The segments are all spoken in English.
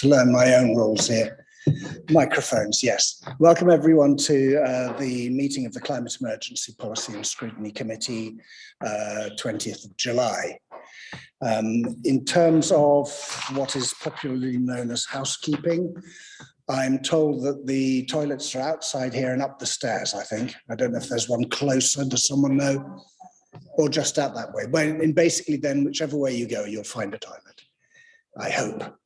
to learn my own rules here. Microphones, yes. Welcome everyone to the meeting of the Climate Emergency Policy and Scrutiny Committee, 20th of July. In terms of what is popularly known as housekeeping, I'm told that the toilets are outside here and up the stairs, I think. I don't know if there's one closer, does someone know? Or just out that way. But basically then, whichever way you go, you'll find a toilet, I hope.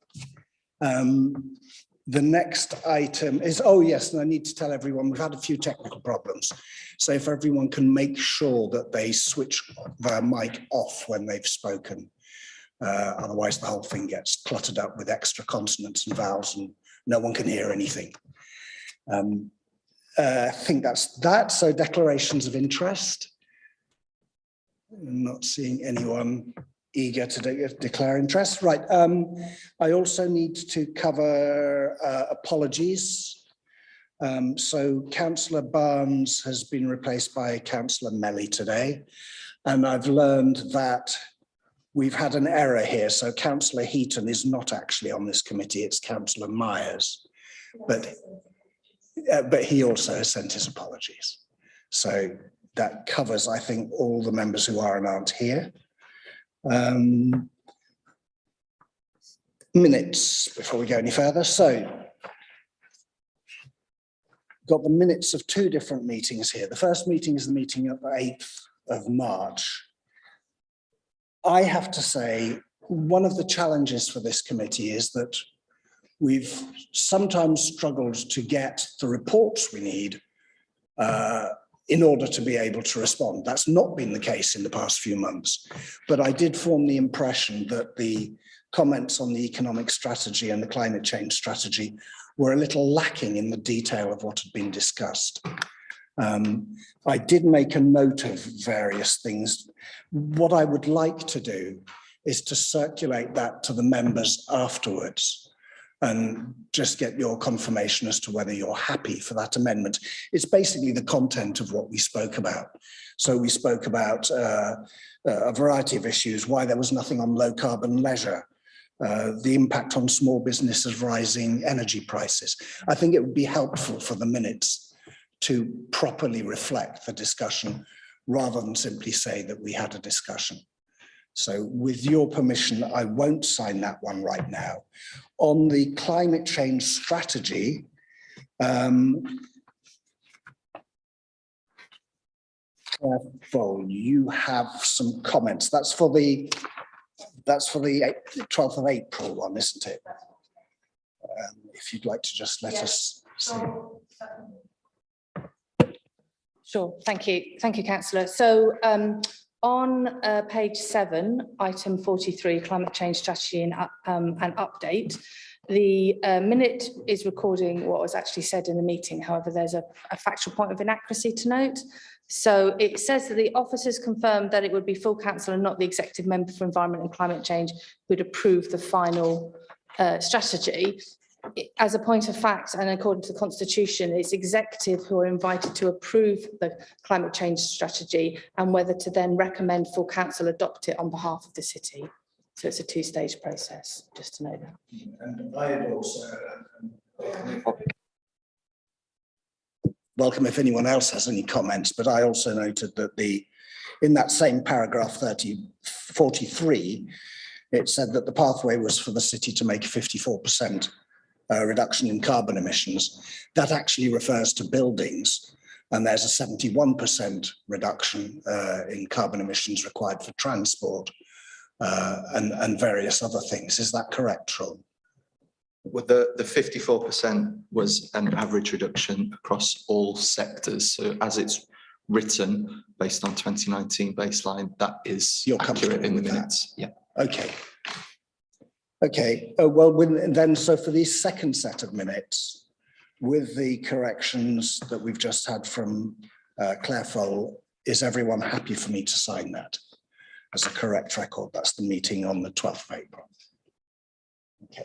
The next item is, oh yes, and I need to tell everyone, we've had a few technical problems. So if everyone can make sure that they switch their mic off when they've spoken. Otherwise the whole thing gets cluttered up with extra consonants and vowels and no one can hear anything. I think that's that. So declarations of interest. I'm not seeing anyone eager to declare interest. Right. I also need to cover apologies. So Councillor Barnes has been replaced by Councillor Melly today. And I've learned that we've had an error here. So Councillor Heaton is not actually on this committee. It's Councillor Myers. But he also has sent his apologies. So that covers, I think, all the members who are and aren't here. Minutes before we go any further. So, got the minutes of two different meetings here. The first meeting is the meeting of the 8th of March. I have to say, one of the challenges for this committee is that we've sometimes struggled to get the reports we need in order to be able to respond. That's not been the case in the past few months, but I did form the impression that the comments on the economic strategy and the climate change strategy were a little lacking in the detail of what had been discussed. I did make a note of various things. What I would like to do is to circulate that to the members afterwards and just get your confirmation as to whether you're happy for that amendment. It's basically the content of what we spoke about. So we spoke about a variety of issues, why there was nothing on low carbon leisure, the impact on small businesses, rising energy prices. I think it would be helpful for the minutes to properly reflect the discussion rather than simply say that we had a discussion. So with your permission, I won't sign that one right now. On the climate change strategy, you have some comments. That's for the 12th of April one, isn't it? If you'd like to just let us see. Sure, thank you, Councillor. So on page 7, item 43, climate change strategy and update, the minute is recording what was actually said in the meeting. However, there's a factual point of inaccuracy to note. So it says that the officers confirmed that it would be full council and not the executive member for environment and climate change who would approve the final strategy. As a point of fact, and according to the Constitution, it's executive who are invited to approve the climate change strategy and whether to then recommend full council adopt it on behalf of the city. So it's a two-stage process, just to know that. And I had also welcome if anyone else has any comments, but I also noted that in that same paragraph 43, it said that the pathway was for the city to make a 54% reduction in carbon emissions. That actually refers to buildings, and there's a 71% reduction in carbon emissions required for transport and various other things. Is that correct, Troy? Well, the 54% was an average reduction across all sectors. So as it's written, based on 2019 baseline, that is accurate in the minutes. Yeah. Okay. Okay. Well, then, so for the second set of minutes, with the corrections that we've just had from Claire Fole, is everyone happy for me to sign that as a correct record? That's the meeting on the 12th of April. Okay.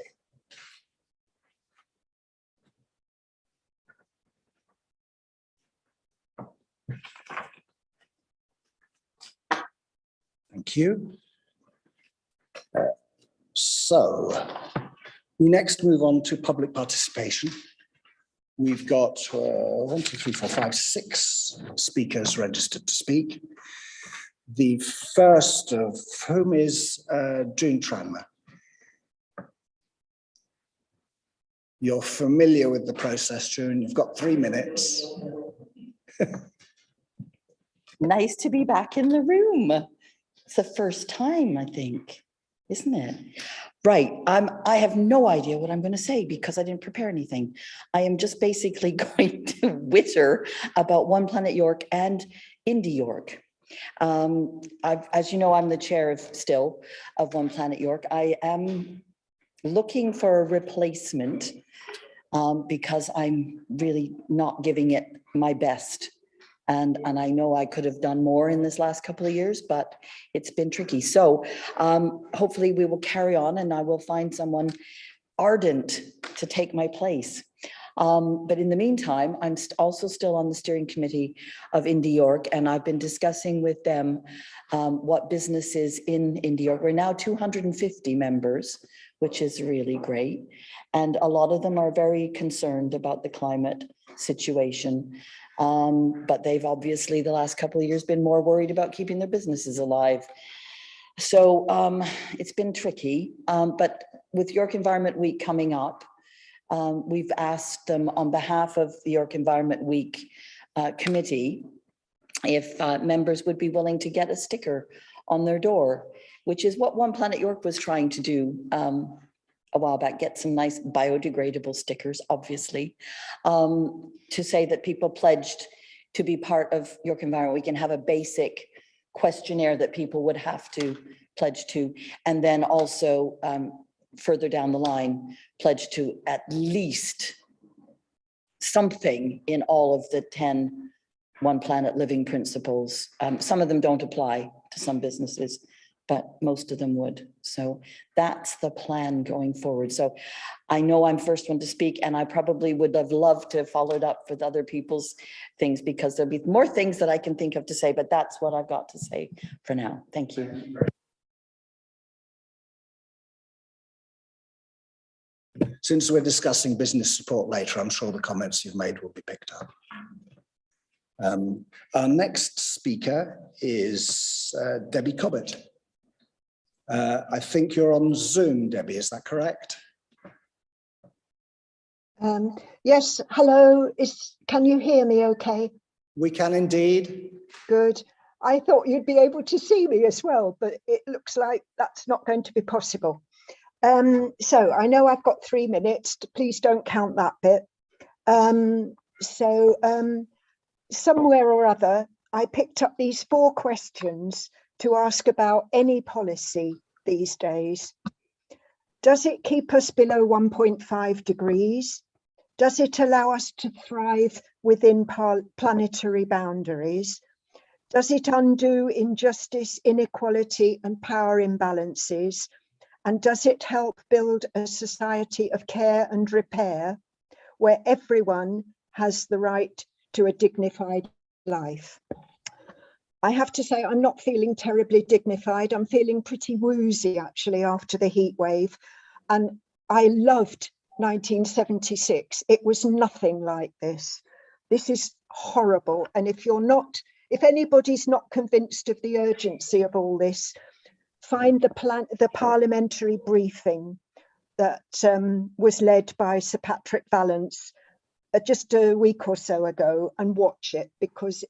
Thank you. So We next move on to public participation. We've got 1, 2, 3, 4, 5, 6 speakers registered to speak. The first of whom is June Tranmer. You're familiar with the process, June. You've got 3 minutes. Nice to be back in the room. It's the first time, I think, isn't it? Right. I have no idea what I'm going to say because I didn't prepare anything. I am just basically going to witter about One Planet York and Indie York. As you know, I'm the chair of One Planet York. I am looking for a replacement because I'm really not giving it my best. And I know I could have done more in this last couple of years, but it's been tricky. So hopefully we will carry on and I will find someone ardent to take my place. But in the meantime, I'm also still on the steering committee of Indie York, and I've been discussing with them what businesses in Indie York. We're now 250 members, which is really great. And a lot of them are very concerned about the climate situation. But they've obviously the last couple of years been more worried about keeping their businesses alive. So it's been tricky, but with York Environment Week coming up, we've asked them on behalf of the York Environment Week committee if members would be willing to get a sticker on their door, which is what One Planet York was trying to do a while back, get some nice biodegradable stickers, obviously, to say that people pledged to be part of York Environment Week and have a basic questionnaire that people would have to pledge to, and then also further down the line, pledge to at least something in all of the 10 One Planet Living principles. Some of them don't apply to some businesses, but most of them would. So that's the plan going forward. So I know I'm first one to speak, and I probably would have loved to have followed up with other people's things because there'll be more things that I can think of to say, but that's what I've got to say for now. Thank you. Since we're discussing business support later, I'm sure the comments you've made will be picked up. Our next speaker is Debbie Cobbett. I think you're on Zoom, Debbie, is that correct? Yes, hello. Can you hear me okay? We can indeed. Good. I thought you'd be able to see me as well, but it looks like that's not going to be possible. So I know I've got 3 minutes. Please don't count that bit. Somewhere or other, I picked up these 4 questions to ask about any policy these days. Does it keep us below 1.5 degrees? Does it allow us to thrive within planetary boundaries? Does it undo injustice, inequality, and power imbalances? And does it help build a society of care and repair where everyone has the right to a dignified life? I have to say, I'm not feeling terribly dignified. I'm feeling pretty woozy, actually, after the heat wave. And I loved 1976. It was nothing like this. This is horrible. And if anybody's not convinced of the urgency of all this, find the parliamentary briefing that was led by Sir Patrick Vallance just a week or so ago and watch it, because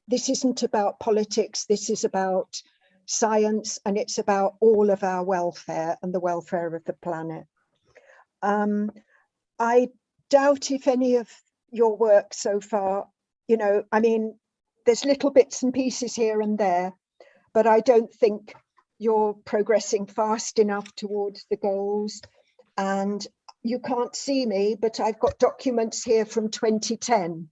this isn't about politics. This is about science, and it's about all of our welfare and the welfare of the planet. I doubt if any of your work so far, I mean, there's little bits and pieces here and there, but I don't think you're progressing fast enough towards the goals. And you can't see me, but I've got documents here from 2010,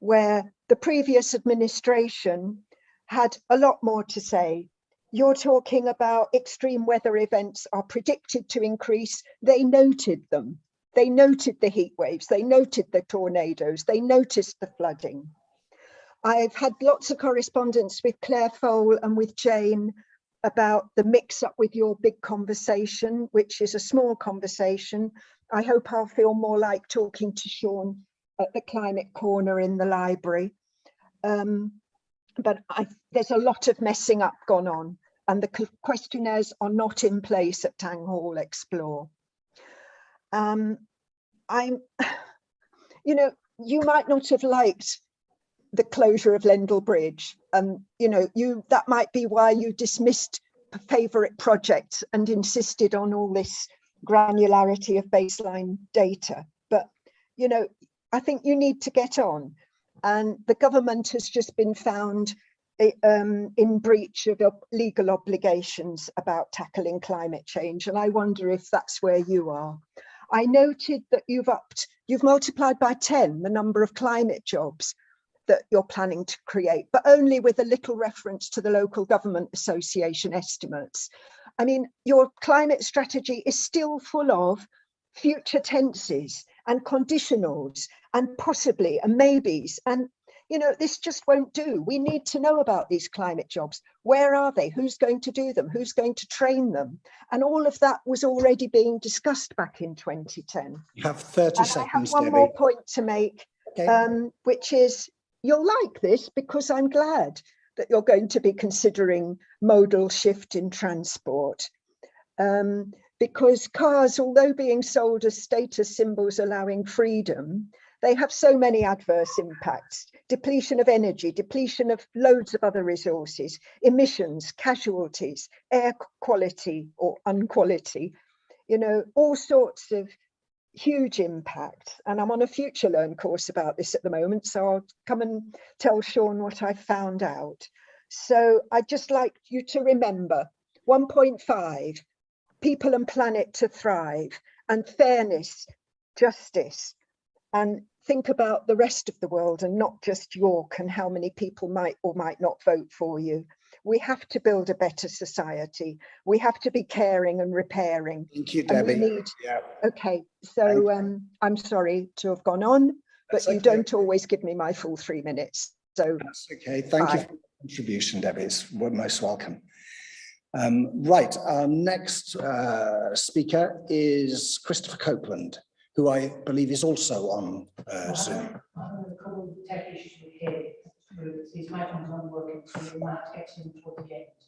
where the previous administration had a lot more to say. You're talking about extreme weather events are predicted to increase. They noted them. They noted the heat waves. They noted the tornadoes. They noticed the flooding. I've had lots of correspondence with Claire Fole and with Jane about the mix up with your big conversation, which is a small conversation. I hope I'll feel more like talking to Sean at the Climate Corner in the library. But there's a lot of messing up gone on, and the questionnaires are not in place at Town Hall Explore. You know, you might not have liked the closure of Lendal Bridge, and you know, that might be why you dismissed favourite projects and insisted on all this granularity of baseline data. But you know, I think you need to get on, and the government has just been found in breach of legal obligations about tackling climate change, and I wonder if that's where you are. I noted that you've multiplied by 10 the number of climate jobs that you're planning to create, but only with a little reference to the Local Government Association estimates. I mean, your climate strategy is still full of future tenses and conditionals and possibly and maybes. And, you know, this just won't do. We need to know about these climate jobs. Where are they? Who's going to do them? Who's going to train them? And all of that was already being discussed back in 2010. You have 30 and seconds, I have one Debbie. more point to make, Okay. which is, you'll like this because I'm glad that you're going to be considering modal shift in transport. Because cars, although being sold as status symbols allowing freedom, they have so many adverse impacts: depletion of energy, depletion of loads of other resources, emissions, casualties, air quality or unquality, you know, all sorts of huge impact. And I'm on a Future Learn course about this at the moment, so I'll come and tell Sean what I found out. So I'd just like you to remember 1.5, people and planet to thrive, and fairness, justice, and think about the rest of the world and not just York and how many people might or might not vote for you. We have to build a better society. We have to be caring and repairing. Thank you, And we Debbie. need, Yeah, okay, so I'm sorry to have gone on, but That's you okay. don't always give me my full 3 minutes. So that's okay. Thank you Bye. for your contribution, Debbie. It's most welcome. Right, our next speaker is Christopher Copeland, who I believe is also on Zoom.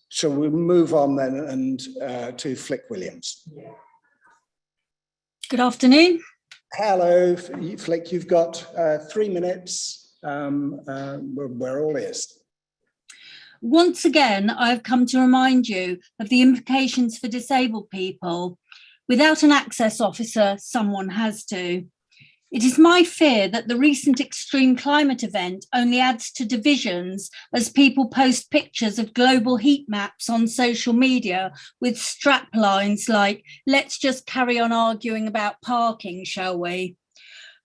Shall we move on then and to Flick Williams? Good afternoon. Hello, Flick, you've got 3 minutes. We're all ears. Once again, I've come to remind you of the implications for disabled people. Without an access officer, someone has to. It is my fear that the recent extreme climate event only adds to divisions as people post pictures of global heat maps on social media with strap lines like, "Let's just carry on arguing about parking, shall we?"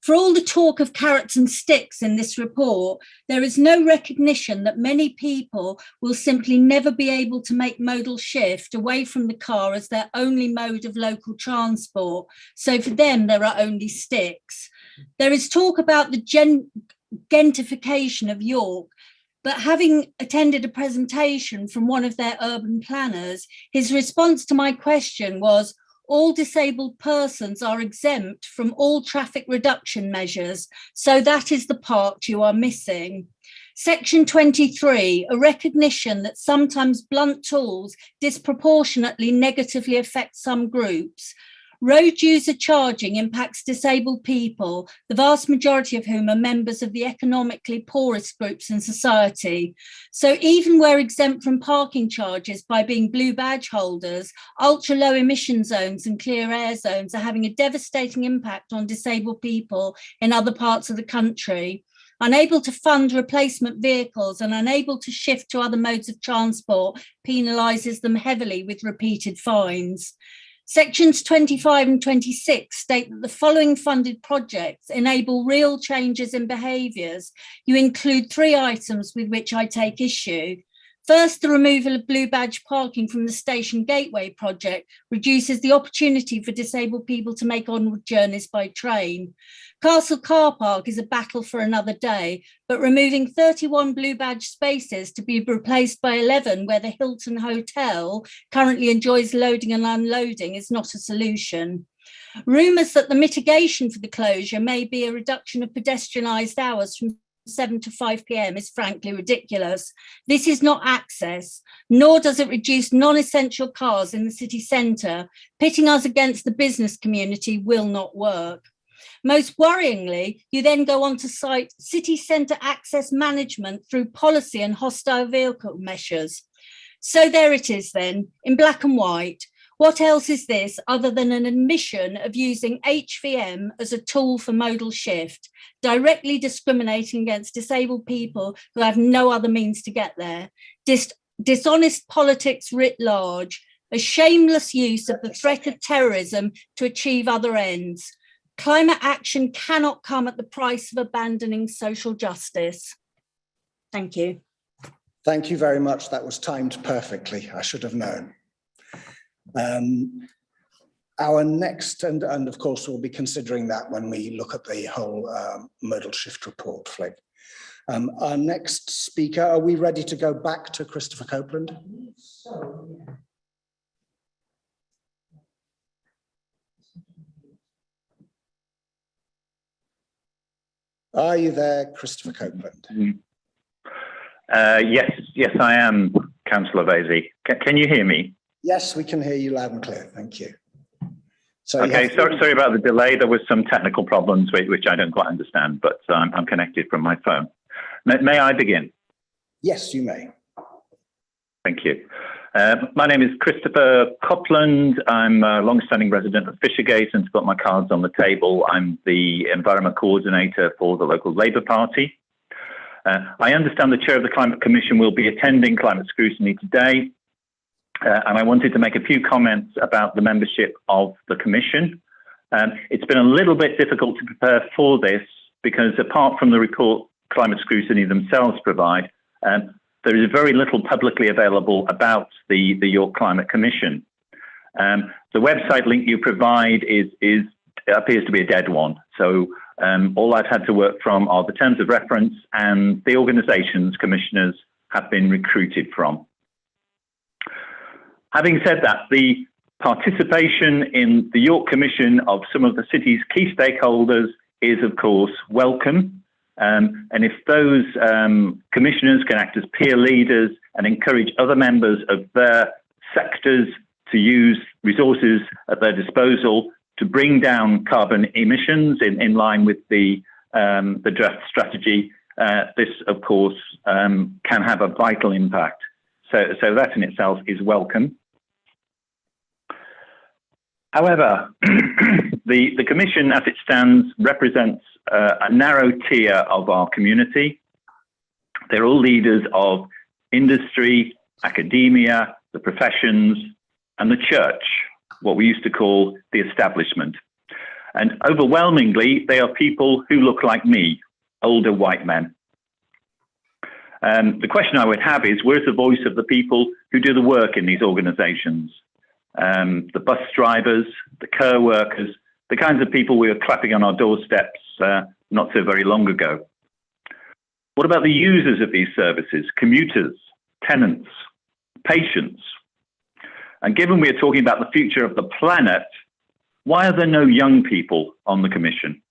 For all the talk of carrots and sticks in this report, there is no recognition that many people will simply never be able to make modal shift away from the car as their only mode of local transport. So for them, there are only sticks. There is talk about the gentification of York, but having attended a presentation from one of their urban planners, his response to my question was, all disabled persons are exempt from all traffic reduction measures, so that is the part you are missing. Section 23, a recognition that sometimes blunt tools disproportionately negatively affect some groups. Road user charging impacts disabled people, the vast majority of whom are members of the economically poorest groups in society. So even where exempt from parking charges by being blue badge holders, ultra low emission zones and clear air zones are having a devastating impact on disabled people in other parts of the country. Unable to fund replacement vehicles and unable to shift to other modes of transport penalises them heavily with repeated fines. Sections 25 and 26 state that the following funded projects enable real changes in behaviours. You include 3 items with which I take issue. First, the removal of blue badge parking from the station gateway project reduces the opportunity for disabled people to make onward journeys by train. Castle Car Park is a battle for another day, but removing 31 blue badge spaces to be replaced by 11 where the Hilton Hotel currently enjoys loading and unloading is not a solution. Rumours that the mitigation for the closure may be a reduction of pedestrianised hours from 7 to 5 p.m. is frankly ridiculous. This is not access, nor does it reduce non-essential cars in the city centre. Pitting us against the business community will not work. Most worryingly, you then go on to cite city centre access management through policy and hostile vehicle measures. So there it is then, in black and white. What else is this other than an admission of using HVM as a tool for modal shift, directly discriminating against disabled people who have no other means to get there? Dishonest politics writ large, a shameless use of the threat of terrorism to achieve other ends. Climate action cannot come at the price of abandoning social justice. Thank you. Thank you very much. That was timed perfectly. I should have known. Our next, and of course we'll be considering that when we look at the whole modal shift report, Flick. Our next speaker, are we ready to go back to Christopher Copeland? Are you there, Christopher Copeland? Yes, I am, Councillor Vasey. Can you hear me? Yes, we can hear you loud and clear. Thank you. So okay, sorry about the delay. There was some technical problems which I don't quite understand, but I'm connected from my phone. May I begin? Yes, you may. Thank you. My name is Christopher Copland. I'm a long-standing resident of Fishergate, and to put my cards on the table, I'm the Environment Coordinator for the local Labour Party. I understand the Chair of the Climate Commission will be attending climate scrutiny today. And I wanted to make a few comments about the membership of the Commission. It's been a little bit difficult to prepare for this because apart from the report climate scrutiny themselves provide, there is very little publicly available about the York Climate Commission. The website link you provide appears to be a dead one. So all I've had to work from are the terms of reference and the organisations commissioners have been recruited from. Having said that, the participation in the York Commission of some of the city's key stakeholders is, of course, welcome. And if those commissioners can act as peer leaders and encourage other members of their sectors to use resources at their disposal to bring down carbon emissions in line with the draft strategy, this, of course, can have a vital impact. So that in itself is welcome. However, the Commission as it stands represents a narrow tier of our community. They're all leaders of industry, academia, the professions, and the church, what we used to call the establishment. And overwhelmingly, they are people who look like me, older white men. The question I would have is, where's the voice of the people who do the work in these organisations? The bus drivers, the care workers, the kinds of people we were clapping on our doorsteps not so very long ago. What about the users of these services, commuters, tenants, patients? And given we are talking about the future of the planet, why are there no young people on the Commission?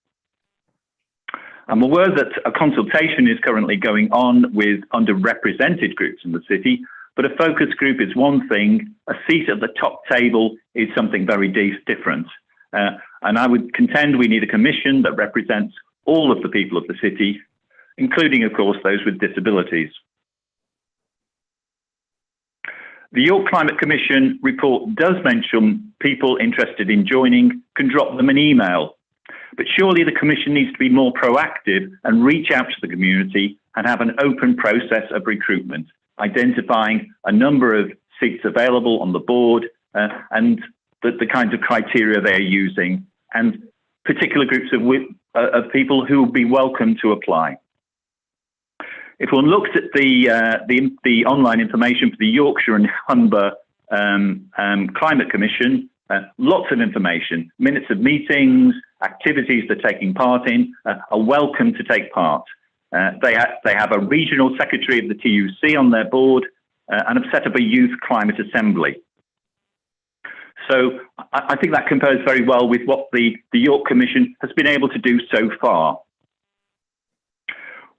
I'm aware that a consultation is currently going on with underrepresented groups in the city, but a focus group is one thing, a seat at the top table is something very different. And I would contend we need a commission that represents all of the people of the city, including, of course, those with disabilities. The York Climate Commission report does mention people interested in joining can drop them an email. But surely the Commission needs to be more proactive and reach out to the community and have an open process of recruitment, identifying a number of seats available on the board and the kinds of criteria they're using, and particular groups of people who will be welcome to apply. if one looks at the online information for the Yorkshire and Humber Climate Commission, lots of information, minutes of meetings, activities they're taking part in, are welcome to take part. They have a regional secretary of the TUC on their board and have set up a youth climate assembly. So I think that compares very well with what the York Commission has been able to do so far.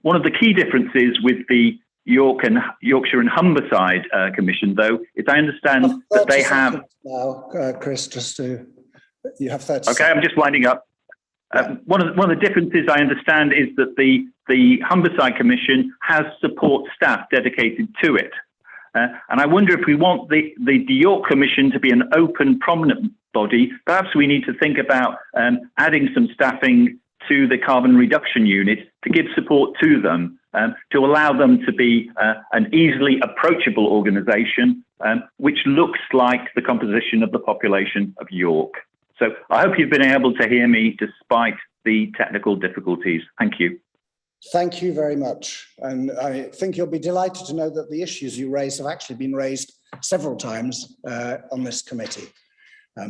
One of the key differences with the Yorkshire and Humberside Commission, though, is I understand that they have. Now, Chris, just to you have 30 Okay, seconds. I'm just winding up. One of the differences I understand is that the Humberside Commission has support staff dedicated to it. And I wonder if we want the York Commission to be an open, prominent body, perhaps we need to think about adding some staffing to the carbon reduction unit to give support to them, to allow them to be an easily approachable organisation, which looks like the composition of the population of York. So I hope you've been able to hear me despite the technical difficulties. Thank you. Thank you very much. And I think you'll be delighted to know that the issues you raised have actually been raised several times on this committee.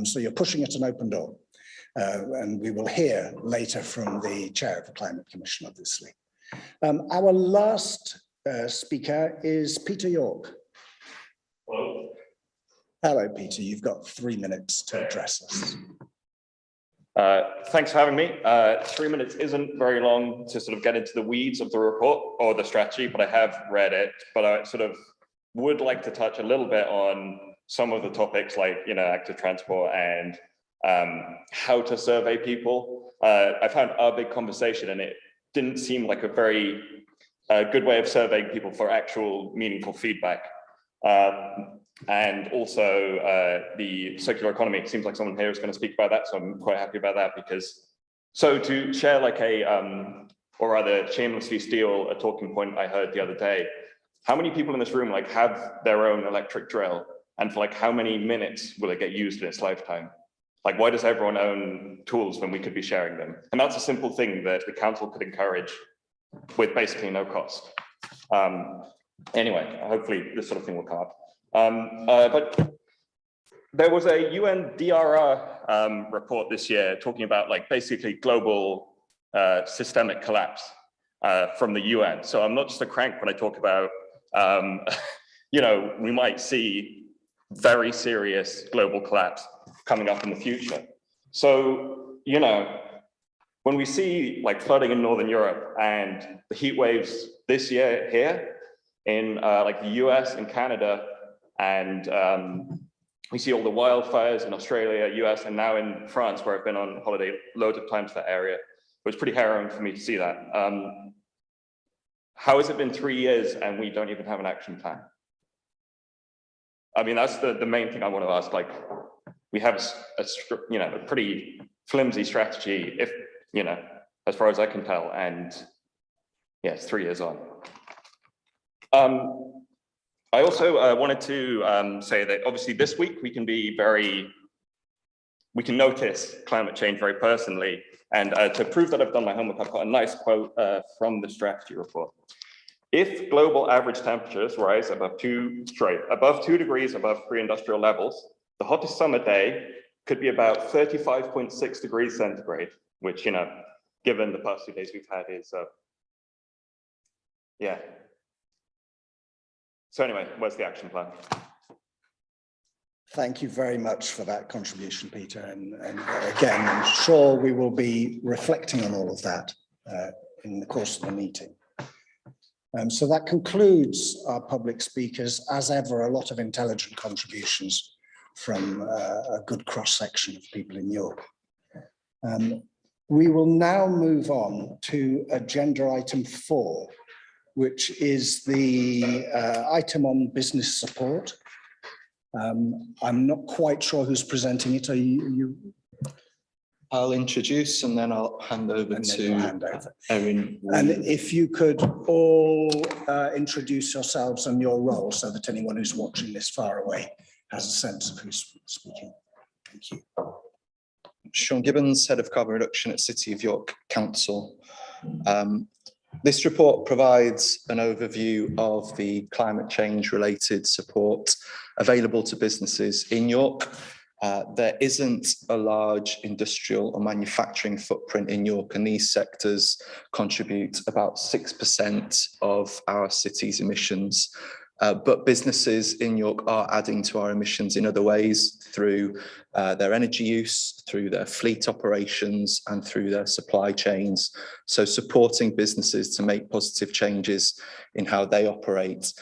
So you're pushing at an open door. And we will hear later from the chair of the Climate Commission, obviously. Our last speaker is Peter York. Hello. Hello, Peter. You've got 3 minutes to address us. Thanks for having me. 3 minutes isn't very long to sort of get into the weeds of the report or the strategy, but I have read it. But I sort of would like to touch a little bit on some of the topics like, active transport and how to survey people. I found our big conversation and it didn't seem like a very good way of surveying people for actual meaningful feedback. And also the circular economy. It seems like someone here is going to speak about that, so I'm quite happy about that because, so to share like or rather shamelessly steal a talking point I heard the other day, how many people in this room like have their own electric drill? And for like how many minutes will it get used in its lifetime? Like why does everyone own tools when we could be sharing them? And that's a simple thing that the council could encourage with basically no cost. Anyway, hopefully this sort of thing will come up. But there was a UNDRR report this year talking about like basically global systemic collapse from the UN. So I'm not just a crank when I talk about, we might see very serious global collapse coming up in the future. So, when we see like flooding in Northern Europe and the heat waves this year here in like the US and Canada, and we see all the wildfires in Australia, US, and now in France, where I've been on holiday loads of times to that area. It was pretty harrowing for me to see that. How has it been 3 years and we don't even have an action plan? I mean, that's the main thing I want to ask. Like, we have a pretty flimsy strategy, if as far as I can tell, and yeah, it's 3 years on. I also wanted to say that obviously this week we can notice climate change very personally. And to prove that I've done my homework, I've got a nice quote from the strategy report. If global average temperatures rise above 2 degrees above pre-industrial levels, the hottest summer day could be about 35.6 degrees centigrade, which, given the past 2 days we've had is, yeah. So anyway, where's the action plan? Thank you very much for that contribution, Peter. And again, I'm sure we will be reflecting on all of that in the course of the meeting. So that concludes our public speakers. As ever, a lot of intelligent contributions from a good cross-section of people in York. We will now move on to agenda item 4, which is the item on business support. I'm not quite sure who's presenting it. Are you? I'll introduce and then I'll hand over to Erin. And if you could all introduce yourselves and your role so that anyone who's watching this far away has a sense of who's speaking. Thank you. Sean Gibbons, Head of Carbon Reduction at City of York Council. This report provides an overview of the climate change related support available to businesses in York. There isn't a large industrial or manufacturing footprint in York, and these sectors contribute about 6% of our city's emissions. But businesses in York are adding to our emissions in other ways through their energy use, through their fleet operations, and through their supply chains. So supporting businesses to make positive changes in how they operate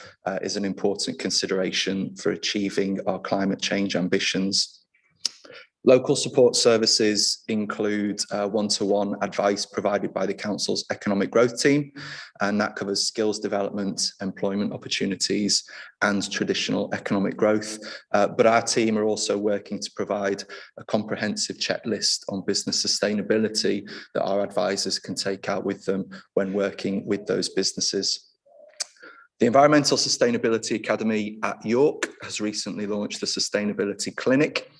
is an important consideration for achieving our climate change ambitions. Local support services include one-to-one advice provided by the council's economic growth team, and that covers skills development, employment opportunities, and traditional economic growth. But our team are also working to provide a comprehensive checklist on business sustainability that our advisors can take out with them when working with those businesses. The Environmental Sustainability Academy at York has recently launched the Sustainability Clinic.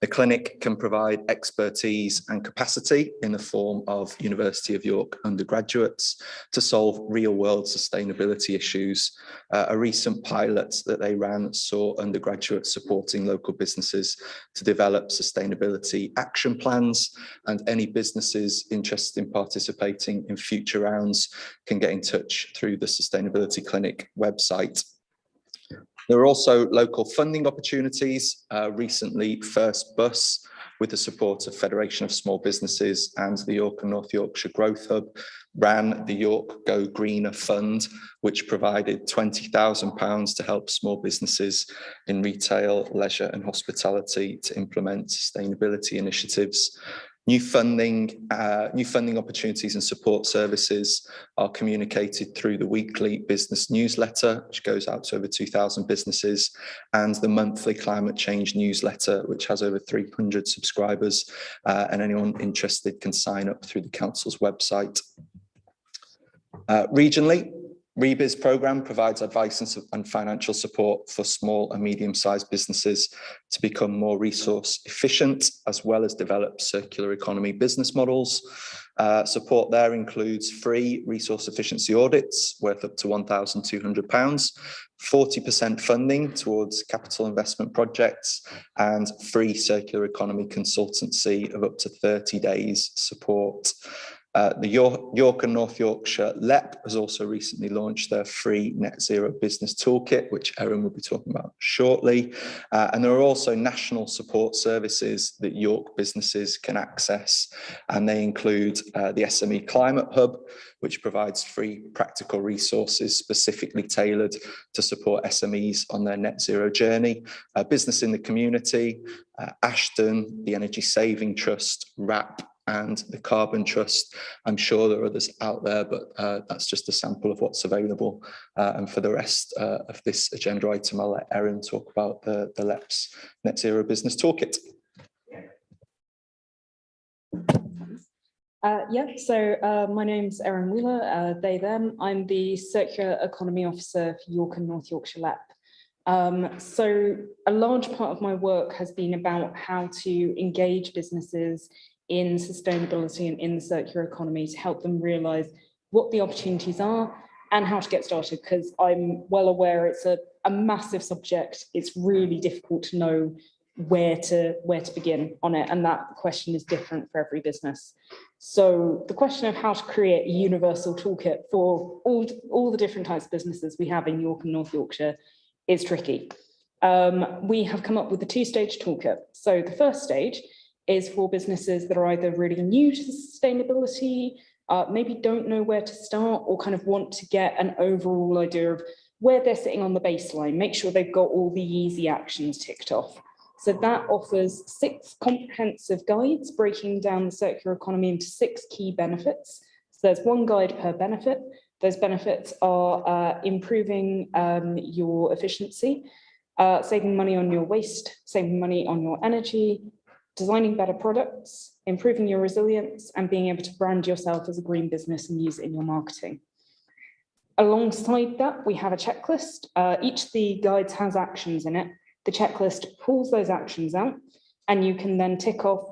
The clinic can provide expertise and capacity in the form of University of York undergraduates to solve real-world sustainability issues. A recent pilot that they ran saw undergraduates supporting local businesses to develop sustainability action plans, and any businesses interested in participating in future rounds can get in touch through the Sustainability Clinic website. There are also local funding opportunities. Recently, First Bus, with the support of Federation of Small Businesses and the York and North Yorkshire Growth Hub, ran the York Go Greener Fund, which provided £20,000 to help small businesses in retail, leisure and hospitality to implement sustainability initiatives. New funding opportunities and support services are communicated through the weekly business newsletter, which goes out to over 2,000 businesses, and the monthly climate change newsletter, which has over 300 subscribers, and anyone interested can sign up through the council's website. Regionally, ReBiz programme provides advice and financial support for small and medium-sized businesses to become more resource efficient, as well as develop circular economy business models. Support there includes free resource efficiency audits worth up to £1,200, 40% funding towards capital investment projects, and free circular economy consultancy of up to 30 days support. The York and North Yorkshire LEP has also recently launched their free net zero business toolkit, which Erin will be talking about shortly. And there are also national support services that York businesses can access, and they include the SME Climate Hub, which provides free practical resources specifically tailored to support SMEs on their net zero journey. Business in the Community, Ashton, the Energy Saving Trust, WRAP, and the Carbon Trust. I'm sure there are others out there, but that's just a sample of what's available. And for the rest of this agenda item, I'll let Erin talk about the LEP's Net Zero Business Toolkit. My name's Erin Wheeler, they, them. I'm the Circular Economy Officer for York and North Yorkshire LEP. So a large part of my work has been about how to engage businesses in sustainability and in the circular economy to help them realise what the opportunities are and how to get started, because I'm well aware it's a massive subject. It's really difficult to know where to begin on it, and that question is different for every business. So the question of how to create a universal toolkit for all the different types of businesses we have in York and North Yorkshire is tricky. We have come up with a two-stage toolkit. So the first stage is for businesses that are either really new to sustainability, maybe don't know where to start, or kind of want to get an overall idea of where they're sitting on the baseline, make sure they've got all the easy actions ticked off. So that offers 6 comprehensive guides breaking down the circular economy into 6 key benefits. So there's 1 guide per benefit. Those benefits are improving your efficiency, saving money on your waste, saving money on your energy, designing better products, improving your resilience, and being able to brand yourself as a green business and use it in your marketing. Alongside that, we have a checklist. Each of the guides has actions in it. The checklist pulls those actions out, and you can then tick off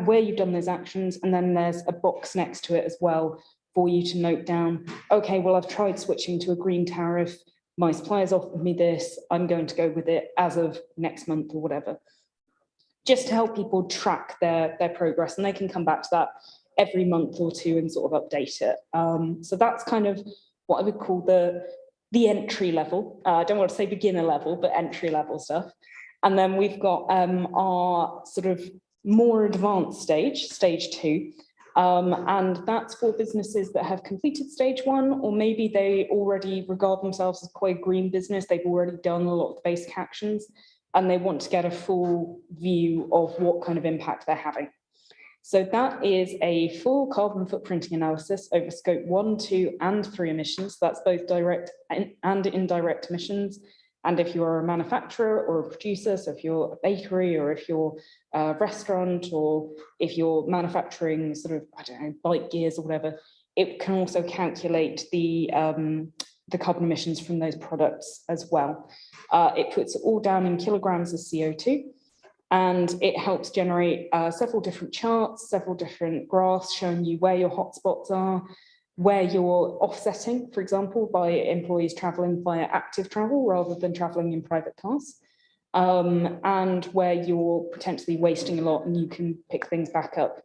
where you've done those actions, and then there's a box next to it as well for you to note down, okay, well, I've tried switching to a green tariff. My supplier's offered me this. I'm going to go with it as of next month or whatever. Just to help people track their progress, and they can come back to that every month or two and sort of update it. So that's kind of what I would call the entry level. I don't want to say beginner level, but entry level stuff. And then we've got our sort of more advanced stage, stage 2. And that's for businesses that have completed stage 1, or maybe they already regard themselves as quite a green business. They've already done a lot of the basic actions, and they want to get a full view of what kind of impact they're having. So that is a full carbon footprinting analysis over scope 1, 2, and 3 emissions. That's both direct and indirect emissions. And if you're a manufacturer or a producer, so if you're a bakery or if you're a restaurant or if you're manufacturing sort of, I don't know, bike gears or whatever, it can also calculate the carbon emissions from those products as well. It puts it all down in kilograms of CO2, and it helps generate several different charts, several different graphs showing you where your hotspots are, where you're offsetting, for example, by employees traveling via active travel rather than traveling in private cars, and where you're potentially wasting a lot and you can pick things back up.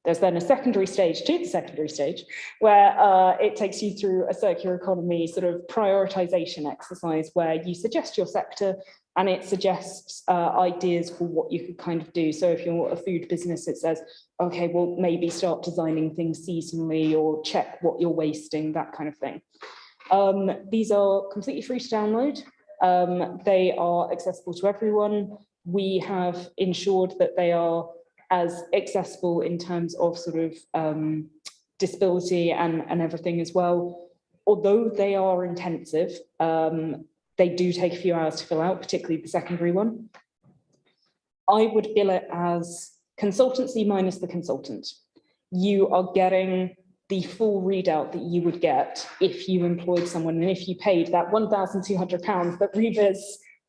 There's then a secondary stage to the secondary stage where it takes you through a circular economy sort of prioritization exercise where you suggest your sector and it suggests ideas for what you could kind of do. So if you're a food business, it says, okay, well, maybe start designing things seasonally or check what you're wasting, that kind of thing. These are completely free to download. They are accessible to everyone. We have ensured that they are as accessible in terms of sort of disability and everything as well. Although they are intensive, they do take a few hours to fill out, particularly the secondary one. I would bill it as consultancy minus the consultant. You are getting the full readout that you would get if you employed someone and if you paid that £1,200 that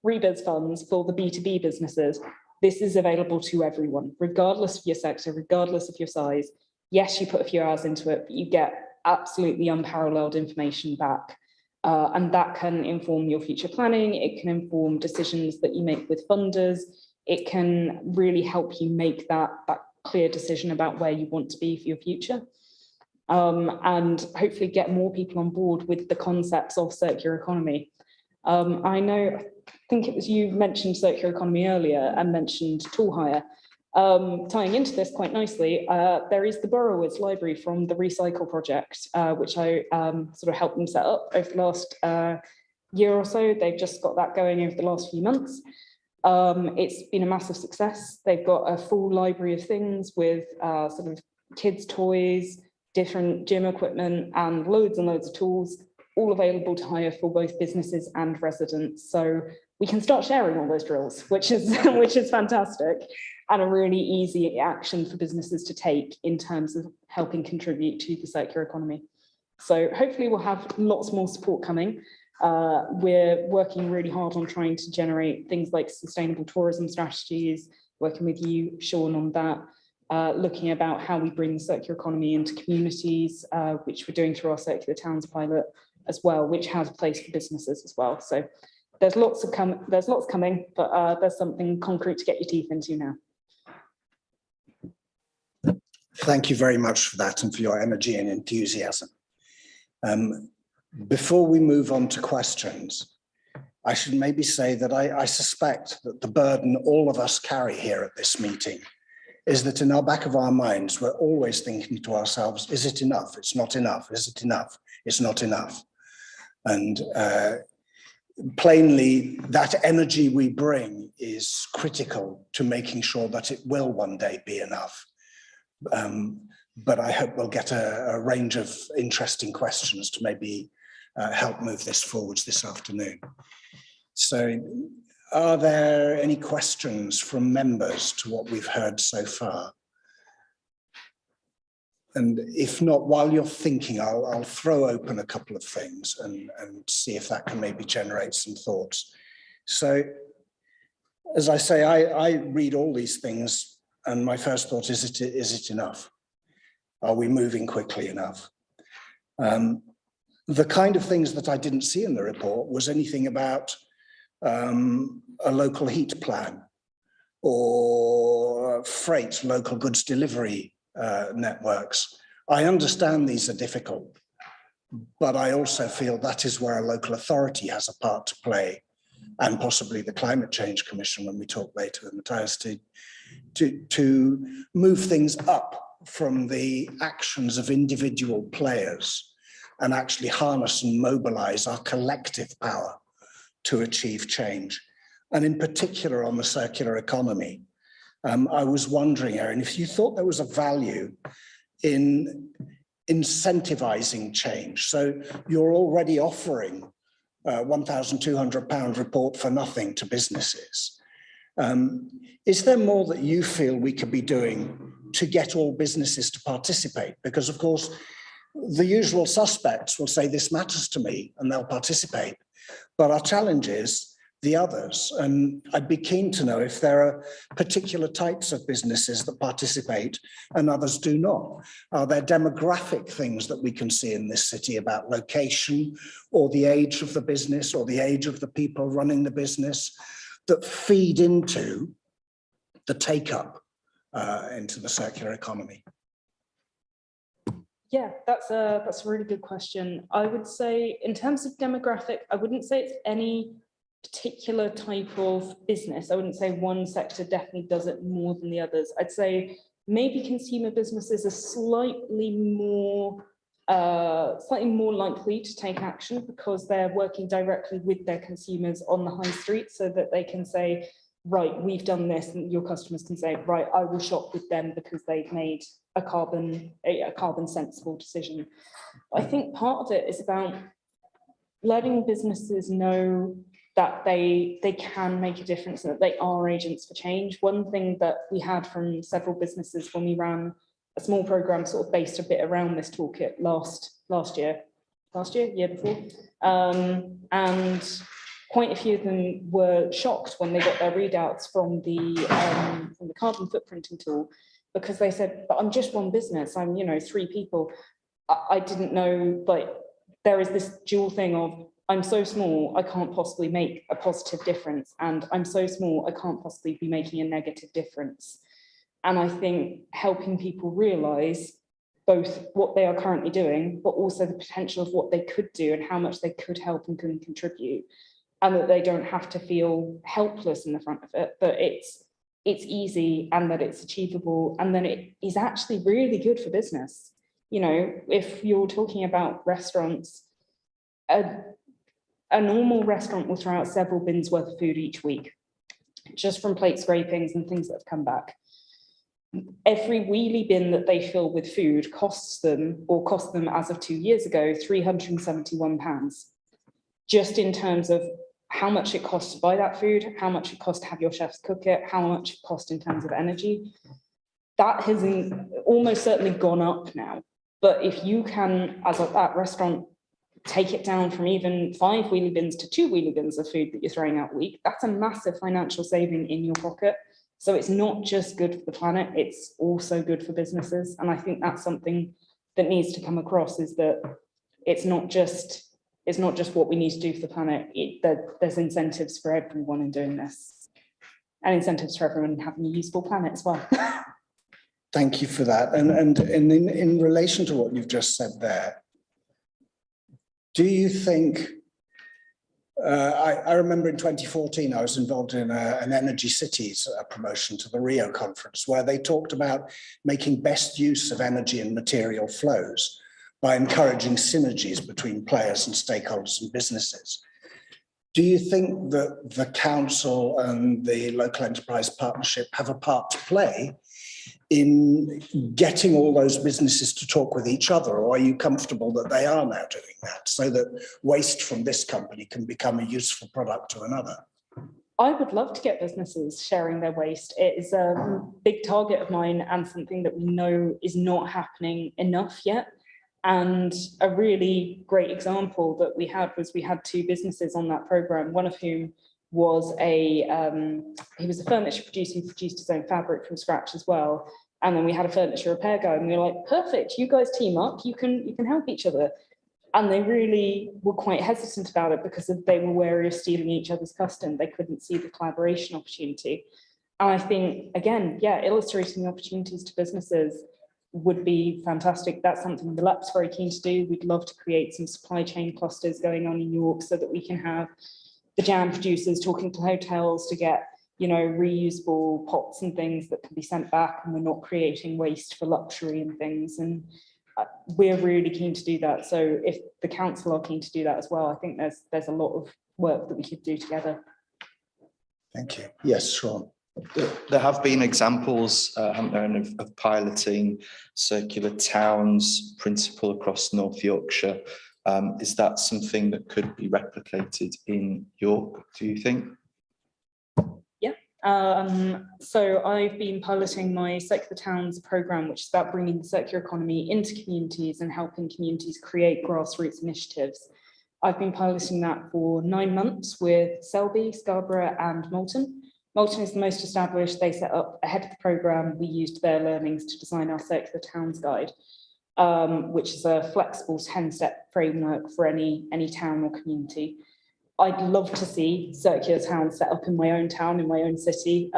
Rebus funds for the B2B businesses. This is available to everyone, regardless of your sector, regardless of your size. Yes, you put a few hours into it, but you get absolutely unparalleled information back. And that can inform your future planning. It can inform decisions that you make with funders. It can really help you make that clear decision about where you want to be for your future. And hopefully get more people on board with the concepts of circular economy. I think it was you mentioned circular economy earlier and mentioned tool hire. Tying into this quite nicely, there is the Borrowers Library from the Recycle Project, which I sort of helped them set up over the last year or so. They've just got that going over the last few months. It's been a massive success. They've got a full library of things with sort of kids' toys, different gym equipment, and loads of tools, all available to hire for both businesses and residents. So we can start sharing all those drills, which is fantastic, and a really easy action for businesses to take in terms of helping contribute to the circular economy. So hopefully we'll have lots more support coming. We're working really hard on trying to generate things like sustainable tourism strategies, working with you, Sean, on that, looking about how we bring the circular economy into communities, which we're doing through our Circular Towns pilot as well, which has a place for businesses as well. So there's lots coming, but there's something concrete to get your teeth into now. Thank you very much for that and for your energy and enthusiasm. Before we move on to questions, I should maybe say that I suspect that the burden all of us carry here at this meeting is that in our back of our minds, we're always thinking to ourselves, is it enough? It's not enough. Is it enough? It's not enough. And plainly, that energy we bring is critical to making sure that it will one day be enough. But I hope we'll get a range of interesting questions to maybe help move this forwards this afternoon. So are there any questions from members to what we've heard so far? And if not, while you're thinking, I'll throw open a couple of things and see if that can maybe generate some thoughts. So, as I say, I read all these things and my first thought is it enough? Are we moving quickly enough? The kind of things that I didn't see in the report was anything about a local heat plan or freight, local goods delivery networks. I understand these are difficult, but I also feel that is where a local authority has a part to play, and possibly the Climate Change Commission when we talk later with Matthias, to move things up from the actions of individual players and actually harness and mobilize our collective power to achieve change. And in particular on the circular economy, I was wondering, Erin, if you thought there was a value in incentivizing change. So you're already offering £1,200 report for nothing to businesses. Is there more that you feel we could be doing to get all businesses to participate? Because of course, the usual suspects will say this matters to me and they'll participate. But our challenge is the others. And I'd be keen to know if there are particular types of businesses that participate and others do not. Are there demographic things that we can see in this city about location or the age of the business or the age of the people running the business that feed into the take-up into the circular economy? Yeah, that's a really good question. I would say in terms of demographic, I wouldn't say it's any particular type of business. I wouldn't say one sector definitely does it more than the others. I'd say maybe consumer businesses are slightly more likely to take action because they're working directly with their consumers on the high street, so that they can say, right, we've done this, and your customers can say, right, I will shop with them because they've made a carbon sensible decision. I think part of it is about letting businesses know that they can make a difference and that they are agents for change. One thing that we had from several businesses when we ran a small program sort of based a bit around this toolkit year before, and quite a few of them were shocked when they got their readouts from the carbon footprinting tool, because they said, but I'm just one business, I'm 3 people. I didn't know, but there is this dual thing of, I'm so small, I can't possibly make a positive difference, and I'm so small, I can't possibly be making a negative difference. And I think helping people realize both what they are currently doing, but also the potential of what they could do and how much they could help and can contribute, and that they don't have to feel helpless in the front of it, but it's easy and that it's achievable, and then it is actually really good for business. If you're talking about restaurants, a normal restaurant will throw out several bins worth of food each week, just from plate scrapings and things that have come back. Every wheelie bin that they fill with food cost them as of 2 years ago, £371, just in terms of how much it costs to buy that food, how much it costs to have your chefs cook it, how much it costs in terms of energy. That has almost certainly gone up now. But if you can, as at that restaurant, take it down from even 5 wheelie bins to 2 wheelie bins of food that you're throwing out a week, that's a massive financial saving in your pocket. So it's not just good for the planet, it's also good for businesses. And I think that's something that needs to come across, is that it's not just what we need to do for the planet, there's incentives for everyone in doing this, and incentives for everyone having a useful planet as well. Thank you for that. And in relation to what you've just said there, do you think, I remember in 2014, I was involved in an Energy Cities promotion to the Rio conference, where they talked about making best use of energy and material flows by encouraging synergies between players and stakeholders and businesses. Do you think that the council and the local enterprise partnership have a part to play in getting all those businesses to talk with each other, or are you comfortable that they are now doing that so that waste from this company can become a useful product to another? I would love to get businesses sharing their waste. It is a big target of mine and something that we know is not happening enough yet. And a really great example that we had was we had 2 businesses on that program, one of whom was he was a furniture producer who produced his own fabric from scratch as well. And then we had a furniture repair guy, and we were like, perfect, you guys team up, you can help each other. And they really were quite hesitant about it because they were wary of stealing each other's custom. They couldn't see the collaboration opportunity. And I think, again, yeah, illustrating the opportunities to businesses would be fantastic. That's something the LUP's very keen to do. We'd love to create some supply chain clusters going on in York so that we can have the jam producers talking to hotels to get, you know, reusable pots and things that can be sent back, and we're not creating waste for luxury and things. And we're really keen to do that. So if the council are keen to do that as well, I think there's a lot of work that we could do together. Thank you. Yes, Sean. There have been examples, haven't there, of piloting circular towns principle across North Yorkshire. Is that something that could be replicated in York, do you think? So I've been piloting my Circular Towns programme, which is about bringing the circular economy into communities and helping communities create grassroots initiatives. I've been piloting that for 9 months with Selby, Scarborough and Moulton. Moulton is the most established. They set up ahead of the programme. We used their learnings to design our Circular Towns Guide, which is a flexible 10-step framework for any town or community. I'd love to see circular towns set up in my own town, in my own city,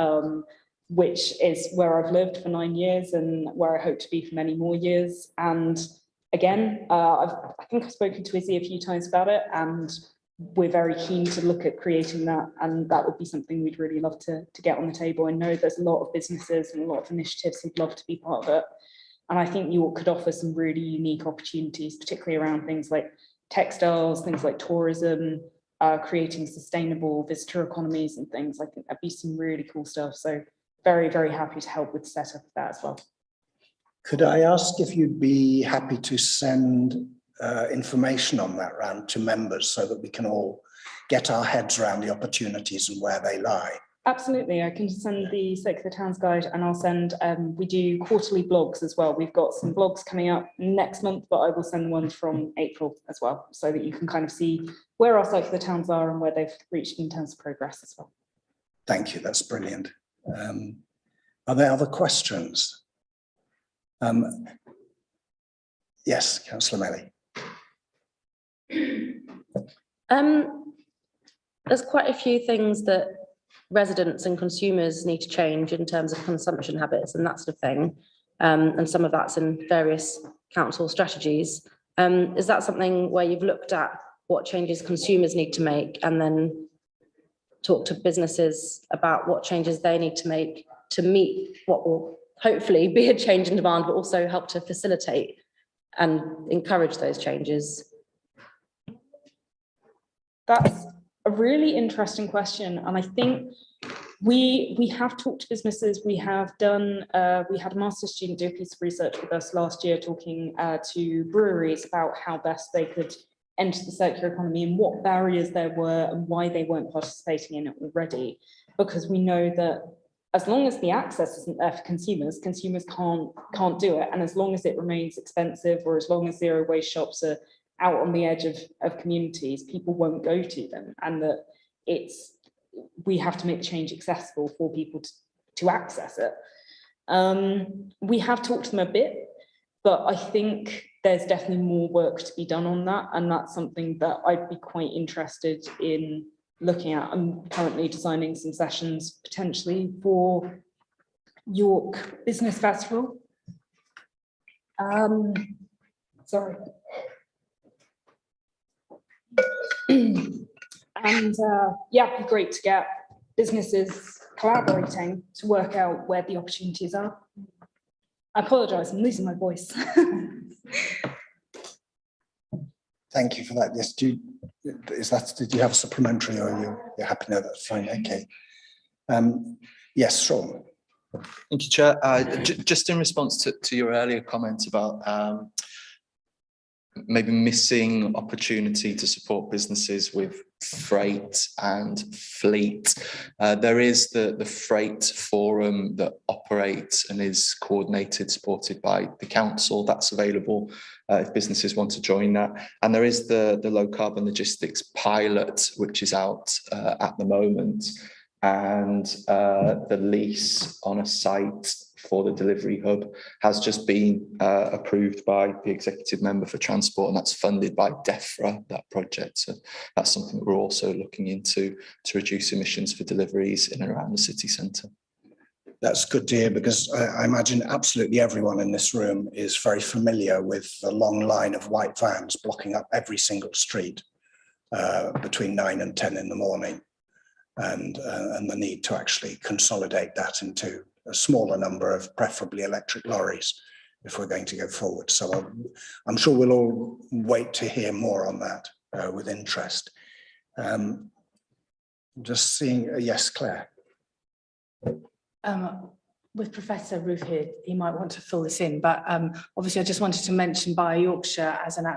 which is where I've lived for 9 years and where I hope to be for many more years. And again, I think I've spoken to Izzy a few times about it, and we're very keen to look at creating that, and that would be something we'd really love to get on the table. I know there's a lot of businesses and a lot of initiatives who'd love to be part of it, and I think York could offer some really unique opportunities, particularly around things like textiles, things like tourism, creating sustainable visitor economies and things. I think that'd be some really cool stuff. So very, very happy to help with the setup of that as well. Could I ask if you'd be happy to send information on that round to members so that we can all get our heads around the opportunities and where they lie? Absolutely, I can send the Circular Towns Guide, and I'll send, we do quarterly blogs as well. We've got some blogs coming up next month, but I will send one from April as well, so that you can kind of see where our circular towns are and where they've reached in terms of progress as well. Thank you, that's brilliant. Are there other questions? Yes, Councillor Melly. There's quite a few things that residents and consumers need to change in terms of consumption habits and that sort of thing. And some of that's in various council strategies. Is that something where you've looked at what changes consumers need to make and then talk to businesses about what changes they need to make to meet what will hopefully be a change in demand, but also help to facilitate and encourage those changes? That's a really interesting question. And I think we have talked to businesses. We have done, we had a master's student do a piece of research with us last year talking to breweries about how best they could enter the circular economy and what barriers there were and why they weren't participating in it already. Because we know that as long as the access isn't there for consumers, consumers can't do it. And as long as it remains expensive, or as long as zero waste shops are out on the edge of communities, people won't go to them. And that we have to make the change accessible for people to access it. We have talked to them a bit, but I think there's definitely more work to be done on that. And that's something that I'd be quite interested in looking at. I'm currently designing some sessions potentially for York Business Festival. Sorry. And yeah, it'd be great to get businesses collaborating to work out where the opportunities are. I apologise, I'm losing my voice. Thank you for that. Yes, did you have a supplementary, or you're happy now? That's fine. Okay. Yes, Sean. Thank you, Chair. Just in response to your earlier comment about maybe missing opportunity to support businesses with freight and fleet. There is the freight forum that operates and is coordinated, supported by the council. That's available if businesses want to join that. And there is the low carbon logistics pilot, which is out at the moment. and the lease on a site for the delivery hub has just been approved by the executive member for transport, and that's funded by DEFRA, that project. So that's something that we're also looking into to reduce emissions for deliveries in and around the city centre. That's good to hear, because I imagine absolutely everyone in this room is very familiar with the long line of white vans blocking up every single street between 9 and 10 in the morning, and the need to actually consolidate that into a smaller number of preferably electric lorries if we're going to go forward. So I'm sure we'll all wait to hear more on that with interest. Just seeing, yes, Claire. With Professor Roof here, he might want to fill this in, but obviously I just wanted to mention Bio-Yorkshire as an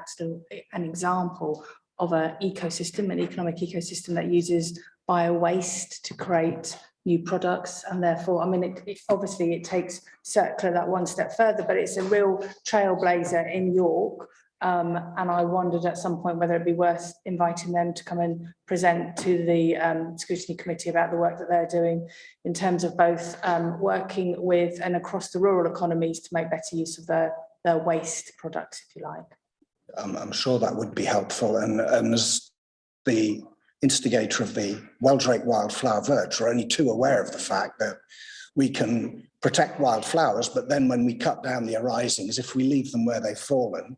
example of an ecosystem, an economic ecosystem that uses bio-waste to create new products, and therefore, I mean, obviously it takes circular that one step further, but it's a real trailblazer in York. And I wondered at some point whether it'd be worth inviting them to come and present to the scrutiny committee about the work that they're doing in terms of both working with and across the rural economies to make better use of their waste products, if you like. I'm sure that would be helpful. And as the instigator of the Wheldrake Wildflower Verge, we're only too aware of the fact that we can protect wildflowers, but then when we cut down the arisings, if we leave them where they've fallen,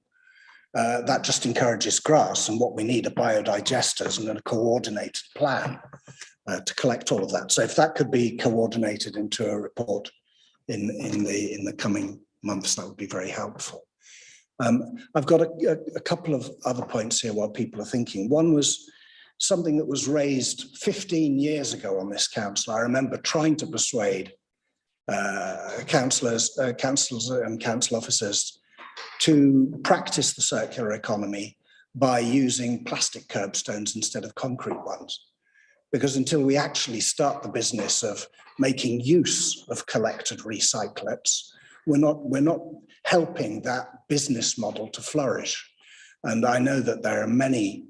that just encourages grass, and what we need are biodigesters and a coordinated plan to collect all of that. So if that could be coordinated into a report in the coming months, that would be very helpful. I've got a couple of other points here while people are thinking. One was something that was raised 15 years ago on this council. I remember trying to persuade councillors and council officers to practice the circular economy by using plastic curbstones instead of concrete ones. Because until we actually start the business of making use of collected recyclates, we're not helping that business model to flourish. And I know that there are many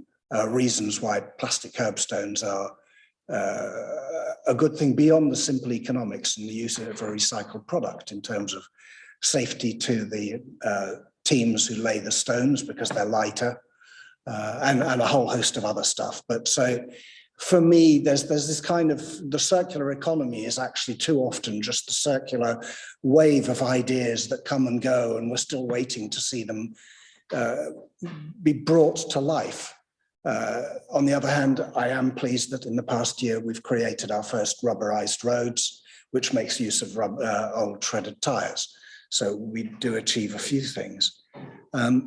reasons why plastic curbstones are a good thing beyond the simple economics and the use of a recycled product in terms of safety to the teams who lay the stones because they're lighter, and a whole host of other stuff. But so for me, there's this kind of, the circular economy is actually too often just the circular wave of ideas that come and go, and we're still waiting to see them be brought to life. On the other hand, I am pleased that in the past year we've created our first rubberized roads, which makes use of old shredded tires. So we do achieve a few things. I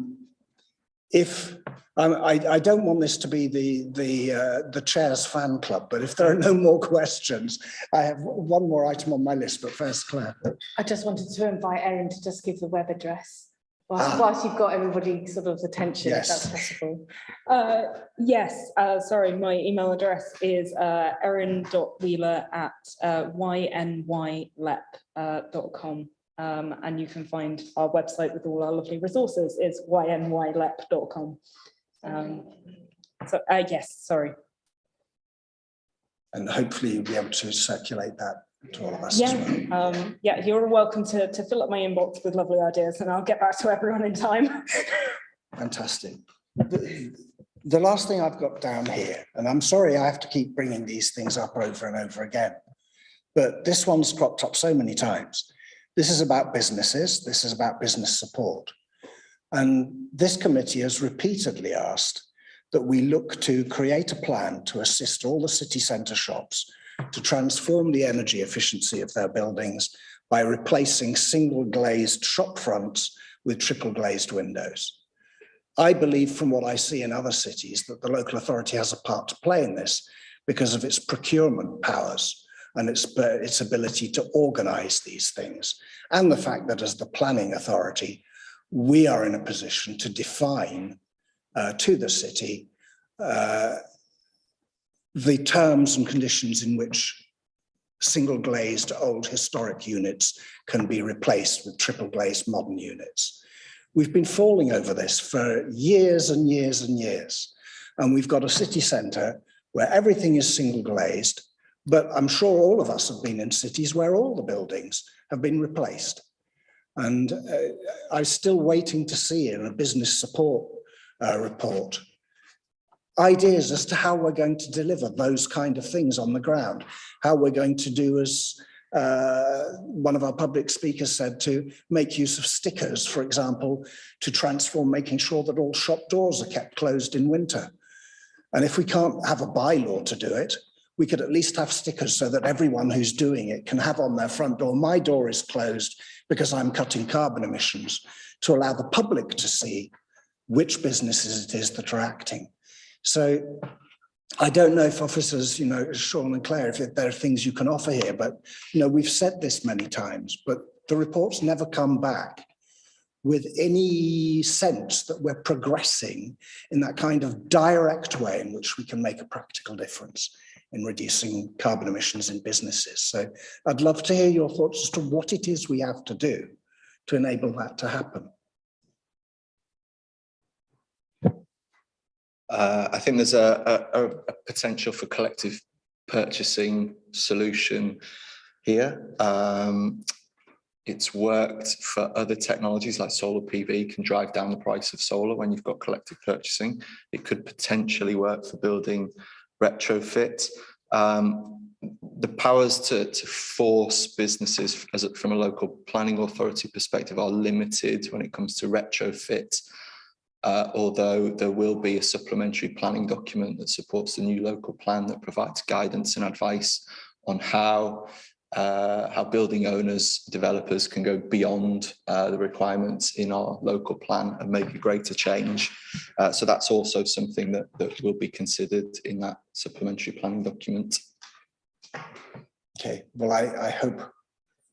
don't want this to be the chair's fan club, but if there are no more questions, I have one more item on my list, but first, Claire. I just wanted to invite Erin to just give the web address whilst you've got everybody sort of attention, yes, if that's possible. Yes, sorry, my email address is erin.wheeler@ynylep.com. And you can find our website with all our lovely resources is ynylep.com. Yes, sorry. And hopefully you'll be able to circulate that to all of us Yeah, as well. Yeah, you're welcome to fill up my inbox with lovely ideas, and I'll get back to everyone in time. Fantastic. The last thing I've got down here, and I'm sorry I have to keep bringing these things up over and over again, but this one's cropped up so many times. This is about businesses. This is about business support. And this committee has repeatedly asked that we look to create a plan to assist all the city centre shops to transform the energy efficiency of their buildings by replacing single glazed shop fronts with triple glazed windows. I believe from what I see in other cities that the local authority has a part to play in this because of its procurement powers and its ability to organise these things, and the fact that as the planning authority, we are in a position to define to the city the terms and conditions in which single glazed old historic units can be replaced with triple glazed modern units. We've been falling over this for years and years and years, and we've got a city centre where everything is single glazed, But I'm sure all of us have been in cities where all the buildings have been replaced. And I'm still waiting to see in a business support report ideas as to how we're going to deliver those kind of things on the ground, how we're going to do, as one of our public speakers said, to make use of stickers, for example, to transform, making sure that all shop doors are kept closed in winter. And if we can't have a bylaw to do it, we could at least have stickers so that everyone who's doing it can have on their front door, my door is closed because I'm cutting carbon emissions, to allow the public to see which businesses it is that are acting. So I don't know if officers, you know, Sean and Claire, if there are things you can offer here, but, you know, we've said this many times, but the reports never come back with any sense that we're progressing in that kind of direct way in which we can make a practical difference in reducing carbon emissions in businesses. So I'd love to hear your thoughts as to what it is we have to do to enable that to happen. I think there's a potential for collective purchasing solution here. It's worked for other technologies like solar PV, can drive down the price of solar when you've got collective purchasing. It could potentially work for building retrofit. The powers to force businesses from a local planning authority perspective are limited when it comes to retrofit. Although there will be a supplementary planning document that supports the new local plan that provides guidance and advice on how building owners, developers can go beyond the requirements in our local plan and make a greater change. So that's also something that will be considered in that supplementary planning document. Okay, well, I hope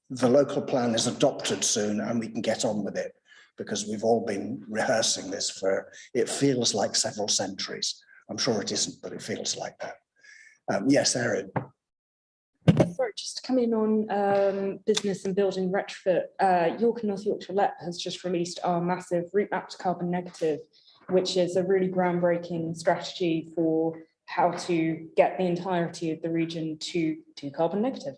the local plan is adopted soon and we can get on with it, because we've all been rehearsing this for, it feels like several centuries. I'm sure it isn't, but it feels like that. Yes, Erin. Sorry, just to come in on business and building retrofit, York and North Yorkshire LEP has just released our massive route map to carbon negative, which is a really groundbreaking strategy for how to get the entirety of the region to carbon negative.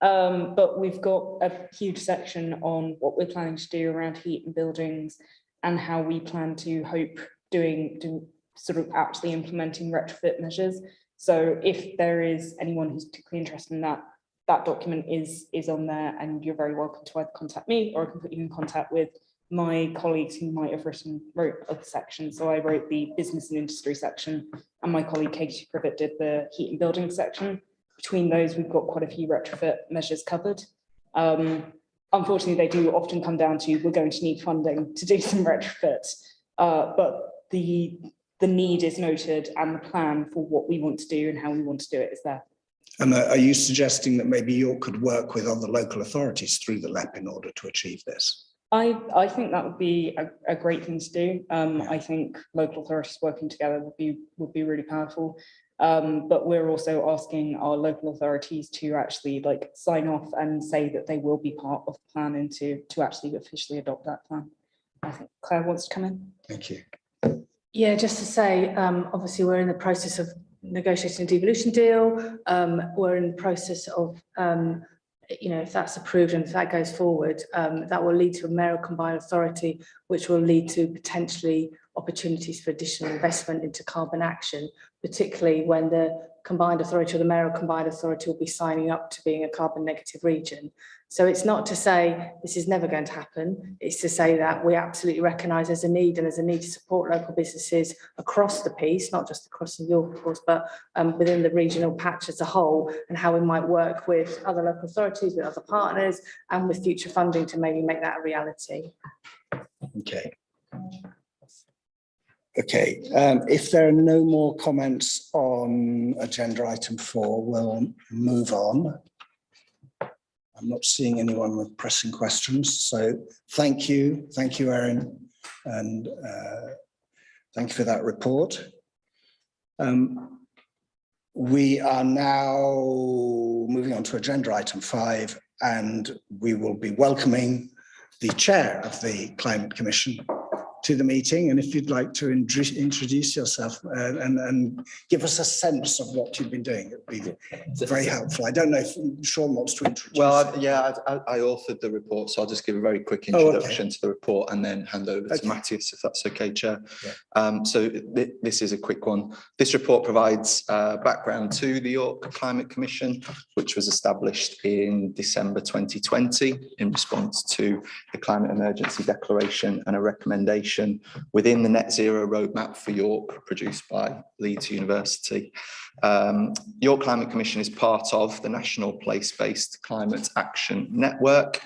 But we've got a huge section on what we're planning to do around heat and buildings and how we plan to hope doing sort of actually implementing retrofit measures. So if there is anyone who's particularly interested in that, that document is on there, and you're very welcome to either contact me, or I can put you in contact with my colleagues who might have wrote other sections. So I wrote the business and industry section, and my colleague Katie Privet did the heat and building section. Between those, we've got quite a few retrofit measures covered. Unfortunately, they do often come down to, we're going to need funding to do some retrofit, but the need is noted and the plan for what we want to do and how we want to do it is there. And are you suggesting that maybe York could work with other local authorities through the LEP in order to achieve this? I think that would be a great thing to do. I think local authorities working together would be really powerful. But we're also asking our local authorities to actually like sign off and say that they will be part of the plan and to actually officially adopt that plan. I think Claire wants to come in. Thank you. Yeah, just to say, obviously we're in the process of negotiating a devolution deal. We're in the process of, you know, if that's approved and if that goes forward, that will lead to a mayoral combined authority, which will lead to potentially opportunities for additional investment into carbon action, particularly when the combined authority or the mayoral combined authority will be signing up to being a carbon negative region. So it's not to say this is never going to happen. It's to say that we absolutely recognise there's a need, and there's a need to support local businesses across the piece, not just across New York, of course, but within the regional patch as a whole, and how we might work with other local authorities, with other partners, and with future funding to maybe make that a reality. Okay. Okay, if there are no more comments on agenda item 4, we'll move on. I'm not seeing anyone with pressing questions, so thank you, Erin, and thank you for that report. We are now moving on to agenda item 5, and we will be welcoming the chair of the Climate Commission, to the meeting, and if you'd like to introduce yourself and give us a sense of what you've been doing, it would be very helpful. I don't know if Sean wants to introduce. Well, I authored the report, so I'll just give a very quick introduction to the report and then hand over to Matthias, if that's okay, Chair. Yeah. So this is a quick one. This report provides background to the York Climate Commission, which was established in December 2020 in response to the Climate Emergency Declaration and a recommendation within the Net Zero Roadmap for York, produced by Leeds University. York Climate Commission is part of the National Place-Based Climate Action Network.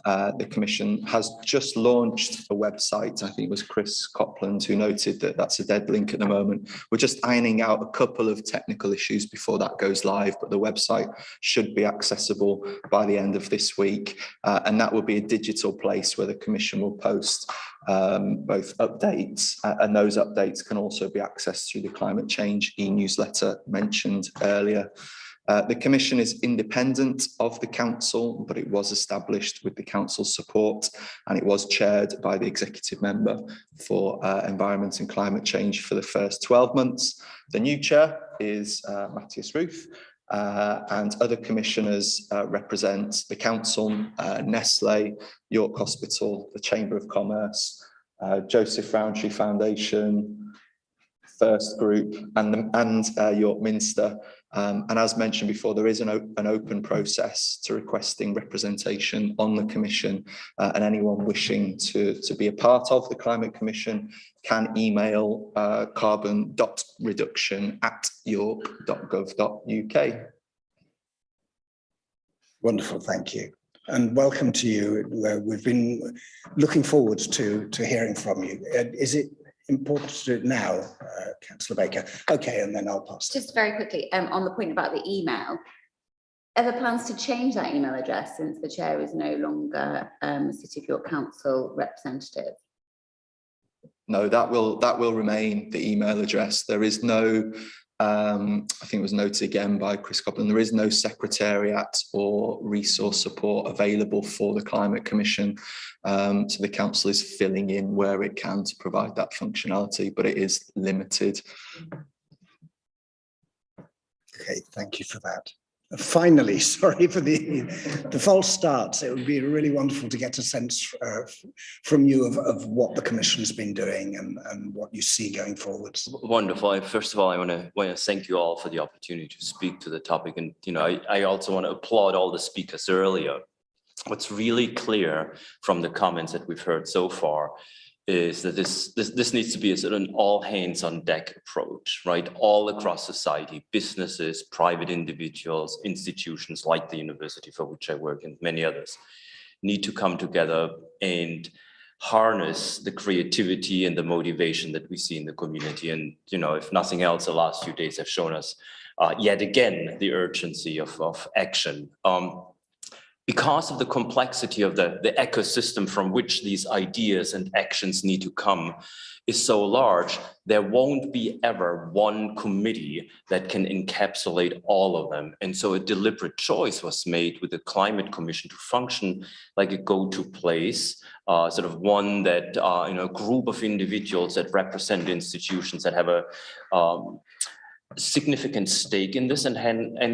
The Commission has just launched a website. I think it was Chris Copland who noted that that's a dead link at the moment. We're just ironing out a couple of technical issues before that goes live, but the website should be accessible by the end of this week. And that will be a digital place where the Commission will post both updates, and those updates can also be accessed through the climate change e-newsletter mentioned earlier. The Commission is independent of the Council, but it was established with the Council's support, and it was chaired by the Executive Member for Environment and Climate Change for the first 12 months. The new chair is Matthias Ruth, and other commissioners represent the Council, Nestle, York Hospital, the Chamber of Commerce, Joseph Rowntree Foundation, First Group, and York Minster. And as mentioned before, there is an open process to requesting representation on the Commission, and anyone wishing to be a part of the Climate Commission can email carbon.reduction@york.gov.uk. Wonderful, thank you. And welcome to you. We've been looking forward to hearing from you. Is it important to do it now, Councillor Baker? Okay, and then I'll pass. Just very quickly, on the point about the email, are there plans to change that email address since the chair is no longer City of York Council representative? No, that will remain the email address. There is no, I think it was noted again by Chris Copland, there is no secretariat or resource support available for the Climate Commission. So the Council is filling in where it can to provide that functionality, but it is limited. Okay, thank you for that. Finally, sorry for the false starts. It would be really wonderful to get a sense from you of what the Commission's been doing and what you see going forwards. Wonderful. First of all, I want to thank you all for the opportunity to speak to the topic. And, you know, I also want to applaud all the speakers earlier. What's really clear from the comments that we've heard so far is that this needs to be a sort of an all hands on deck approach, right? All across society, businesses, private individuals, institutions like the university for which I work and many others need to come together and harness the creativity and the motivation that we see in the community. And, you know, if nothing else, the last few days have shown us yet again the urgency of action. Because of the complexity of the ecosystem from which these ideas and actions need to come is so large, there won't be ever one committee that can encapsulate all of them. And so a deliberate choice was made with the Climate Commission to function like a go-to place, sort of one that, you know, a group of individuals that represent institutions that have a significant stake in this and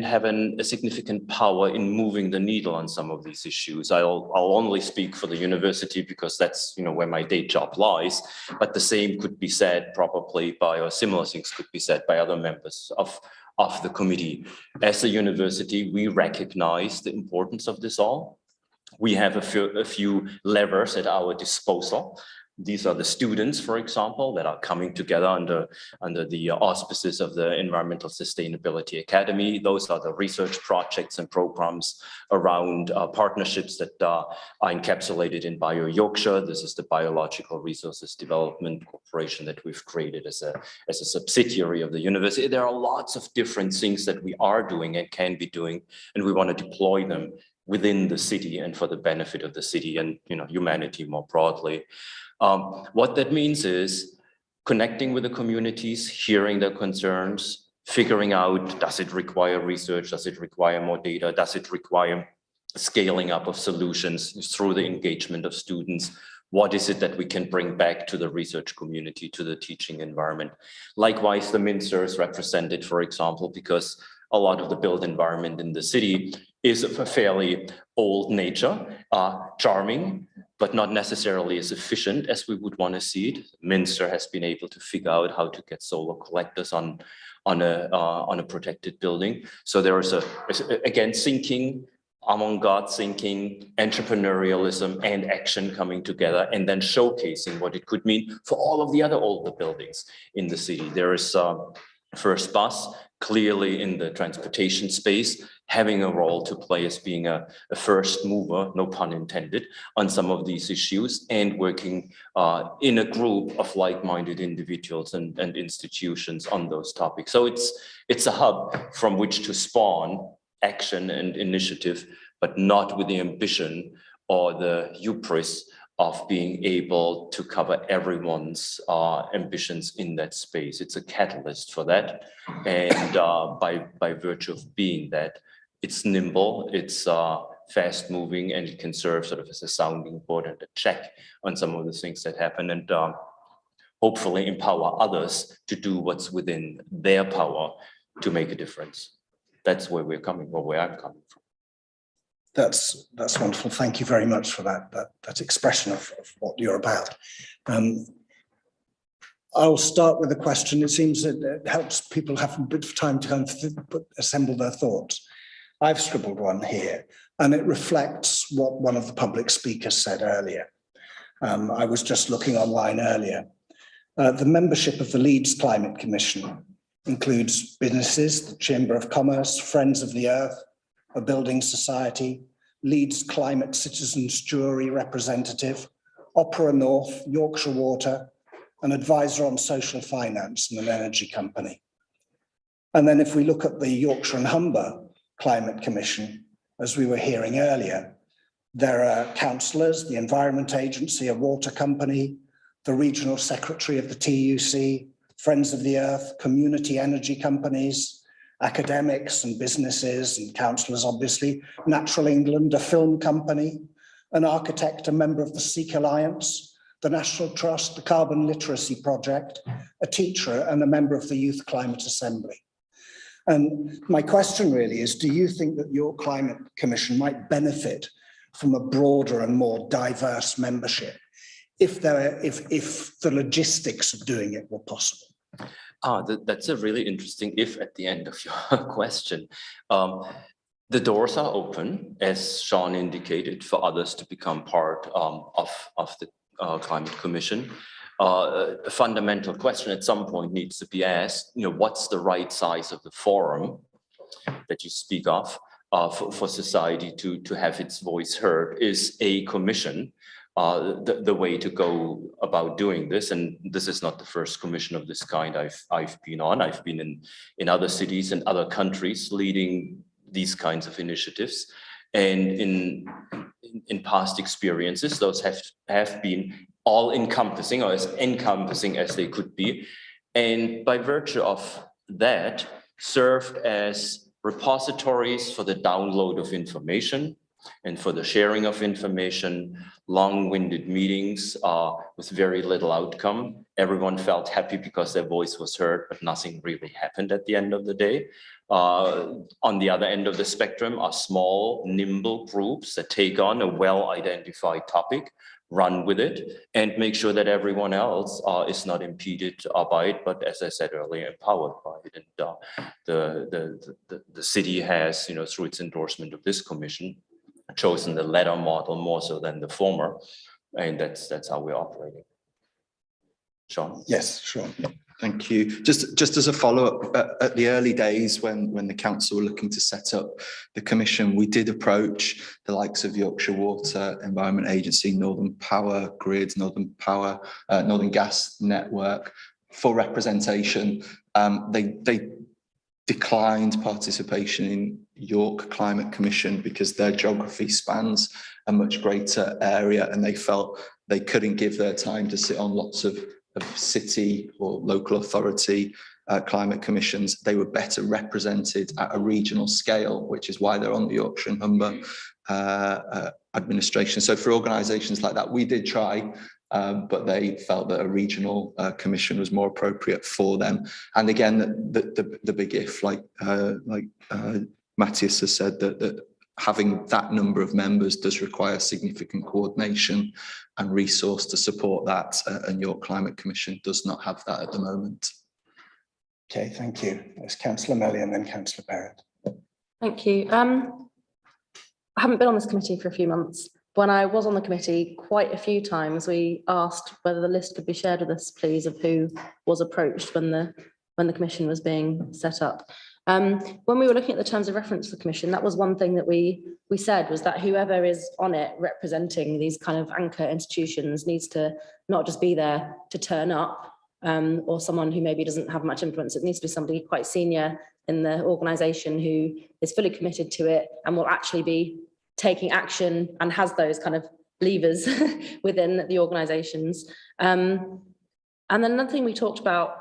have a significant power in moving the needle on some of these issues. I'll only speak for the university because that's, you know, where my day job lies, but the same could be said probably by, or similar things could be said by other members of the committee. As a university, we recognize the importance of this all. We have a few levers at our disposal. These are the students, for example, that are coming together under the auspices of the Environmental Sustainability Academy. Those are the research projects and programs around partnerships that are encapsulated in Bio Yorkshire. This is the Biological Resources Development Corporation that we've created as a subsidiary of the university. There are lots of different things that we are doing and can be doing, and we want to deploy them within the city and for the benefit of the city and, you know, humanity more broadly. What that means is connecting with the communities, hearing their concerns, figuring out, does it require research? Does it require more data? Does it require scaling up of solutions through the engagement of students, What is it that we can bring back to the research community, to the teaching environment? Likewise, the Minster is represented, for example, because a lot of the built environment in the city is of a fairly old nature, charming, but not necessarily as efficient as we would want to see it. Minster has been able to figure out how to get solar collectors on a protected building. So there is again, thinking, avant-garde thinking, entrepreneurialism and action coming together, and then showcasing what it could mean for all of the other older buildings in the city. There is First Bus, clearly in the transportation space, having a role to play as being a first mover, no pun intended, on some of these issues, and working in a group of like-minded individuals and institutions on those topics. So it's a hub from which to spawn action and initiative, but not with the ambition or the hubris of being able to cover everyone's ambitions in that space. It's a catalyst for that. And by virtue of being that, it's nimble, it's fast moving, and it can serve sort of as a sounding board and a check on some of the things that happen, and hopefully empower others to do what's within their power to make a difference. That's where we're coming, or where I'm coming from. That's wonderful. Thank you very much for that expression of what you're about. I'll start with a question. It seems that it helps people have a bit of time to kind of assemble their thoughts. I've scribbled one here, and it reflects what one of the public speakers said earlier. I was just looking online earlier. The membership of the Leeds Climate Commission includes businesses, the Chamber of Commerce, Friends of the Earth, a building society, Leeds Climate Citizens Jury representative, Opera North, Yorkshire Water, an advisor on social finance, and an energy company. And then if we look at the Yorkshire and Humber Climate Commission, as we were hearing earlier, there are councillors, the Environment Agency, a water company, the regional secretary of the TUC, Friends of the Earth, community energy companies, academics and businesses and councillors, obviously, Natural England, a film company, an architect, a member of the Sikh Alliance, the National Trust, the Carbon Literacy Project, a teacher and a member of the Youth Climate Assembly. And my question really is, do you think that your Climate Commission might benefit from a broader and more diverse membership if the logistics of doing it were possible? That's a really interesting if at the end of your question. The doors are open, as Sean indicated, for others to become part of the Climate Commission. A fundamental question at some point needs to be asked, what's the right size of the forum that you speak of for society to have its voice heard? Is a commission the way to go about doing this? And this is not the first commission of this kind I've been on. I've been in other cities and other countries leading these kinds of initiatives. And in past experiences, those have been all-encompassing, or as encompassing as they could be. And by virtue of that, served as repositories for the download of information and for the sharing of information, long-winded meetings with very little outcome. Everyone felt happy because their voice was heard, but nothing really happened at the end of the day. On the other end of the spectrum are small, nimble groups that take on a well-identified topic, run with it, and make sure that everyone else is not impeded by it, but as I said earlier, empowered by it. And the city has, through its endorsement of this commission, chosen the latter model more so than the former, and that's how we're operating. Sean? Yes, sure. Thank you. Just as a follow-up, at the early days when the council were looking to set up the commission, we did approach the likes of Yorkshire Water, Environment Agency, Northern Power Grid, Northern Gas Network for representation. They declined participation in York Climate Commission because their geography spans a much greater area, and they felt they couldn't give their time to sit on lots of city or local authority climate commissions. They were better represented at a regional scale, which is why they're on the Yorkshire and Humber administration. So for organisations like that, we did try, but they felt that a regional commission was more appropriate for them. And again, the big if, like Matthias has said, that having that number of members does require significant coordination and resource to support that, and York Climate Commission does not have that at the moment. Okay, thank you. There's Councillor Melly and then Councillor Barrett. Thank you. I haven't been on this committee for a few months. When I was on the committee, quite a few times we asked whether the list could be shared with us, please, of who was approached when the commission was being set up. When we were looking at the terms of reference for the commission, that was one thing that we said, was that whoever is on it representing these kind of anchor institutions needs to not just be there to turn up, or someone who maybe doesn't have much influence. It needs to be somebody quite senior in the organisation who is fully committed to it and will actually be taking action and has those kind of levers within the organisations. And then another thing we talked about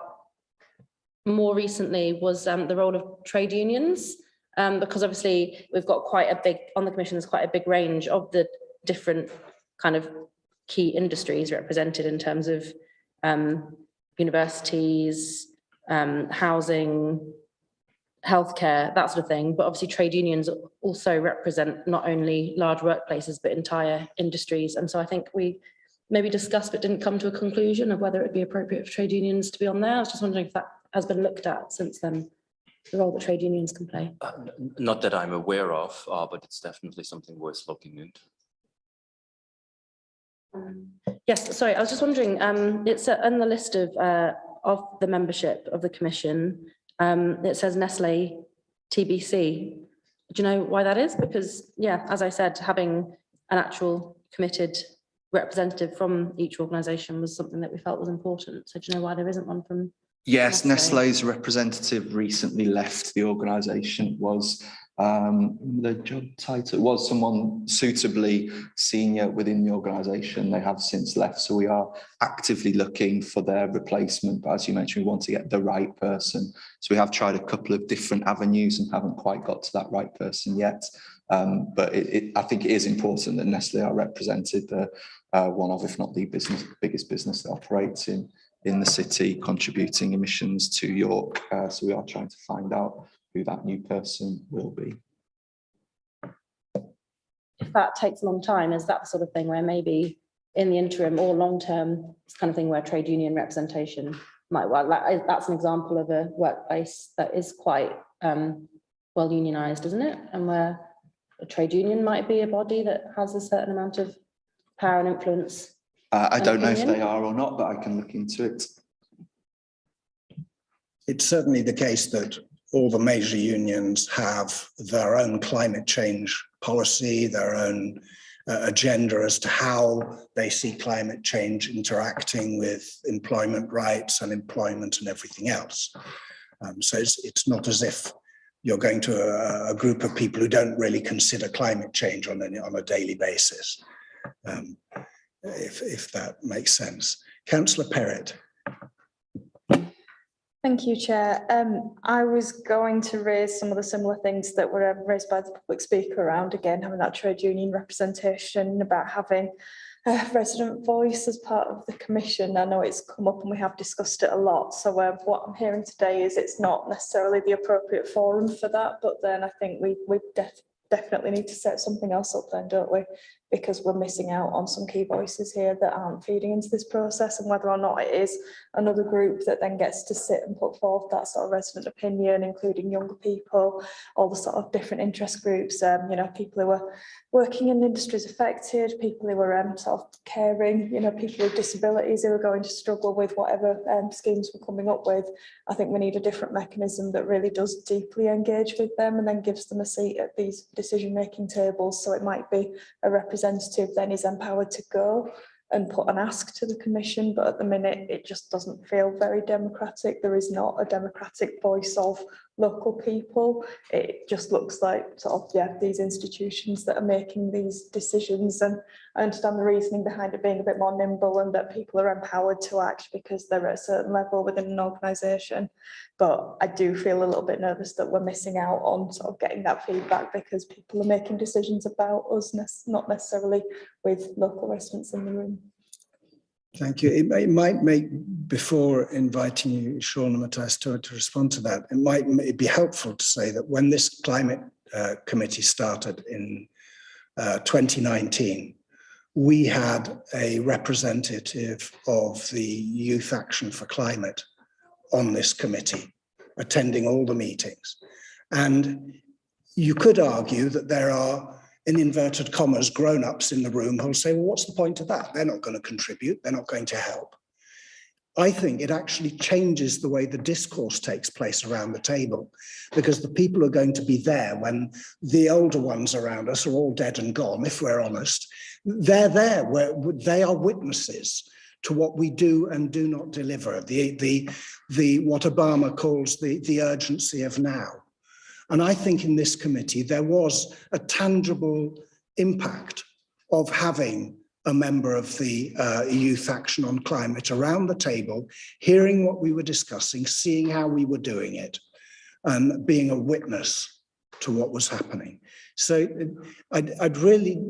more recently was the role of trade unions, because obviously we've got quite a big, on the commission, there's quite a big range of the different kind of key industries represented in terms of universities, housing, healthcare, that sort of thing. But obviously trade unions also represent not only large workplaces, but entire industries. And so I think we maybe discussed, but didn't come to a conclusion of whether it'd be appropriate for trade unions to be on there. I was just wondering if that has been looked at since then, the role that trade unions can play. Not that I'm aware of, but it's definitely something worth looking into. Yes, sorry, I was just wondering, it's on the list of the membership of the commission, it says Nestle TBC. Do you know why that is? Because, yeah, as I said, having an actual committed representative from each organisation was something that we felt was important. So do you know why there isn't one from? Yes, Nestle's representative recently left the organisation. Was the job title was someone suitably senior within the organisation. They have since left, so we are actively looking for their replacement. But as you mentioned, we want to get the right person. So we have tried a couple of different avenues and haven't quite got to that right person yet. But I think it is important that Nestle are represented. One of, if not the biggest business that operates in the city, contributing emissions to York. So we are trying to find out who that new person will be. If that takes a long time, is that the sort of thing where maybe in the interim or long term, it's kind of thing where trade union representation might work? Like, that's an example of a workplace that is quite well unionised, isn't it? And where a trade union might be a body that has a certain amount of power and influence. I don't know if they are or not, but I can look into it. It's certainly the case that all the major unions have their own climate change policy, their own agenda as to how they see climate change interacting with employment rights and employment and everything else. So it's not as if you're going to a group of people who don't really consider climate change on a daily basis, if that makes sense. Councillor Perrett. Thank you, Chair. I was going to raise some of the similar things that were raised by the public speaker around, again, having that trade union representation, about having a resident voice as part of the commission. I know it's come up and we have discussed it a lot. So what I'm hearing today is it's not necessarily the appropriate forum for that, but then I think we definitely need to set something else up then, don't we? Because we're missing out on some key voices here that aren't feeding into this process, and whether or not it is another group that then gets to sit and put forth that sort of resident opinion, including younger people, all the sort of different interest groups, you know, people who are working in industries affected, people who are sort of caring, you know, people with disabilities who are going to struggle with whatever schemes we're coming up with. I think we need a different mechanism that really does deeply engage with them and then gives them a seat at these decision-making tables. So it might be a representative then is empowered to go and put an ask to the commission, but at the minute it just doesn't feel very democratic. There is not a democratic voice of local people. It just looks like sort of, yeah, these institutions that are making these decisions, and I understand the reasoning behind it being a bit more nimble and that people are empowered to act because they're at a certain level within an organisation. But I do feel a little bit nervous that we're missing out on sort of getting that feedback because people are making decisions about us, not necessarily with local residents in the room. Thank you. It might make, before inviting you, Sean and Matthias, to respond to that, it'd be helpful to say that when this climate committee started in 2019, we had a representative of the Youth Action for Climate on this committee, attending all the meetings. And you could argue that there are, in inverted commas, grown-ups in the room who'll say, well, what's the point of that? They're not going to contribute, they're not going to help. I think it actually changes the way the discourse takes place around the table, because the people who are going to be there when the older ones around us are all dead and gone, if we're honest, they're there, where they are witnesses to what we do and do not deliver, what Obama calls the urgency of now. And I think in this committee, there was a tangible impact of having a member of the Youth Action on Climate around the table, hearing what we were discussing, seeing how we were doing it, and being a witness to what was happening. So I'd really,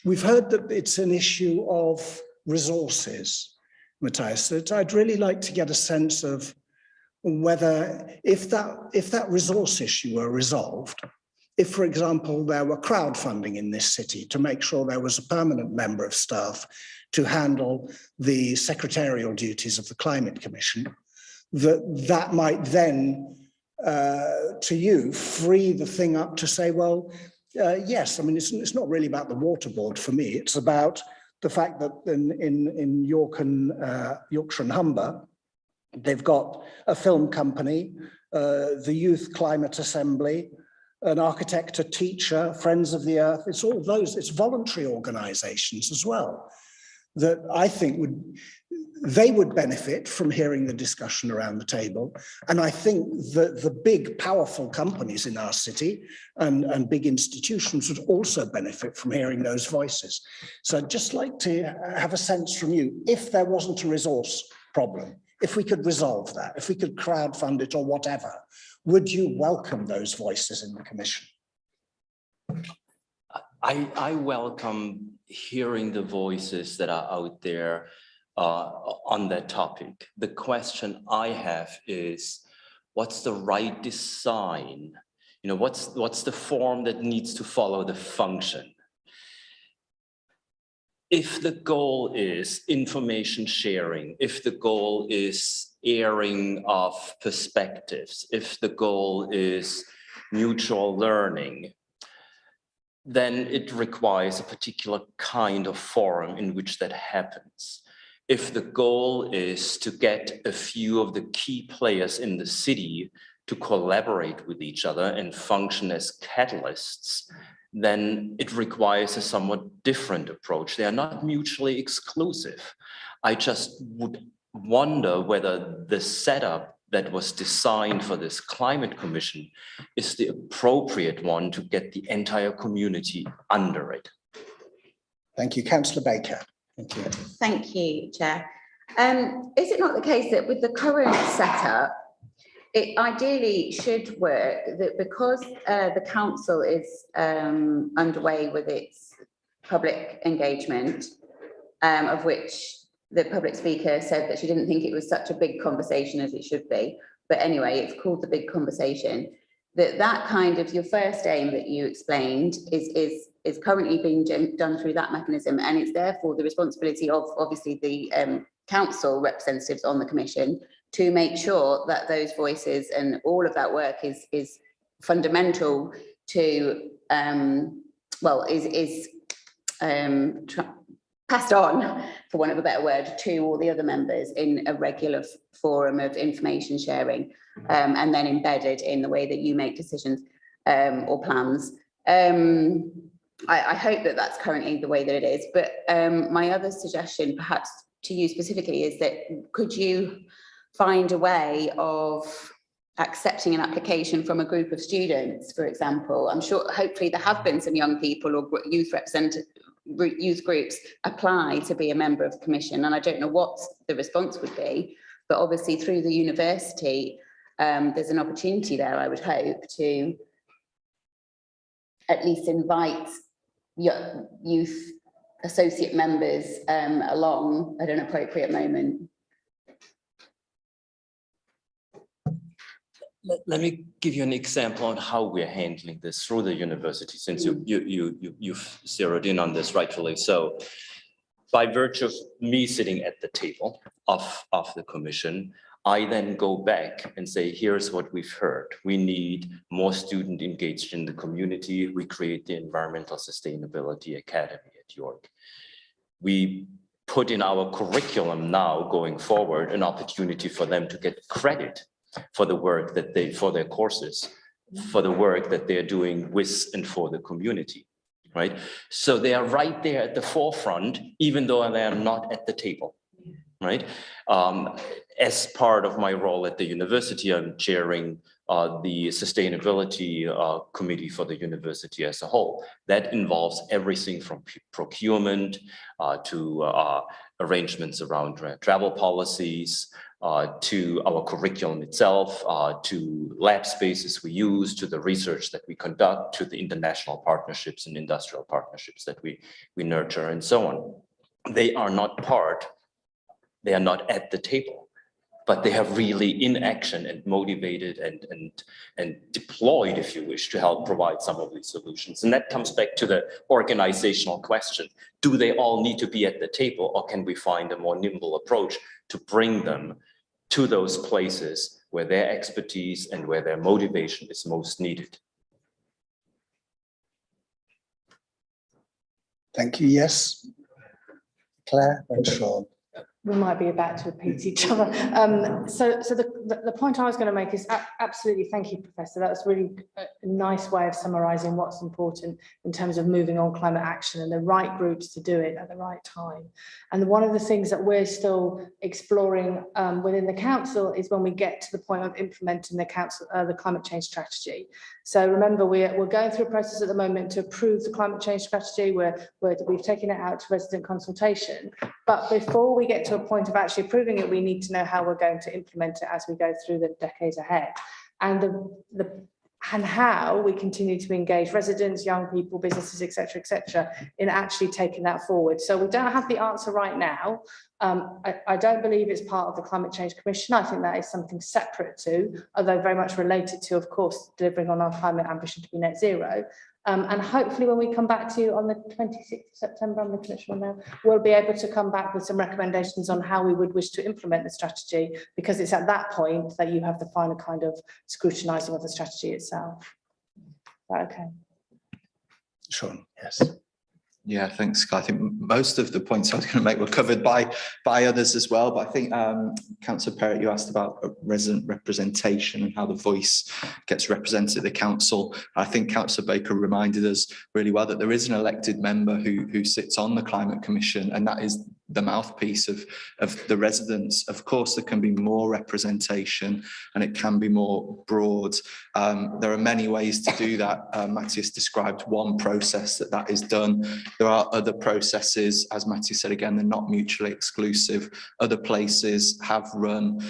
we've heard that it's an issue of resources, Matthias. So I'd really like to get a sense of whether, if that resource issue were resolved, if, for example, there were crowdfunding in this city to make sure there was a permanent member of staff to handle the secretarial duties of the Climate Commission, that might then, to you, free the thing up to say, well, yes, I mean, it's not really about the water board for me. It's about the fact that in Yorkshire and Humber, they've got a film company, the Youth Climate Assembly, an architect, a teacher, Friends of the Earth. It's all those, it's voluntary organizations as well, that I think they would benefit from hearing the discussion around the table. And I think that the big, powerful companies in our city and big institutions would also benefit from hearing those voices. So I'd just like to have a sense from you, if there wasn't a resource problem, if we could resolve that, if we could crowdfund it or whatever, would you welcome those voices in the Commission? I welcome hearing the voices that are out there on that topic. The question I have is, what's the right design? You know, what's the form that needs to follow the function? If the goal is information sharing, if the goal is airing of perspectives, if the goal is mutual learning, then it requires a particular kind of forum in which that happens. If the goal is to get a few of the key players in the city to collaborate with each other and function as catalysts, then it requires a somewhat different approach. They are not mutually exclusive. I just would wonder whether the setup that was designed for this climate commission is the appropriate one to get the entire community under it. Thank you. Councillor Baker. Thank you. Thank you, Chair. Is it not the case that with the current setup, it ideally should work that because the council is underway with its public engagement, of which the public speaker said that she didn't think it was such a big conversation as it should be. But anyway, it's called the big conversation. That kind of your first aim that you explained is currently being done through that mechanism, and it's therefore the responsibility of obviously the council representatives on the commission to make sure that those voices and all of that work is fundamental to passed on, for want of a better word, to all the other members in a regular forum of information sharing, and then embedded in the way that you make decisions or plans. I hope that that's currently the way that it is, but my other suggestion perhaps to you specifically is that could you find a way of accepting an application from a group of students, for example. I'm sure, hopefully there have been some young people or youth groups apply to be a member of the commission, and I don't know what the response would be, but obviously through the university, there's an opportunity there, I would hope, to at least invite youth associate members along at an appropriate moment. Let me give you an example on how we're handling this through the university, since you've zeroed in on this rightfully. So by virtue of me sitting at the table of the commission, I then go back and say, here's what we've heard. We need more student engaged in the community. We create the Environmental Sustainability Academy at York. We put in our curriculum now going forward an opportunity for them to get credit for the work that for their courses, for the work that they're doing with and for the community, right? So they are right there at the forefront, even though they are not at the table, right? As part of my role at the university, I'm chairing the sustainability committee for the university as a whole. That involves everything from procurement to arrangements around travel policies, to our curriculum itself, to lab spaces we use, to the research that we conduct, to the international partnerships and industrial partnerships that we nurture, and so on. They are not they are not at the table, but they have really in action and motivated and deployed, if you wish, to help provide some of these solutions. And that comes back to the organizational question. Do they all need to be at the table, or can we find a more nimble approach to bring them to those places where their expertise and where their motivation is most needed? Thank you. Yes. Claire and Sean. We might be about to repeat each other. So the point I was going to make is absolutely, thank you, Professor. That's really a nice way of summarising what's important in terms of moving on climate action and the right groups to do it at the right time. And one of the things that we're still exploring within the council is when we get to the point of implementing the climate change strategy. So remember, we're going through a process at the moment to approve the climate change strategy. We've taken it out to resident consultation. But before we get to a point of actually approving it, we need to know how we're going to implement it as we go through the decades ahead. And how we continue to engage residents, young people, businesses, et cetera, in actually taking that forward. So we don't have the answer right now. I don't believe it's part of the Climate Change Commission. I think that is something separate to, although very much related to, of course, delivering on our climate ambition to be net zero. And hopefully when we come back to you on the 26th of September, I'm looking at Sean now, we'll be able to come back with some recommendations on how we would wish to implement the strategy, because it's at that point that you have the final kind of scrutinising of the strategy itself. Right, okay. Sean, yes. Yeah, thanks, Scott. I think most of the points I was going to make were covered by others as well. But I think, Councillor Perrott, you asked about resident representation and how the voice gets represented at the council. I think Councillor Baker reminded us really well that there is an elected member who sits on the Climate Commission, and that is the mouthpiece of the residents. Of course, there can be more representation and it can be more broad. There are many ways to do that. Matthias described one process that is done. There are other processes, as Matthew said again, they're not mutually exclusive. Other places have run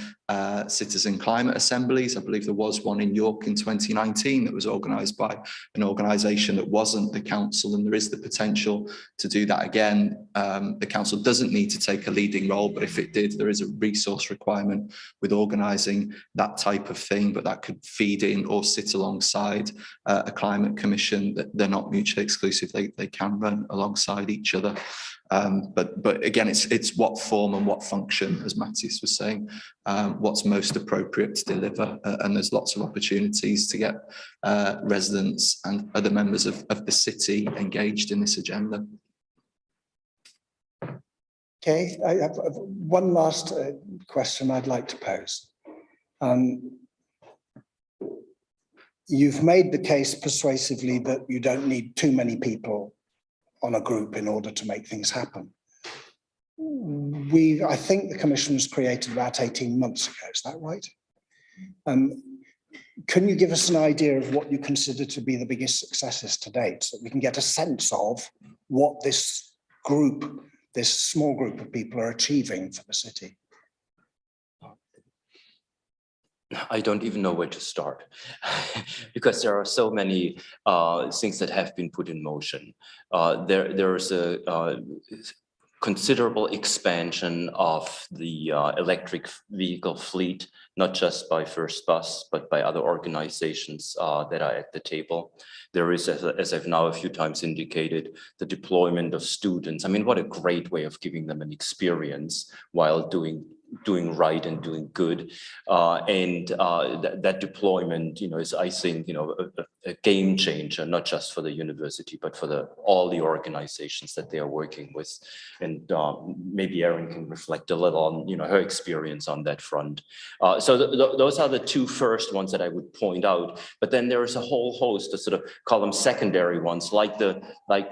citizen climate assemblies. I believe there was one in York in 2019 that was organised by an organisation that wasn't the council, and there is the potential to do that again. The council doesn't need to take a leading role, but if it did, there is a resource requirement with organising that type of thing, but that could feed in or sit alongside a climate commission. That they're not mutually exclusive, they can run alongside each other. But again, it's what form and what function, as Matthias was saying, what's most appropriate to deliver. And there's lots of opportunities to get residents and other members of the city engaged in this agenda. Okay, I have one last question I'd like to pose. You've made the case persuasively that you don't need too many people on a group in order to make things happen. I think the commission was created about 18 months ago, is that right? can you give us an idea of what you consider to be the biggest successes to date, so that we can get a sense of what this group, this small group of people are achieving for the city? I don't even know where to start because there are so many things that have been put in motion. There is a considerable expansion of the electric vehicle fleet, not just by First Bus, but by other organizations that are at the table. There is, as I've now a few times indicated, the deployment of students. I mean, what a great way of giving them an experience while doing right and doing good. That deployment, is, I think, a game changer, not just for the university, but for all the organizations that they are working with. And maybe Erin can reflect a little on, her experience on that front. So those are the two first ones that I would point out. But then there is a whole host of sort of call them secondary ones, like the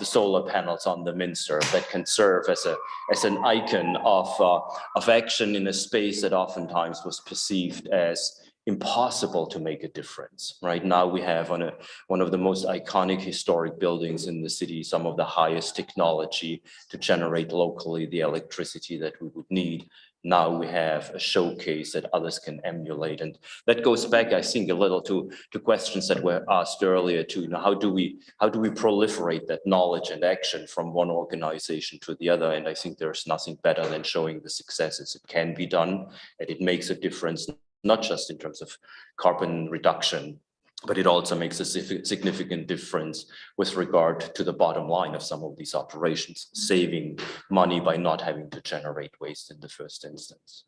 solar panels on the Minster that can serve as an icon of action in a space that oftentimes was perceived as impossible to make a difference. Right now we have on one of the most iconic historic buildings in the city, some of the highest technology to generate locally the electricity that we would need. Now we have a showcase that others can emulate. And that goes back, I think, a little to questions that were asked earlier too. How do we proliferate that knowledge and action from one organization to the other? And I think there's nothing better than showing the successes. It can be done, and it makes a difference, not just in terms of carbon reduction, but it also makes a significant difference with regard to the bottom line of some of these operations, saving money by not having to generate waste in the first instance.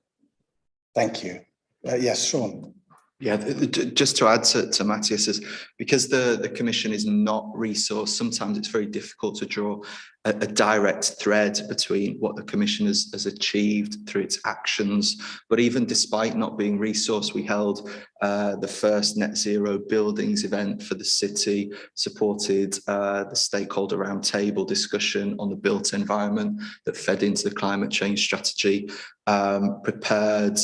Thank you. Yes, Sean. Yeah, just to add to Matthias's, because the commission is not resourced, sometimes it's very difficult to draw a direct thread between what the commission has achieved through its actions. But even despite not being resourced, we held the first net zero buildings event for the city, supported the stakeholder roundtable discussion on the built environment that fed into the climate change strategy, prepared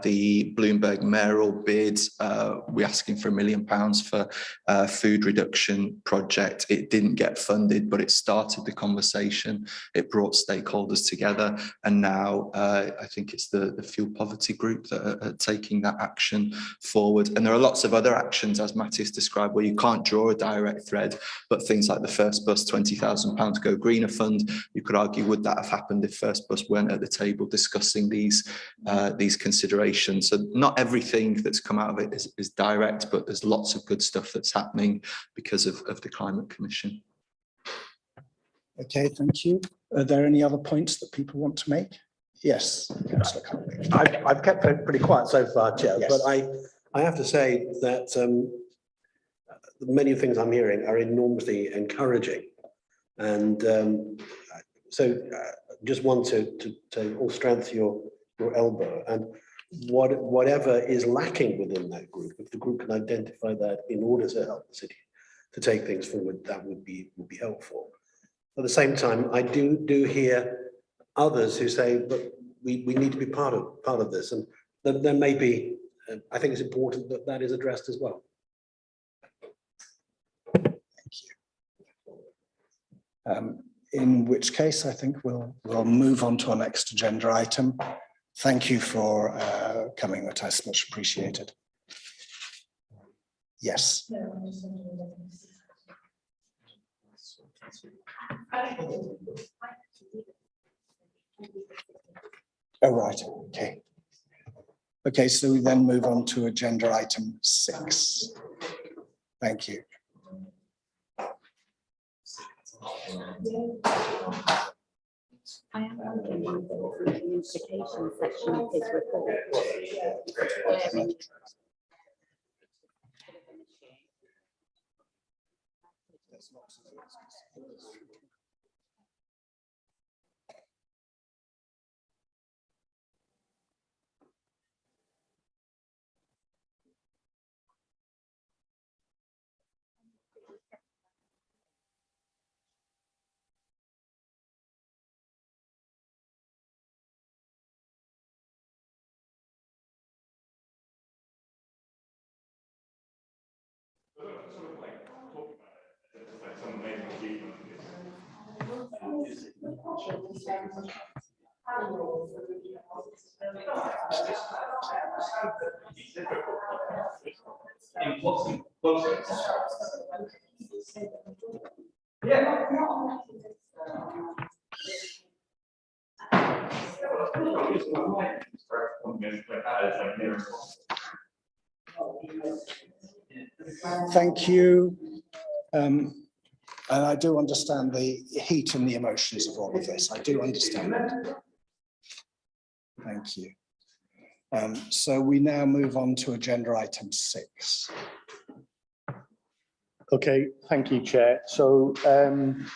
the Bloomberg mayoral bid. We're asking for £1 million for a food reduction project. It didn't get funded, but it started the conversation. It brought stakeholders together, and now I think it's the Fuel Poverty Group that are taking that action forward. And there are lots of other actions, as Matthias described, where you can't draw a direct thread, but things like the First Bus £20,000 Go Greener Fund, you could argue, would that have happened if First Bus weren't at the table discussing these considerations? So not everything that's come out of it is direct, but there's lots of good stuff that's happening because of the Climate Commission. Okay, thank you. Are there any other points that people want to make? Yes, Councillor Cumming. I've kept it pretty quiet so far, Chair, Yes. but I have to say that many things I'm hearing are enormously encouraging. And just want to all strength your elbow, and whatever is lacking within that group, if the group can identify that in order to help the city to take things forward, that would be helpful. At the same time, I do hear others who say, but we need to be part of this, and there may be. I think it's important that is addressed as well. Thank you. In which case, I think we'll move on to our next agenda item. Thank you for coming, Matthias, much appreciated. Yes. Oh, right, okay. Okay, so we then move on to agenda item 6. Thank you. I am wondering if there was an implication section of his report. Thank you. And I do understand the heat and the emotions of all of this. I do understand it. Thank you. So we now move on to agenda item 6. Okay, thank you, Chair. So I'm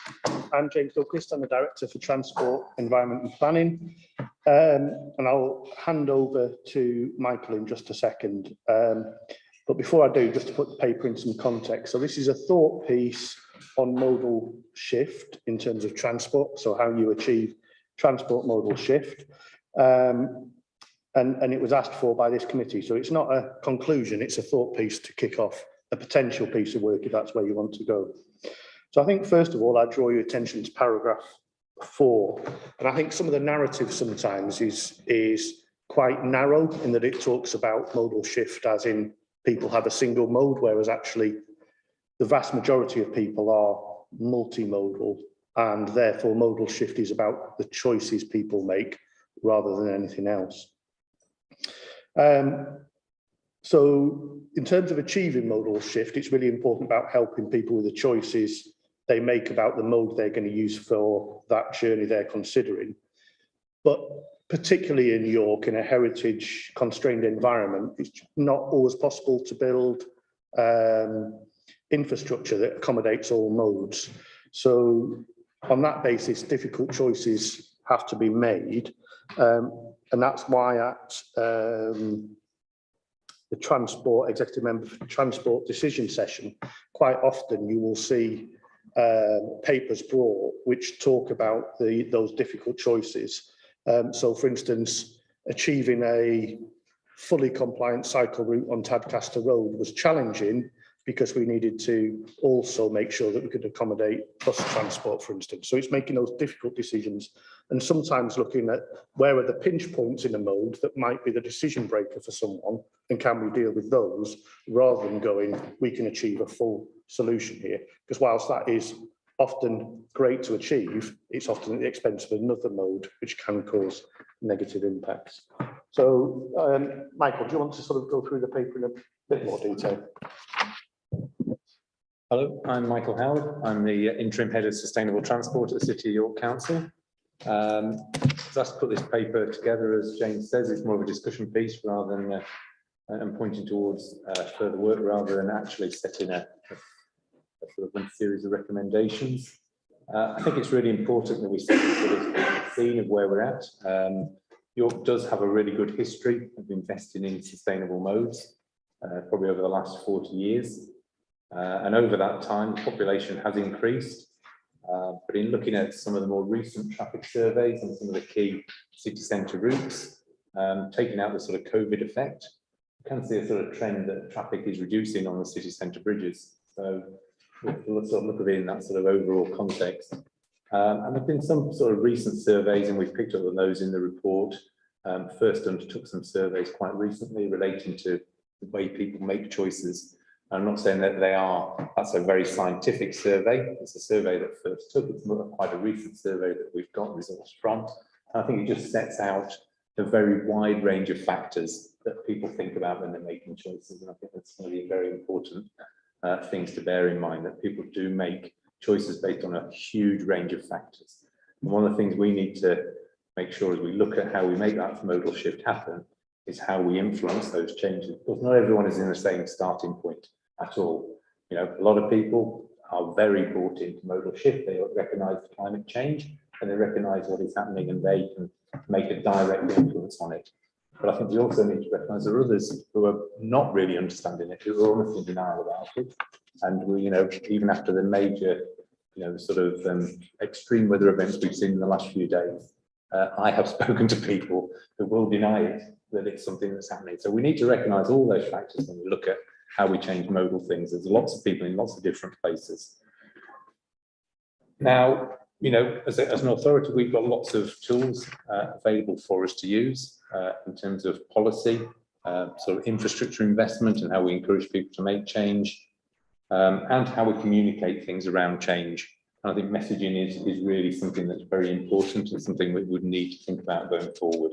James Gilchrist, I'm the Director for Transport, Environment and Planning. And I'll hand over to Michael in just a second. But before I do, just to put the paper in some context. So this is a thought piece on modal shift in terms of transport. So how you achieve transport modal shift. And it was asked for by this committee. So it's not a conclusion, it's a thought piece to kick off a potential piece of work if that's where you want to go. So I think first of all, I draw your attention to paragraph 4. And I think some of the narrative sometimes is quite narrow in that it talks about modal shift as in people have a single mode, whereas actually the vast majority of people are multimodal, and therefore modal shift is about the choices people make rather than anything else. So in terms of achieving modal shift, it's really important about helping people with the choices they make about the mode they're going to use for that journey they're considering. But particularly in York, in a heritage constrained environment, it's not always possible to build infrastructure that accommodates all modes. So on that basis, difficult choices have to be made. And that's why at the transport executive member for transport decision session, quite often you will see papers brought which talk about those difficult choices. So for instance, achieving a fully compliant cycle route on Tadcaster Road was challenging because we needed to also make sure that we could accommodate bus transport, for instance. So it's making those difficult decisions and sometimes looking at where are the pinch points in a mode that might be the decision breaker for someone and can we deal with those rather than going, we can achieve a full solution here. Because whilst that is often great to achieve, it's often at the expense of another mode, which can cause negative impacts. So, Michael, do you want to sort of go through the paper in a bit more detail? Hello, I'm Michael Howard. I'm the interim head of sustainable transport at the City of York Council. Just put this paper together, as James says, it's more of a discussion piece rather than and pointing towards further work rather than actually setting a sort of one series of recommendations. I think it's really important that we set the sort of scene of where we're at. York does have a really good history of investing in sustainable modes, probably over the last 40 years. And over that time, the population has increased. But in looking at some of the more recent traffic surveys and some of the key city centre routes, taking out the sort of COVID effect, you can see a sort of trend that traffic is reducing on the city centre bridges. So we'll sort of look at it in that sort of overall context. And there have been some sort of recent surveys, and we've picked up on those in the report. First undertook some surveys quite recently relating to the way people make choices. I'm not saying that that's a very scientific survey. It's a survey that first took, it's quite a recent survey that we've got results from. And I think it just sets out a very wide range of factors that people think about when they're making choices. And I think that's going to be very important things to bear in mind, that people do make choices based on a huge range of factors. And one of the things we need to make sure as we look at how we make that modal shift happen is how we influence those changes, because not everyone is in the same starting point at all. You know, a lot of people are very bought into modal shift. They recognise climate change and they recognise what is happening and they can make a direct influence on it. But I think we also need to recognise there are others who are not really understanding it, who are almost in denial about it. And we, you know, even after the major, you know, sort of extreme weather events we've seen in the last few days, I have spoken to people who will deny it, that it's something that's happening. So we need to recognise all those factors when we look at how we change modal things. There's lots of people in lots of different places. Now, you know, as an authority, we've got lots of tools available for us to use in terms of policy, sort of infrastructure investment and how we encourage people to make change, and how we communicate things around change. And I think messaging is really something that's very important and something we would need to think about going forward.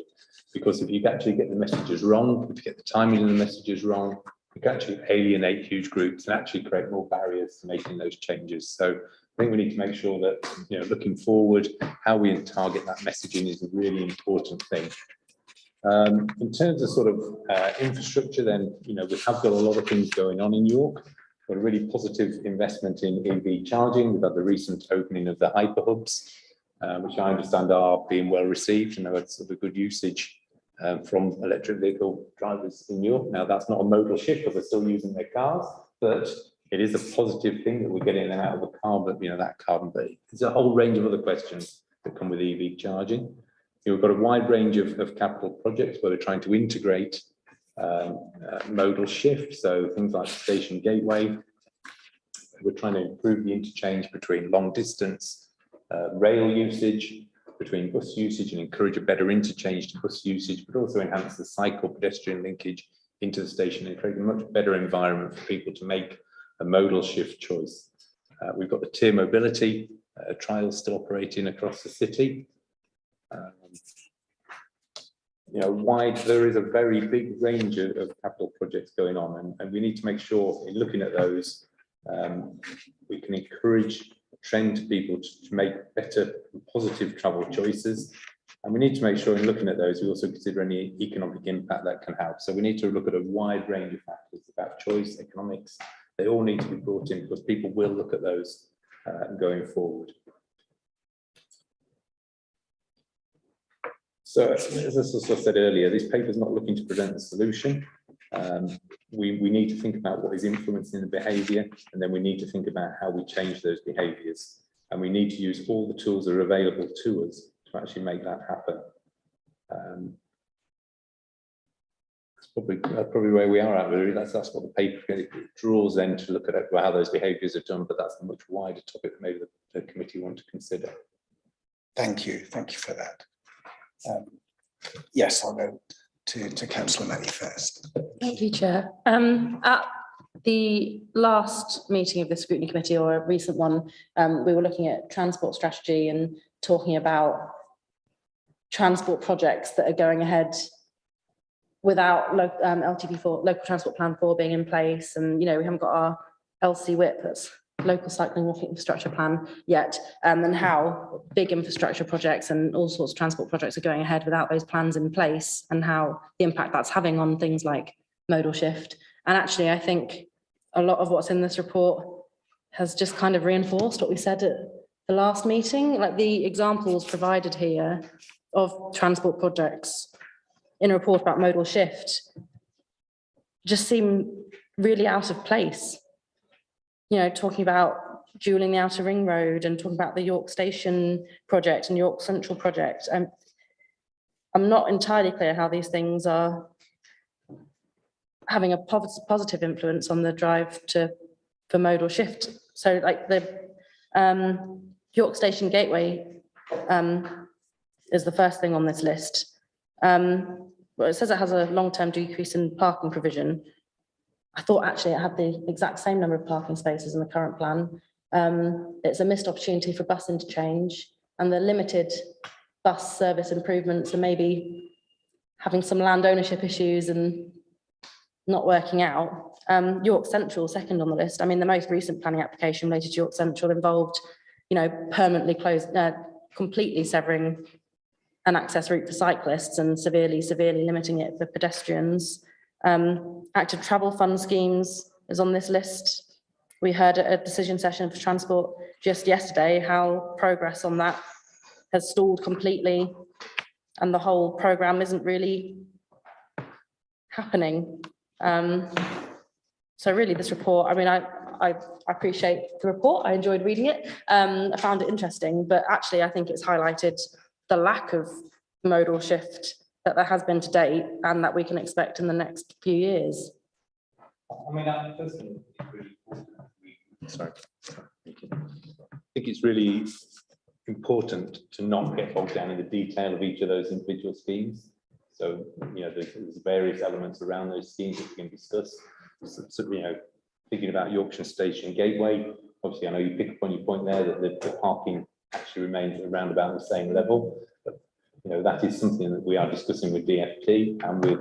Because if you actually get the messages wrong, if you get the timing of the messages wrong, you can actually alienate huge groups and actually create more barriers to making those changes. So I think we need to make sure that, you know, looking forward, how we target that messaging is a really important thing. In terms of sort of infrastructure, then, you know, we have got a lot of things going on in York. Got a really positive investment in EV charging. We've got the recent opening of the hyper hubs, which I understand are being well received and have sort of good usage from electric vehicle drivers in York. Now, that's not a modal shift because they're still using their cars, but it is a positive thing that we're getting them out of the car, but, you know, that carbon, but there's a whole range of other questions that come with EV charging. You know, we've got a wide range of capital projects where we're trying to integrate modal shift, so things like Station Gateway. We're trying to improve the interchange between long distance rail usage, between bus usage, and encourage a better interchange to bus usage, but also enhance the cycle pedestrian linkage into the station and create a much better environment for people to make a modal shift choice. We've got the tier mobility trials still operating across the city. You know, there is a very big range of capital projects going on, and we need to make sure in looking at those, we can encourage trend people to make better positive travel choices. And we need to make sure in looking at those, we also consider any economic impact that can have. So we need to look at a wide range of factors about choice, economics. They all need to be brought in because people will look at those going forward. So as I sort of said earlier, this paper is not looking to present a solution. We need to think about what is influencing the behaviour, and then we need to think about how we change those behaviours. And we need to use all the tools that are available to us to actually make that happen. That's probably where we are at, really. That's what the paper draws then to look at how those behaviours are done, but that's a much wider topic that maybe the committee want to consider. Thank you for that. Yes, I'll go to Councillor Manny first. Thank you, Chair. At the last meeting of the Scrutiny Committee, or a recent one, we were looking at transport strategy and talking about transport projects that are going ahead without LTP4, Local Transport Plan 4, being in place. And, you know, we haven't got our LC WIP, that's Local Cycling Walking Infrastructure Plan yet, and how big infrastructure projects and all sorts of transport projects are going ahead without those plans in place, and how the impact that's having on things like modal shift. And actually, I think a lot of what's in this report has just kind of reinforced what we said at the last meeting. Like the examples provided here of transport projects in a report about modal shift just seem really out of place. You know, talking about dualling the Outer Ring Road and talking about the York Station project and York Central project. I'm not entirely clear how these things are having a positive influence on the drive for modal shift. So like the York Station Gateway is the first thing on this list. Well, it says it has a long-term decrease in parking provision. I thought actually it had the exact same number of parking spaces in the current plan. It's a missed opportunity for bus interchange, and the limited bus service improvements are maybe having some land ownership issues and not working out. York Central, second on the list. I mean, the most recent planning application related to York Central involved, you know, permanently completely severing an access route for cyclists and severely limiting it for pedestrians. Active travel fund schemes is on this list. We heard at a decision session for transport just yesterday how progress on that has stalled completely, and the whole programme isn't really happening. So really this report, I mean, I appreciate the report, I enjoyed reading it, I found it interesting, but actually I think it's highlighted the lack of modal shift that there has been to date and that we can expect in the next few years. I mean, I personally think it's really important. I think it's really important to not get bogged down in the detail of each of those individual schemes. So, there's various elements around those schemes that we can discuss. So, thinking about Yorkshire Station Gateway, obviously, I know you pick up on your point there that the parking actually remains around about the same level. But, that is something that we are discussing with DfT and with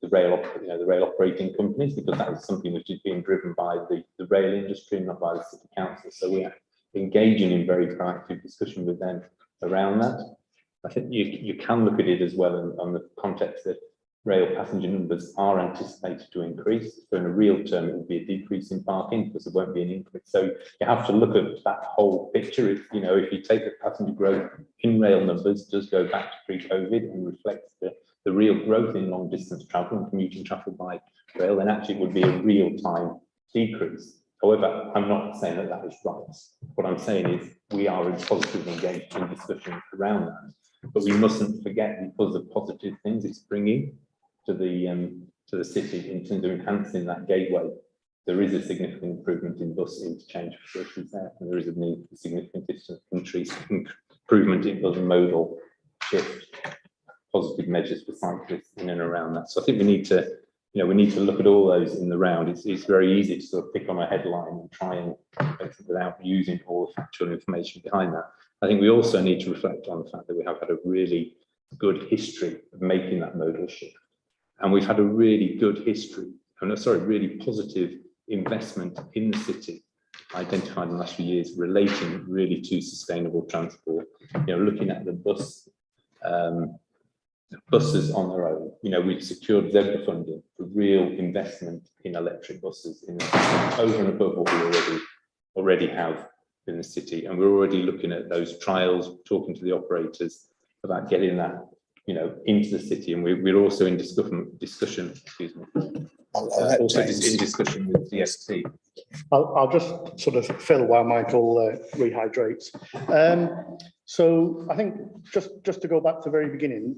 the rail operating companies, because that is something which is being driven by the rail industry, not by the City Council. So we are engaging in very proactive discussion with them around that. I think you can look at it as well on the context that rail passenger numbers are anticipated to increase. So in a real term, it will be a decrease in parking because there won't be an increase. So you have to look at that whole picture. If you take the passenger growth in rail numbers, does go back to pre-COVID and reflects the real growth in long distance travel and commuting traffic by rail, then actually it would be a real time decrease. However, I'm not saying that that is right. What I'm saying is we are in positive engaged in discussion around that. But we mustn't forget, because of positive things it's bringing to the city in terms of enhancing that gateway, there is a significant improvement in bus interchange facilities there, and there is a need for significant improvement in other modal shift, positive measures for cyclists in and around that. So I think we need to, look at all those in the round. It's very easy to sort of pick on a headline and try and without using all the factual information behind that. I think we also need to reflect on the fact that we have had a really good history of making that modal shift. And we've had a really good history, really positive investment in the city, identified in the last few years, relating really to sustainable transport. Looking at the buses on their own, we've secured Zebra funding for real investment in electric buses over and above what we already have in the city, and we're already looking at those trials, talking to the operators about getting that, into the city, and we're also in discussion. Excuse me. Also in discussion with DfT. I'll just sort of fill while Michael rehydrates. So I think just to go back to the very beginning,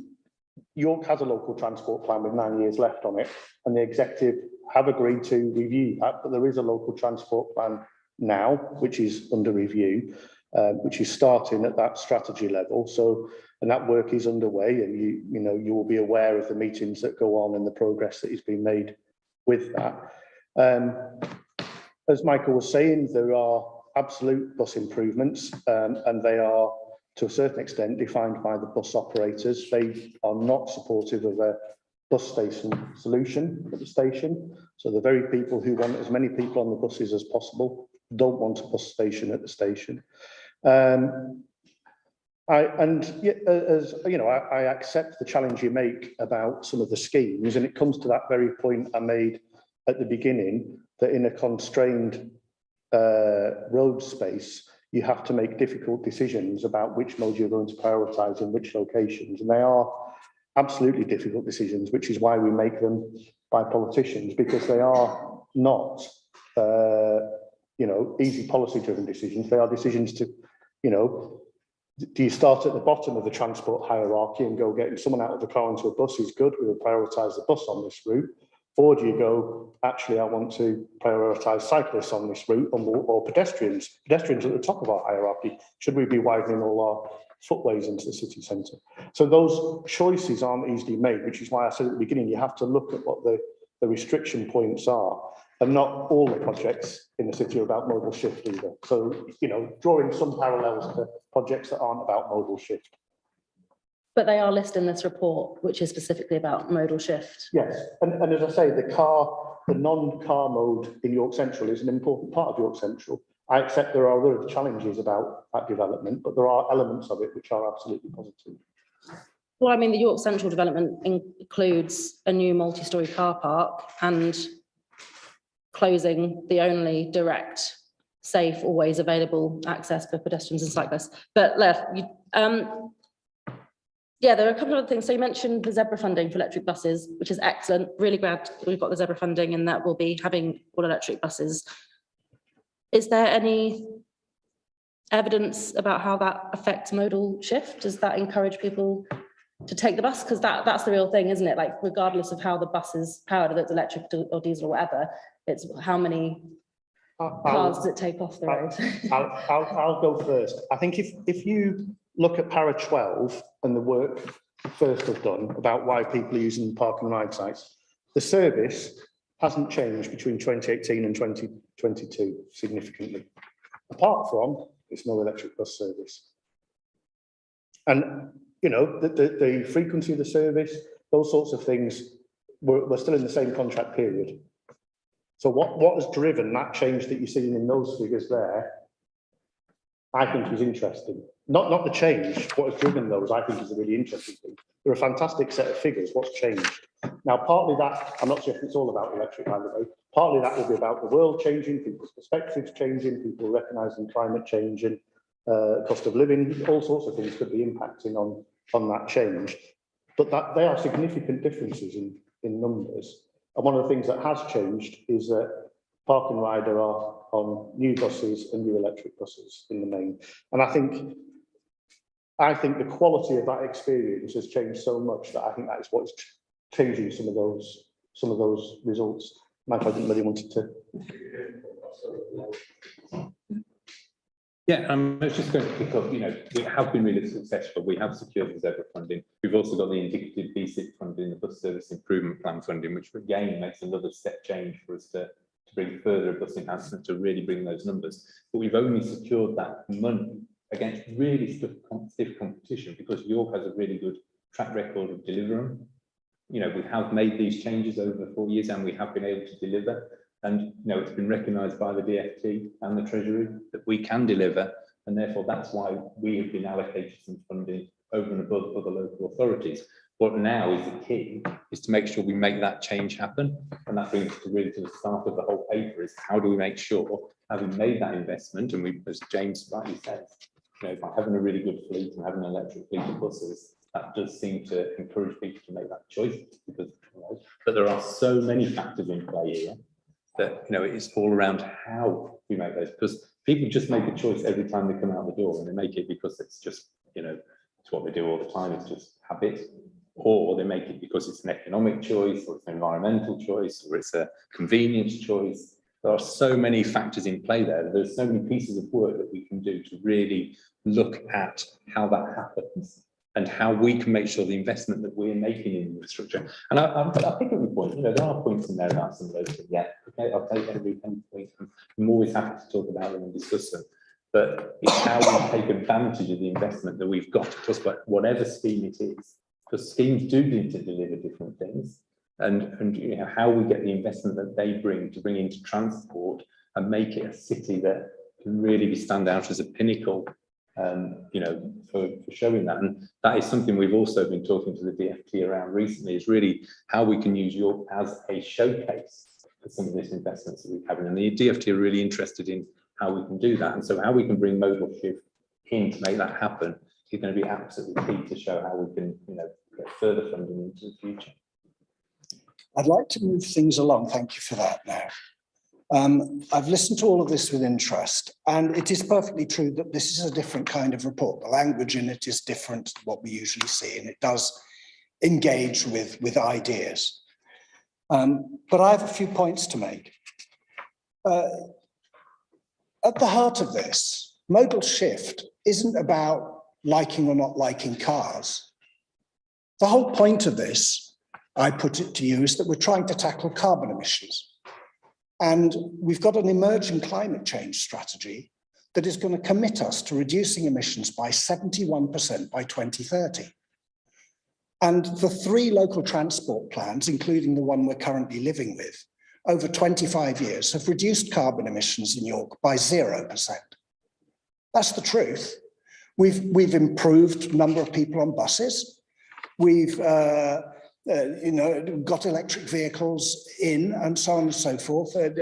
York has a local transport plan with 9 years left on it, and the executive have agreed to review that, but there is a local transport plan now, which is under review, which is starting at that strategy level. So, and that work is underway, and you will be aware of the meetings that go on and the progress that is being made with that. As Michael was saying, there are absolute bus improvements, and they are to a certain extent defined by the bus operators. They are not supportive of a bus station solution at the station. So the very people who want as many people on the buses as possible don't want a bus station at the station. I accept the challenge you make about some of the schemes, and it comes to that very point I made at the beginning, that in a constrained road space, you have to make difficult decisions about which mode you're going to prioritise in which locations, and they are absolutely difficult decisions, which is why we make them by politicians, because they are not easy policy-driven decisions. They are decisions to, do you start at the bottom of the transport hierarchy and go getting someone out of the car into a bus is good, we will prioritise the bus on this route, or do you go, actually, I want to prioritise cyclists on this route, or pedestrians at the top of our hierarchy? Should we be widening all our footways into the city centre? So those choices aren't easily made, which is why I said at the beginning, you have to look at what the restriction points are. And not all the projects in the city are about modal shift either. So, drawing some parallels to projects that aren't about modal shift. But they are listed in this report, which is specifically about modal shift. Yes, and as I say, the non-car mode in York Central is an important part of York Central. I accept there are other challenges about that development, but there are elements of it which are absolutely positive. Well, I mean, the York Central development includes a new multi-storey car park and closing the only direct, safe, always available access for pedestrians and cyclists. But yeah, there are a couple of other things. So you mentioned the Zebra funding for electric buses, which is excellent. Really glad we've got the Zebra funding and that we'll be having all electric buses. Is there any evidence about how that affects modal shift? Does that encourage people to take the bus? Because that's the real thing, isn't it? Like, regardless of how the bus is powered, whether it's electric or diesel or whatever, it's how many cars that take off the road. I'll go first. I think if you look at para 12 and the work first have done about why people are using park and ride sites, the service hasn't changed between 2018 and 2022 significantly, apart from it's no electric bus service. And, you know, the frequency of the service, those sorts of things, we're still in the same contract period. So what has driven that change that you're seeing in those figures there, I think is interesting. Not the change, what has driven those, I think is a really interesting thing. They're a fantastic set of figures, what's changed? Now, partly that, I'm not sure if it's all about electric, by the way, partly that will be about the world changing, people's perspectives changing, people recognising climate change and cost of living, all sorts of things could be impacting on that change. But that they are significant differences in numbers. And one of the things that has changed is that Park and Ride are on new buses and new electric buses in the main. And I think the quality of that experience has changed so much that I think that is what's changing some of those results. Michael, I didn't really want to. Yeah, I was just going to pick up, you know, we have been really successful. We have secured the Zebra funding. We've also got the indicative BSIP funding, the Bus Service Improvement Plan funding, which again makes another step change for us to bring further bus enhancement to really bring those numbers. But we've only secured that money against really stiff competition because York has a really good track record of delivering. You know, we have made these changes over 4 years and we have been able to deliver. And, you know, it's been recognised by the DfT and the Treasury that we can deliver. And therefore, that's why we have been allocated some funding over and above other local authorities. What now is the key is to make sure we make that change happen. And that brings us really to the start of the whole paper is how do we make sure, having made that investment, and we, as James rightly said, you know, by having a really good fleet and having an electric fleet of buses, that does seem to encourage people to make that choice. Because, you know, but there are so many factors in play here that, you know, it's all around how we make those, because people just make a choice every time they come out the door, and they make it because it's just, you know, it's what they do all the time, it's just habit, or they make it because it's an economic choice, or it's an environmental choice, or it's a convenience choice. There are so many factors in play there. There's so many pieces of work that we can do to really look at how that happens and how we can make sure the investment that we're making in infrastructure. And I pick up your point, you know, there are points in there about some of those things. Yeah, okay, I'll take every point. I'm always happy to talk about them and discuss them. But it's how we take advantage of the investment that we've got, just about whatever scheme it is. Because schemes do need to deliver different things. And you know, how we get the investment that they bring into transport and make it a city that can really be stand out as a pinnacle, you know, for showing that. And that is something we've also been talking to the DfT around recently, is really how we can use York as a showcase for some of these investments that we're having. And the DfT are really interested in how we can do that. And so how we can bring modal shift in to make that happen is going to be absolutely key to show how we can, you know, get further funding into the future. I'd like to move things along. Thank you for that now. I've listened to all of this with interest, and it is perfectly true that this is a different kind of report. The language in it is different to what we usually see, and it does engage with ideas. But I have a few points to make. At the heart of this, modal shift isn't about liking or not liking cars. The whole point of this, I put it to you, is that we're trying to tackle carbon emissions. And we've got an emerging climate change strategy that is going to commit us to reducing emissions by 71% by 2030. And the 3 local transport plans, including the one we're currently living with, over 25 years have reduced carbon emissions in York by 0%. That's the truth. We've improved number of people on buses. We've you know, got electric vehicles in and so on and so forth, and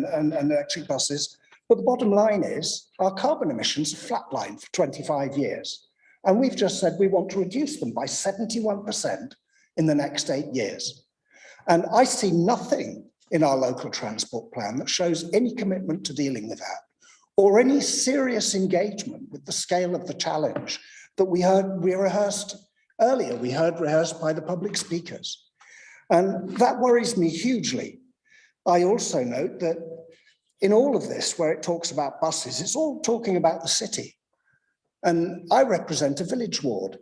electric buses. But the bottom line is our carbon emissions are flatlined for 25 years. And we've just said we want to reduce them by 71% in the next 8 years. And I see nothing in our local transport plan that shows any commitment to dealing with that, or any serious engagement with the scale of the challenge that we rehearsed earlier. We heard rehearsed by the public speakers. And that worries me hugely. I also note that in all of this, where it talks about buses, it's all talking about the city. And I represent a village ward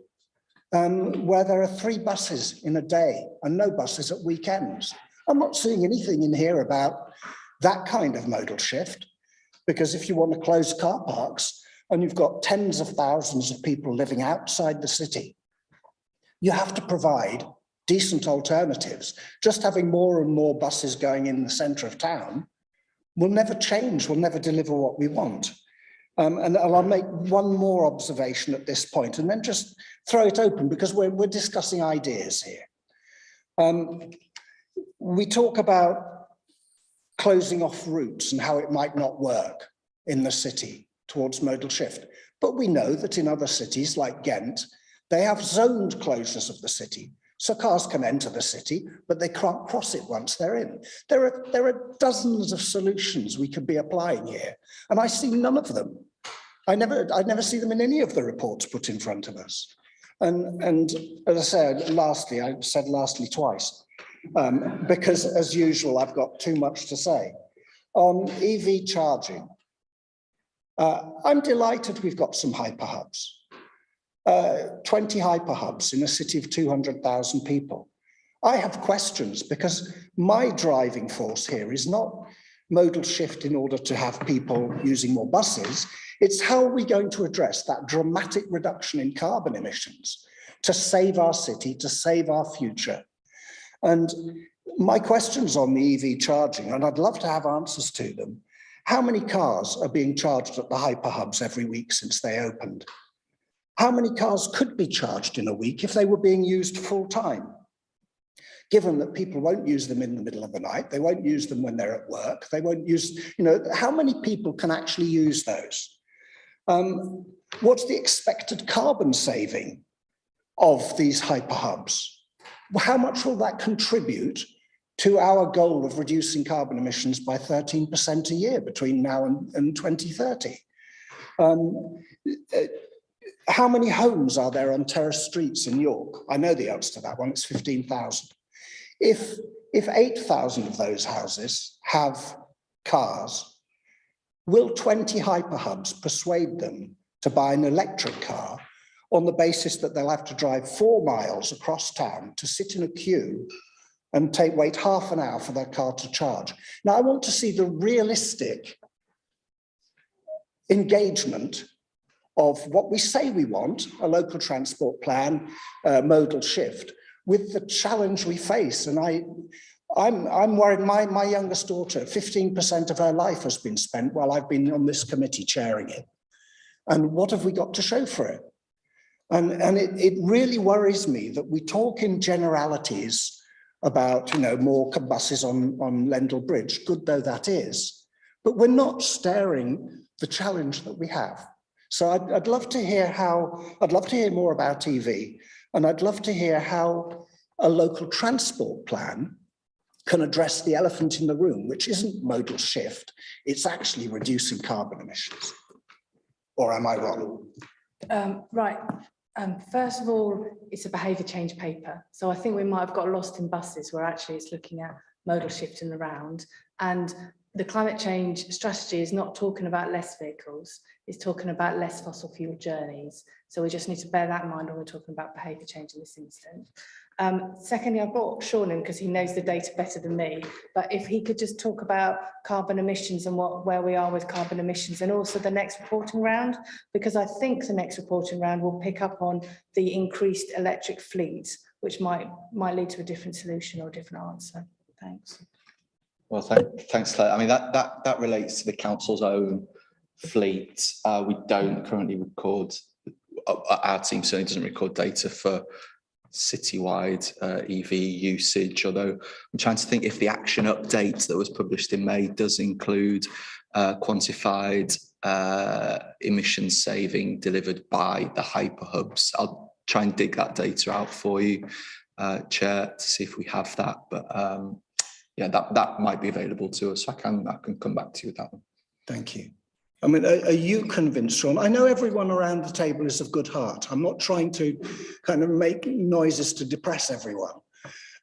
where there are 3 buses in a day and no buses at weekends. I'm not seeing anything in here about that kind of modal shift, because if you want to close car parks and you've got tens of thousands of people living outside the city, you have to provide decent alternatives. Just having more and more buses going in the centre of town will never change, will never deliver what we want. And I'll make one more observation at this point and then just throw it open, because we're discussing ideas here. We talk about closing off routes and how it might not work in the city towards modal shift. But we know that in other cities like Ghent, they have zoned closures of the city. So cars can enter the city, but they can't cross it once they're in. There are dozens of solutions we could be applying here, and I see none of them. I never see them in any of the reports put in front of us. And as I said, lastly, I said lastly twice, because as usual, I've got too much to say. On EV charging, I'm delighted we've got some hyperhubs. 20 hyperhubs in a city of 200,000 people. I have questions because my driving force here is not modal shift in order to have people using more buses. It's how are we going to address that dramatic reduction in carbon emissions to save our city, to save our future. And my questions on the EV charging, and I'd love to have answers to them. How many cars are being charged at the hyperhubs every week since they opened? How many cars could be charged in a week if they were being used full time? Given that people won't use them in the middle of the night, they won't use them when they're at work, they won't use, how many people can actually use those? What's the expected carbon saving of these hyperhubs? How much will that contribute to our goal of reducing carbon emissions by 13% a year between now and 2030? How many homes are there on terrace streets in York? I know the answer to that one, it's 15,000. If 8,000 of those houses have cars, will 20 hyperhubs persuade them to buy an electric car on the basis that they'll have to drive 4 miles across town to sit in a queue and wait half an hour for their car to charge? Now, I want to see the realistic engagement of what we say we want, a local transport plan, modal shift, with the challenge we face. And I'm worried, my youngest daughter, 15% of her life has been spent while I've been on this committee chairing it. And what have we got to show for it? And it really worries me that we talk in generalities about, more buses on Lendal Bridge, good though that is, but we're not staring the challenge that we have. So I'd love to hear more about EV, and I'd love to hear how a local transport plan can address the elephant in the room, which isn't modal shift, it's actually reducing carbon emissions. Or am I wrong? Right. First of all, it's a behaviour change paper. So I think we might have got lost in buses where actually it's looking at modal shifting around. And the climate change strategy is not talking about less vehicles, it's talking about less fossil fuel journeys. So we just need to bear that in mind when we're talking about behaviour change in this instance. Secondly, I brought Sean in because he knows the data better than me, but if he could just talk about carbon emissions and where we are with carbon emissions, and also the next reporting round, because I think the next reporting round will pick up on the increased electric fleets, which might lead to a different solution or a different answer. Thanks. Well, thanks, Claire. I mean, that relates to the council's own fleet. We don't currently record, our team certainly doesn't record data for citywide EV usage, although I'm trying to think if the action update that was published in May does include quantified emission saving delivered by the hyperhubs. I'll try and dig that data out for you, Chair, to see if we have that, but yeah, that might be available to us. So I can come back to you with that one. Thank you. I mean, are you convinced, Sean? I know everyone around the table is of good heart. I'm not trying to kind of make noises to depress everyone.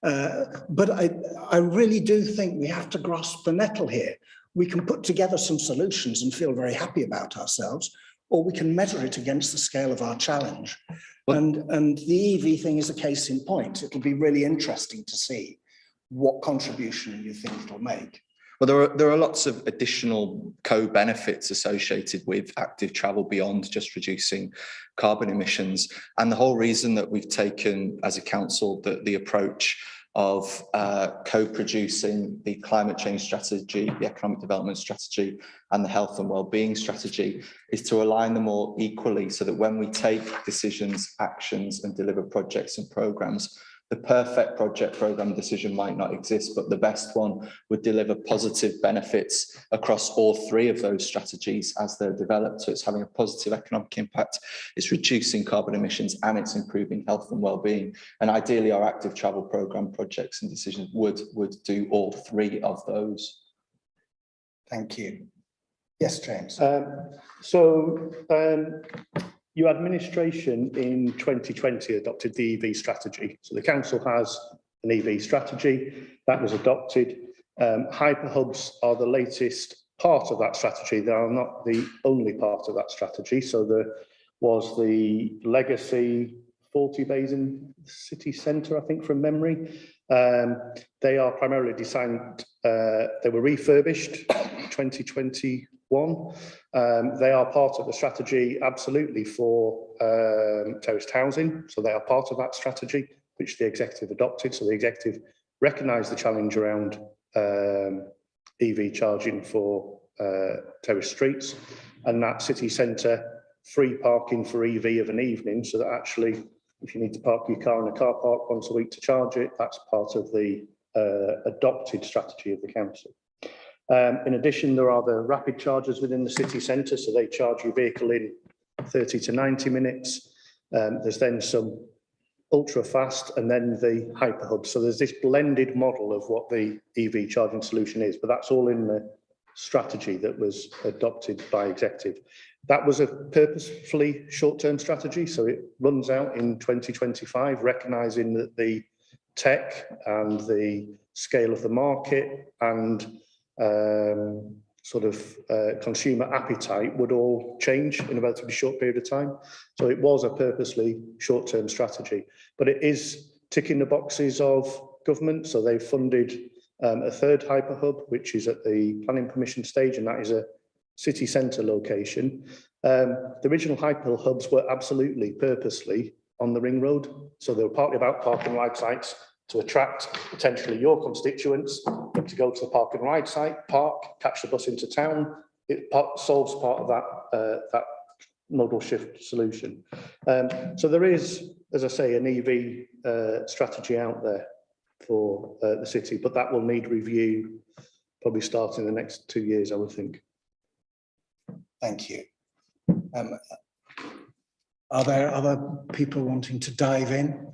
But I really do think we have to grasp the nettle here. we can put together some solutions and feel very happy about ourselves, or we can measure it against the scale of our challenge. And the EV thing is a case in point. It'll be really interesting to see what contribution you think it'll make. Well, there are lots of additional co-benefits associated with active travel beyond just reducing carbon emissions. And the whole reason that we've taken as a council the approach of co-producing the climate change strategy, the economic development strategy, and the health and well-being strategy is to align them all equally, so that when we take decisions, actions, and deliver projects and programs, the perfect project program decision might not exist, but the best one would deliver positive benefits across all three of those strategies as they're developed. So it's having a positive economic impact, it's reducing carbon emissions, and it's improving health and well-being. And ideally, our active travel program projects and decisions would do all three of those. Thank you. Yes, James. Your administration in 2020 adopted the EV strategy. So the council has an EV strategy that was adopted. Hyperhubs are the latest part of that strategy. They are not the only part of that strategy. So there was the legacy 40 bays in city centre, I think, from memory. They are primarily designed, they were refurbished 2021. They are part of the strategy, absolutely, for terraced housing. So they are part of that strategy, which the executive adopted. So the executive recognised the challenge around EV charging for terraced streets, and that city centre free parking for EV of an evening, so that actually, if you need to park your car in a car park once a week to charge it, that's part of the adopted strategy of the council. In addition, there are the rapid chargers within the city centre, so they charge your vehicle in 30 to 90 minutes. There's then some ultra fast, and then the hyperhub. So there's this blended model of what the EV charging solution is, but that's all in the strategy that was adopted by executive. That was a purposefully short-term strategy, so it runs out in 2025, recognising that the tech and the scale of the market and consumer appetite would all change in a relatively short period of time. So it was a purposely short-term strategy, but it is ticking the boxes of government. So they funded a third hyperhub, which is at the planning permission stage, and that is a city centre location. The original hyperhubs were absolutely purposely on the ring road. So they were partly about park and ride sites to attract potentially your constituents to go to the park and ride site, park, catch the bus into town. It solves part of that modal shift solution. So there is, as I say, an EV strategy out there for the city, but that will need review probably starting in the next 2 years, I would think. Thank you. Are there other people wanting to dive in?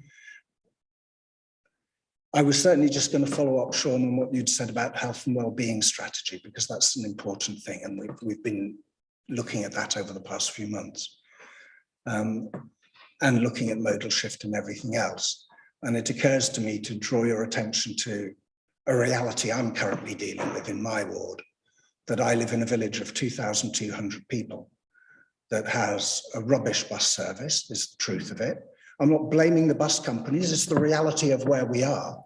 I was certainly just going to follow up, Sean, on what you'd said about health and well-being strategy, because that's an important thing, and we've been looking at that over the past few months, and looking at modal shift and everything else. And it occurs to me to draw your attention to a reality I'm currently dealing with in my ward, that I live in a village of 2,200 people that has a rubbish bus service, is the truth of it. I'm not blaming the bus companies, it's the reality of where we are.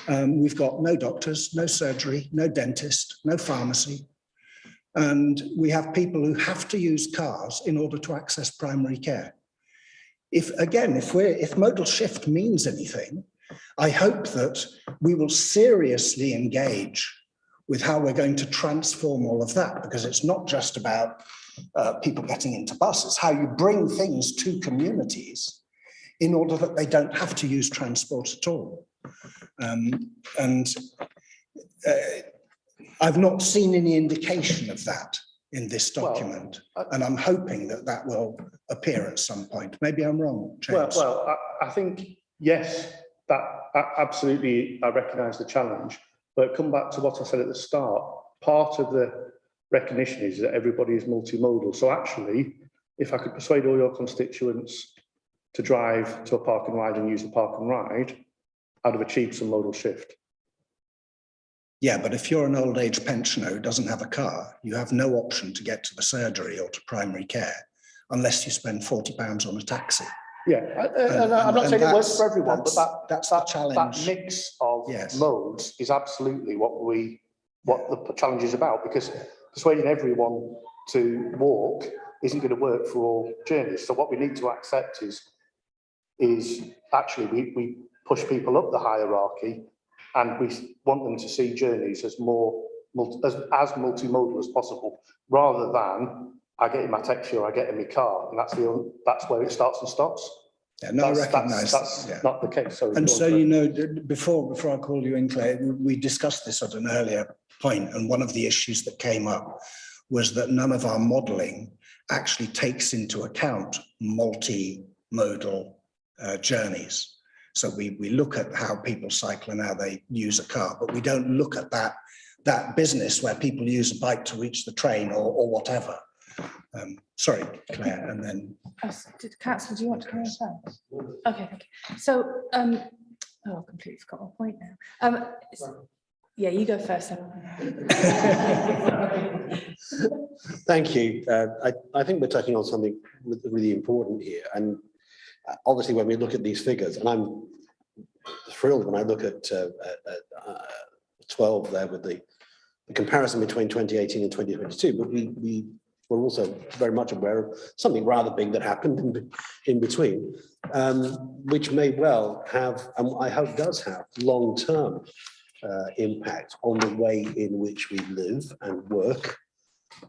We've got no doctors, no surgery, no dentist, no pharmacy. And we have people who have to use cars in order to access primary care. If modal shift means anything, I hope that we will seriously engage with how we're going to transform all of that, because it's not just about people getting into buses, how you bring things to communities in order that they don't have to use transport at all. I've not seen any indication of that in this document, and I'm hoping that that will appear at some point. Maybe I'm wrong, James. I think, yes, that absolutely, I recognise the challenge, but come back to what I said at the start, part of the recognition is that everybody is multimodal. So actually, if I could persuade all your constituents to drive to a park and ride and use the park and ride, I'd have achieved some modal shift. Yeah, but if you're an old age pensioner who doesn't have a car, you have no option to get to the surgery or to primary care unless you spend £40 on a taxi. Yeah, and I'm not saying it works for everyone, but that's the that challenge. mix of Yes. modes is absolutely what the challenge is about, because persuading everyone to walk isn't going to work for all journeys. So what we need to accept is actually we push people up the hierarchy, and we want them to see journeys as as multimodal as possible, rather than I get in my taxi or I get in my car, and that's where it starts and stops. Yeah, no, I recognise that's not the case. Sorry, and go on, so, Claire. you know, before I call you in, Claire, we discussed this at an earlier point, and one of the issues that came up was that none of our modelling actually takes into account multimodal journeys. So we look at how people cycle and how they use a car, but we don't look at that business where people use a bike to reach the train or whatever. Sorry, Claire, and then. Councillor, do you want to come in first? Okay, thank you. So, I completely forgot my point now. Yeah, you go first. Thank you. I think we're touching on something really important here. And obviously, when we look at these figures, and I'm thrilled when I look at 12 there with the comparison between 2018 and 2022, but we're also very much aware of something rather big that happened in between, which may well have, and I hope does have, long-term impact on the way in which we live and work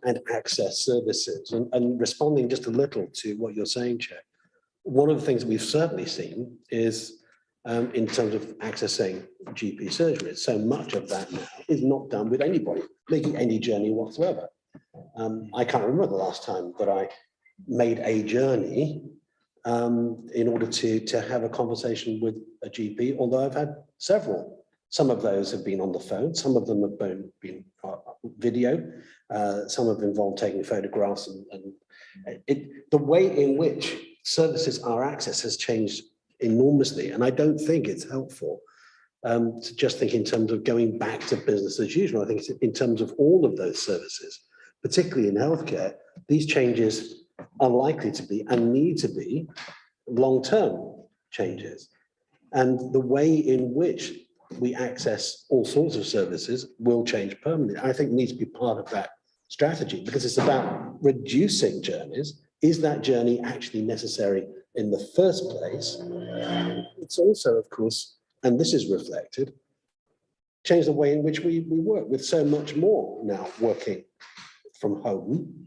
and access services. And responding just a little to what you're saying, Chair, one of the things we've certainly seen is in terms of accessing GP surgery, so much of that now is not done with anybody making any journey whatsoever. I can't remember the last time that I made a journey in order to have a conversation with a GP, although I've had several. Some of those have been on the phone, some of them have been video, some have involved taking photographs, and the way in which services are accessed has changed enormously, and I don't think it's helpful to just think in terms of going back to business as usual. I think it's in terms of all of those services, particularly in healthcare, these changes are likely to be and need to be long-term changes. And the way in which we access all sorts of services will change permanently. I think needs to be part of that strategy, because it's about reducing journeys. Is that journey actually necessary in the first place? It's also, of course, and this is reflected, change the way in which we work, with so much more now working from home.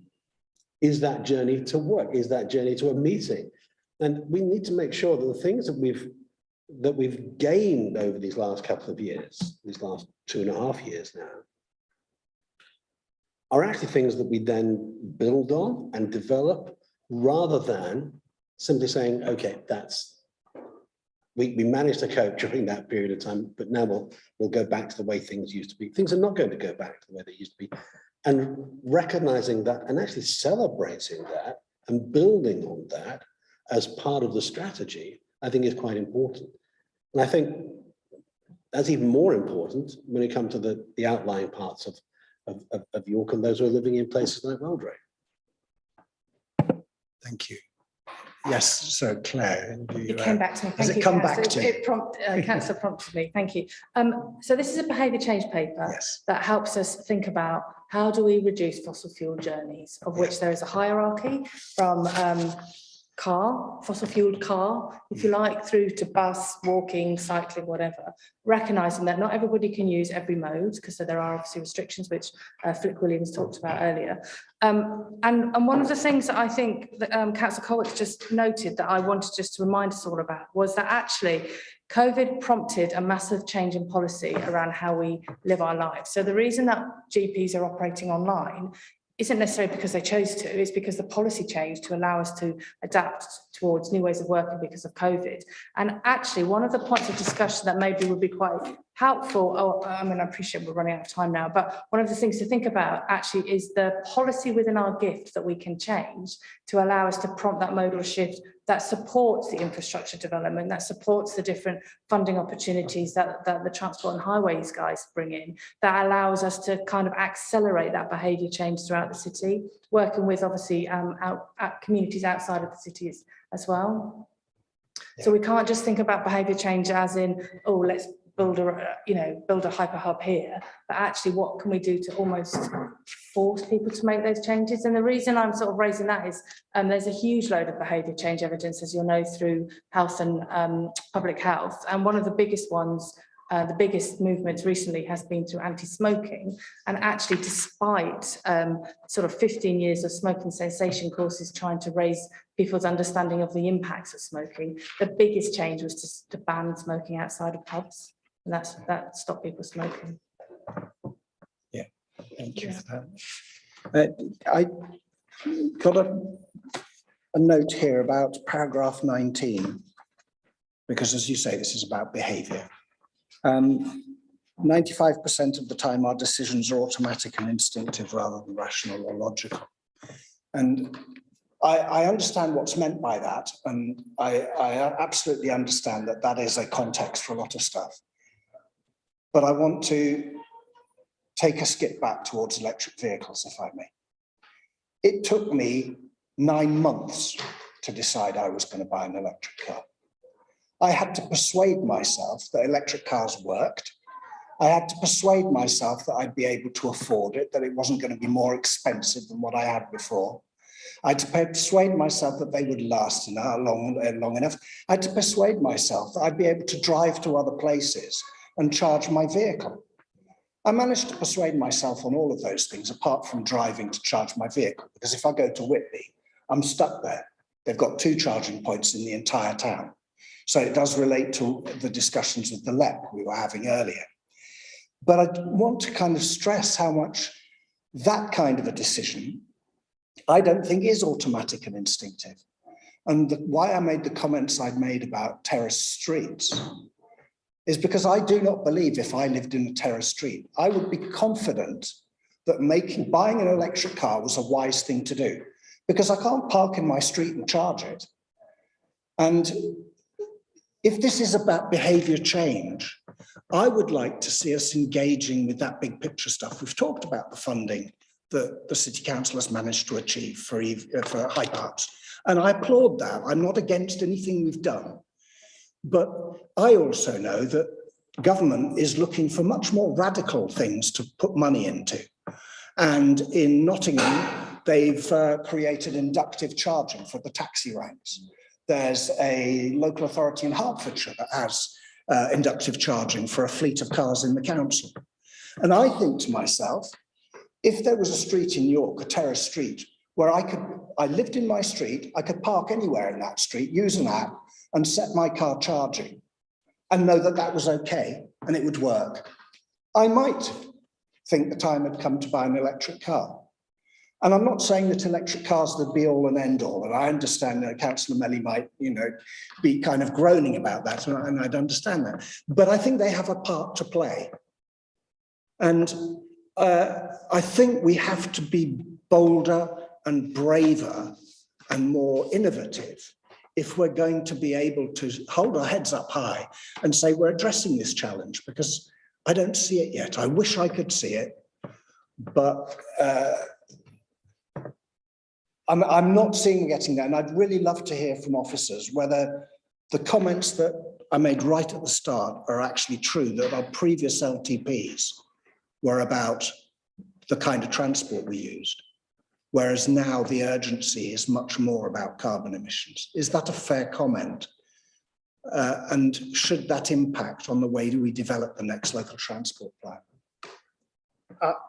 Is that journey to work? Is that journey to a meeting? And we need to make sure that the things that we've gained over these last couple of years, these last 2.5 years now, are actually things that we then build on and develop, rather than simply saying, okay, we managed to cope during that period of time, but now we'll go back to the way things used to be. Things are not going to go back to the way they used to be. And recognizing that and actually celebrating that and building on that as part of the strategy, I think is quite important. And I think that's even more important when it comes to the outlying parts of York and those who are living in places like Waldray. Thank you. Yes, so Claire. It came back to me. Has Thank it you, come back Councillor. to you? Councillor prompted me. Thank you. So this is a behaviour change paper that helps us think about how do we reduce fossil fuel journeys, of which there is a hierarchy from fossil fueled car, if you like, through to bus, walking, cycling, whatever, recognising that not everybody can use every mode, because there are obviously restrictions, which Flick Williams talked about earlier. And one of the things that I think that Councillor Colwick just noted that I wanted just to remind us all about was that actually COVID prompted a massive change in policy around how we live our lives. So the reason that GPs are operating online isn't necessarily because they chose to, it's because the policy changed to allow us to adapt towards new ways of working because of COVID. And actually, one of the points of discussion that maybe would be quite helpful, I mean, I appreciate we're running out of time now, but one of the things to think about actually is the policy within our gift that we can change to allow us to prompt that modal shift that supports the infrastructure development, that supports the different funding opportunities that the transport and highways guys bring in, that allows us to kind of accelerate that behaviour change throughout the city, working with obviously communities outside of the cities as well. Yeah. So we can't just think about behaviour change as in, oh, let's build a hyper hub here, but actually what can we do to almost force people to make those changes? And the reason I'm sort of raising that is there's a huge load of behaviour change evidence, as you'll know, through health and public health. And one of the biggest ones, the biggest movements recently has been through anti-smoking. And actually, despite sort of 15 years of smoking cessation courses trying to raise people's understanding of the impacts of smoking, the biggest change was to ban smoking outside of pubs. And that stopped people smoking. Yeah, thank you for that. I got a note here about paragraph 19, because as you say, this is about behaviour. 95% of the time our decisions are automatic and instinctive rather than rational or logical. And I understand what's meant by that. And I absolutely understand that that is a context for a lot of stuff. But I want to take a skip back towards electric vehicles, if I may. It took me 9 months to decide I was going to buy an electric car. I had to persuade myself that electric cars worked. I had to persuade myself that I'd be able to afford it, that it wasn't going to be more expensive than what I had before. I had to persuade myself that they would last long enough. I had to persuade myself that I'd be able to drive to other places and charge my vehicle. I managed to persuade myself on all of those things, apart from driving to charge my vehicle, because if I go to Whitby, I'm stuck there. They've got 2 charging points in the entire town. So it does relate to the discussions of the LEP we were having earlier. But I want to kind of stress how much that kind of a decision, I don't think is automatic and instinctive. And why I made the comments I'd made about terrace streets is because I do not believe if I lived in a terrace street, I would be confident that buying an electric car was a wise thing to do, because I can't park in my street and charge it. And if this is about behaviour change, I would like to see us engaging with that big picture stuff. We've talked about the funding that the City Council has managed to achieve for hyper hubs, and I applaud that. I'm not against anything we've done. But I also know that government is looking for much more radical things to put money into. And in Nottingham, they've created inductive charging for the taxi ranks. There's a local authority in Hertfordshire that has inductive charging for a fleet of cars in the council. And I think to myself, if there was a street in York, a terrace street, where I lived in my street, I could park anywhere in that street, use an app and set my car charging and know that that was okay and it would work, I might think the time had come to buy an electric car. And I'm not saying that electric cars are the be all and end all. And I understand that Councillor Melly might, be kind of groaning about that, and I'd understand that. But I think they have a part to play. And I think we have to be bolder and braver and more innovative if we're going to be able to hold our heads up high and say we're addressing this challenge, because I don't see it yet. I wish I could see it, but I'm not seeing getting there. And I'd really love to hear from officers whether the comments that I made right at the start are actually true, that our previous LTPs were about the kind of transport we used, whereas now the urgency is much more about carbon emissions. Is that a fair comment? And should that impact on the way we develop the next local transport plan?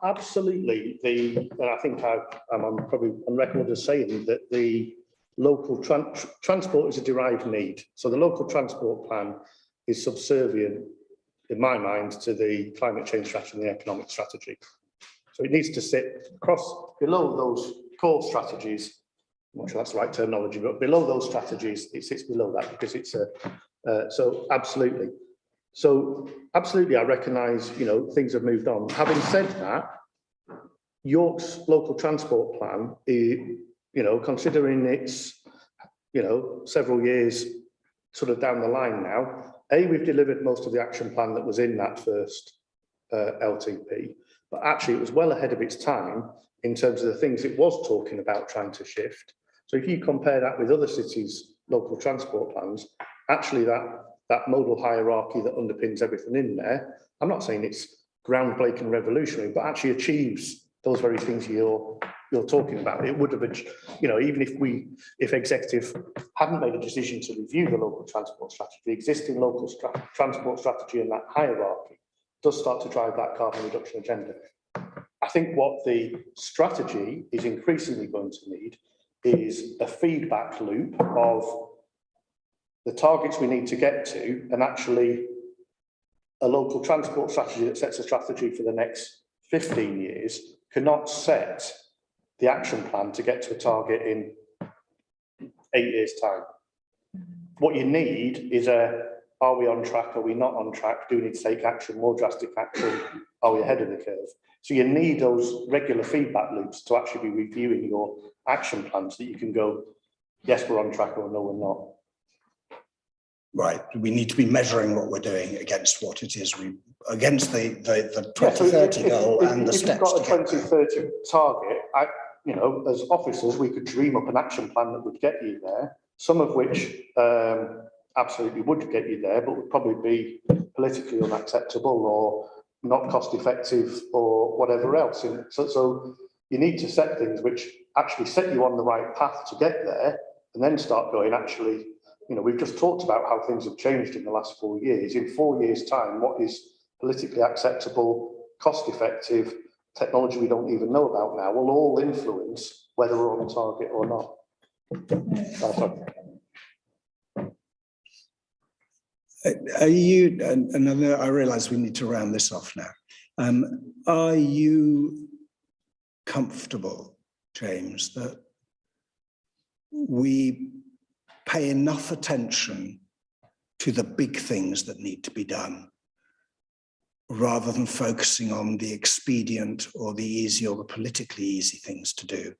Absolutely. I think I'm probably on record as saying that the local transport is a derived need. So the local transport plan is subservient, in my mind, to the climate change strategy and the economic strategy. So it needs to sit below those core strategies. I'm not sure that's the right terminology, but below those strategies, it sits below that, because it's so absolutely. So absolutely, I recognise, you know, things have moved on. Having said that, York's local transport plan, you know, considering it's, you know, several years sort of down the line now, we've delivered most of the action plan that was in that first LTP, but actually it was well ahead of its time in terms of the things it was talking about trying to shift. So if you compare that with other cities' local transport plans, actually that modal hierarchy that underpins everything in there, I'm not saying it's groundbreaking revolutionary, but actually achieves those very things you're talking about. It would have, you know, even if executive hadn't made a decision to review the local transport strategy, the existing local transport strategy and that hierarchy does start to drive that carbon reduction agenda. I think what the strategy is increasingly going to need is a feedback loop of the targets we need to get to, and actually a local transport strategy that sets a strategy for the next 15 years cannot set the action plan to get to a target in 8 years' time. What you need is are we on track? Are we not on track? Do we need to take action, more drastic action? Are we ahead of the curve? So you need those regular feedback loops to actually be reviewing your action plans so that you can go, yes, we're on track, or no, we're not. Right, we need to be measuring what we're doing against what it is against the 2030 goal and the steps. If you've got a 2030 target, you know, as officers, we could dream up an action plan that would get you there, some of which absolutely would get you there, but would probably be politically unacceptable or not cost effective or whatever else. And so you need to set things which actually set you on the right path to get there, and then start going, actually, you know, we've just talked about how things have changed in the last 4 years. In 4 years' time, what is politically acceptable, cost effective, technology we don't even know about now will all influence whether we're on target or not. Are you, and I realise we need to round this off now. Are you comfortable, James, that we pay enough attention to the big things that need to be done, rather than focusing on the expedient or the easy or the politically easy things to do?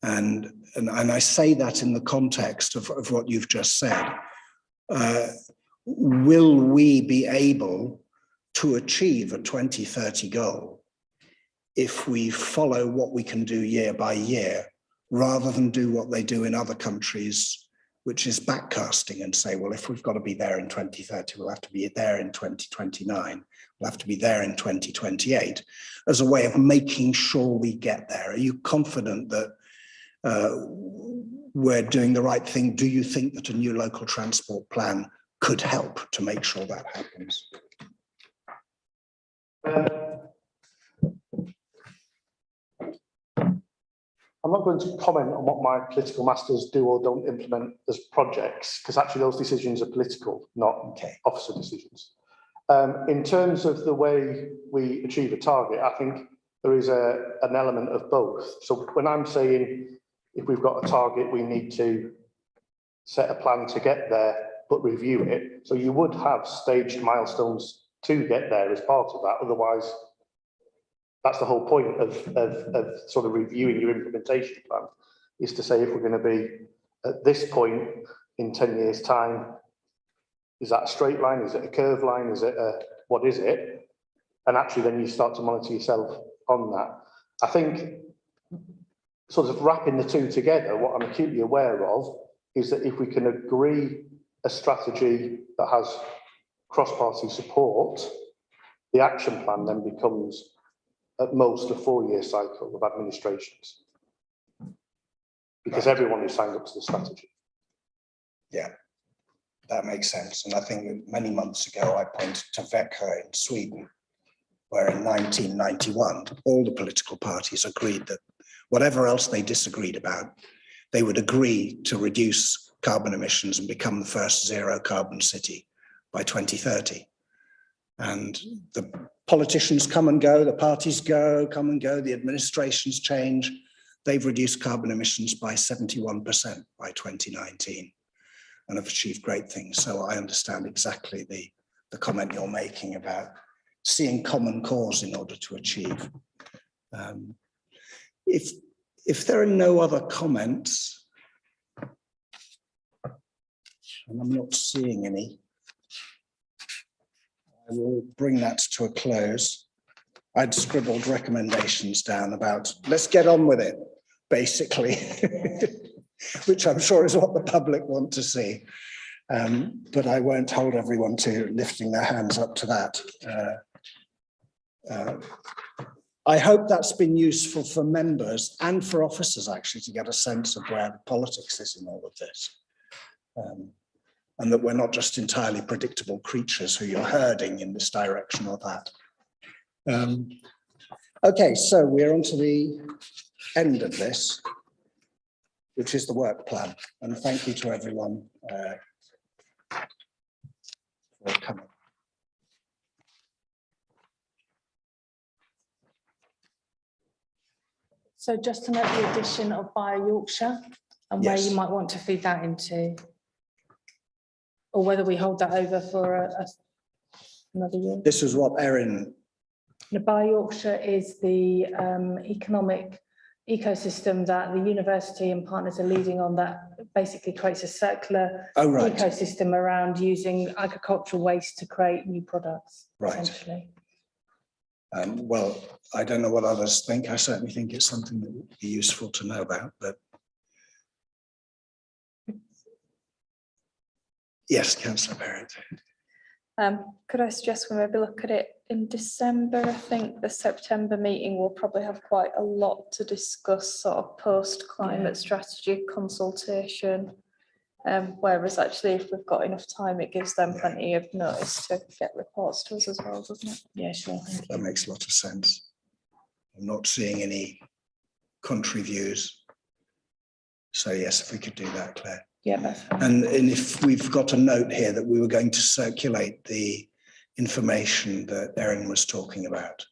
And I say that in the context of what you've just said. Will we be able to achieve a 2030 goal if we follow what we can do year by year, rather than do what they do in other countries, which is backcasting and say, well, if we've got to be there in 2030, we'll have to be there in 2029, we'll have to be there in 2028, as a way of making sure we get there? Are you confident that we're doing the right thing? Do you think that a new local transport plan could help to make sure that happens? I'm not going to comment on what my political masters do or don't implement as projects, because actually those decisions are political, not officer decisions. In terms of the way we achieve a target, I think there is an element of both. So when I'm saying if we've got a target, we need to set a plan to get there, but review it. So you would have staged milestones to get there as part of that. Otherwise, that's the whole point of sort of reviewing your implementation plan, is to say, if we're going to be at this point in 10 years' time, is that a straight line? Is it a curved line? Is it what is it? And actually then you start to monitor yourself on that. I think sort of wrapping the two together, what I'm acutely aware of is that if we can agree a strategy that has cross-party support, the action plan then becomes at most a 4-year cycle of administrations, because everyone is signed up to the strategy. Yeah, that makes sense. And I think many months ago, I pointed to Växjö in Sweden, where in 1991, all the political parties agreed that whatever else they disagreed about, they would agree to reduce carbon emissions and become the first zero carbon city by 2030. And the politicians come and go, the parties come and go, the administrations change. They've reduced carbon emissions by 71% by 2019 and have achieved great things. So I understand exactly the comment you're making about seeing common cause in order to achieve. If there are no other comments, and I'm not seeing any, I will bring that to a close. I'd scribbled recommendations down about, let's get on with it, basically, which I'm sure is what the public want to see. But I won't hold everyone to lifting their hands up to that. I hope that's been useful for members and for officers, actually, to get a sense of where the politics is in all of this. And that we're not just entirely predictable creatures who you're herding in this direction or that. Okay, so we're on to the end of this, which is the work plan. And thank you to everyone for coming. So just to note the addition of Bio Yorkshire and where Yes. you might want to feed that into, or whether we hold that over for another year. This is what Erin. The Bio Yorkshire is the economic ecosystem that the university and partners are leading on, that basically creates a circular ecosystem around using agricultural waste to create new products, essentially. Well, I don't know what others think. I certainly think it's something that would be useful to know about, but yes, Councillor Barrett. Could I suggest we maybe look at it in December? I think the September meeting will probably have quite a lot to discuss, sort of post-climate strategy consultation. Whereas actually, if we've got enough time, it gives them plenty of notice to get reports to us as well, doesn't it? Yeah, sure. That makes a lot of sense. I'm not seeing any contrary views. So yes, if we could do that, Claire. Yeah, that's fine. And if we've got a note here that we were going to circulate the information that Erin was talking about.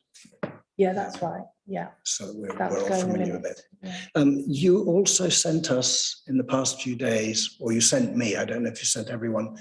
Yeah, that's right. Yeah. So we're That was all going in a familiar with minute. it. You also sent us in the past few days, or you sent me, I don't know if you sent everyone,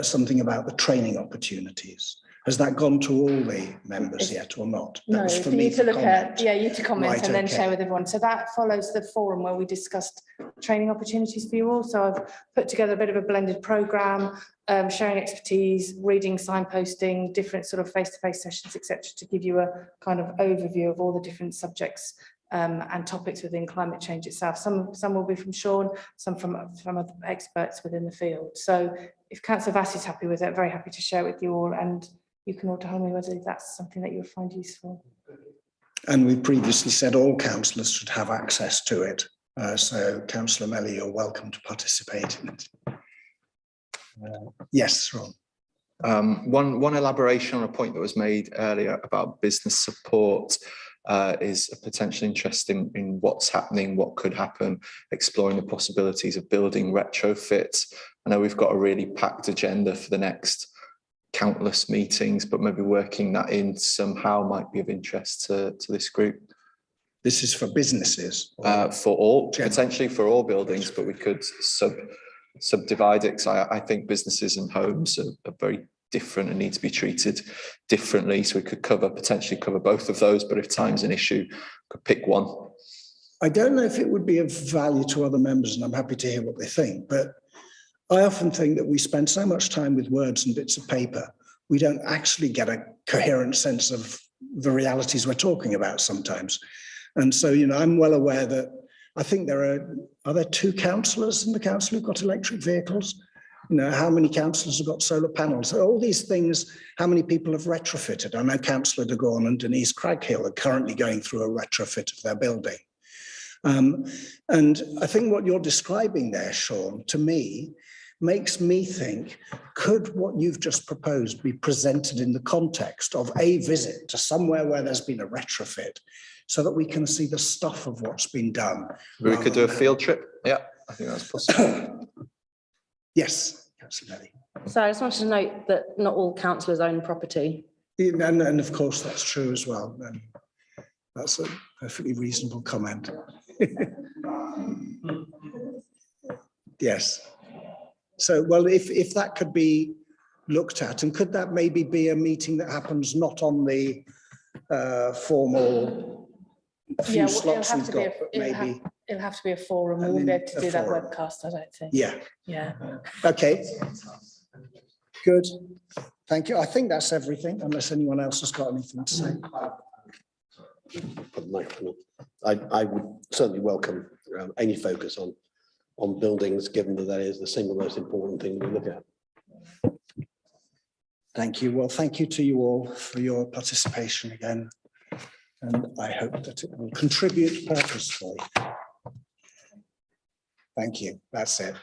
something about the training opportunities. Has that gone to all the members yet or not? That No, was for you to look at, yeah, you to comment Right, and then okay. share with everyone. So that follows the forum where we discussed training opportunities for you all. So I've put together a bit of a blended programme, sharing expertise, reading, signposting, different sort of face-to-face sessions, etc., to give you a kind of overview of all the different subjects and topics within climate change itself. Some will be from Sean, some from other experts within the field. So if Councillor Vass is happy with it, very happy to share it with you all, and you can all tell me whether that's something that you would find useful. And we previously said all councillors should have access to it. So Councillor Melly, you're welcome to participate in it. Yes, Ron. One elaboration on a point that was made earlier about business support is a potential interest in what's happening, what could happen, exploring the possibilities of building retrofits. I know we've got a really packed agenda for the next countless meetings, but maybe working that in somehow might be of interest to this group. This is for businesses? For all, potentially for all buildings, but we could subdivide it. So I think businesses and homes are very different and need to be treated differently. So we could potentially cover both of those, but if time's an issue, could pick one. I don't know if it would be of value to other members, and I'm happy to hear what they think, but I often think that we spend so much time with words and bits of paper, we don't actually get a coherent sense of the realities we're talking about sometimes. And so, you know, I'm well aware that I think are there 2 councillors in the council who've got electric vehicles? You know, how many councillors have got solar panels? All these things, how many people have retrofitted? I know Councillor de Gorn and Denise Craghill are currently going through a retrofit of their building. And I think what you're describing there, Sean, to me, makes me think, could what you've just proposed be presented in the context of a visit to somewhere where there's been a retrofit, so that we can see the stuff of what's been done? We could do a field trip. Yeah, I think that's possible. Yes, Councillor Melly. So I just wanted to note that not all councillors own property. And of course, that's true as well. And that's a perfectly reasonable comment. Yes. So, well, if that could be looked at? And could that maybe be a meeting that happens not on the formal few Yeah, well, slots we've got, but maybe, it'll have to be a forum. We I won't be mean, able to a do that forum. webcast, I don't think. yeah, Yeah. okay. Good, thank you. I think that's everything, unless anyone else has got anything to say. Put the microphone on. I would certainly welcome any focus on buildings, given that that is the single most important thing we look at. Thank you. Well, thank you to you all for your participation again. And I hope that it will contribute purposefully. Thank you. That's it.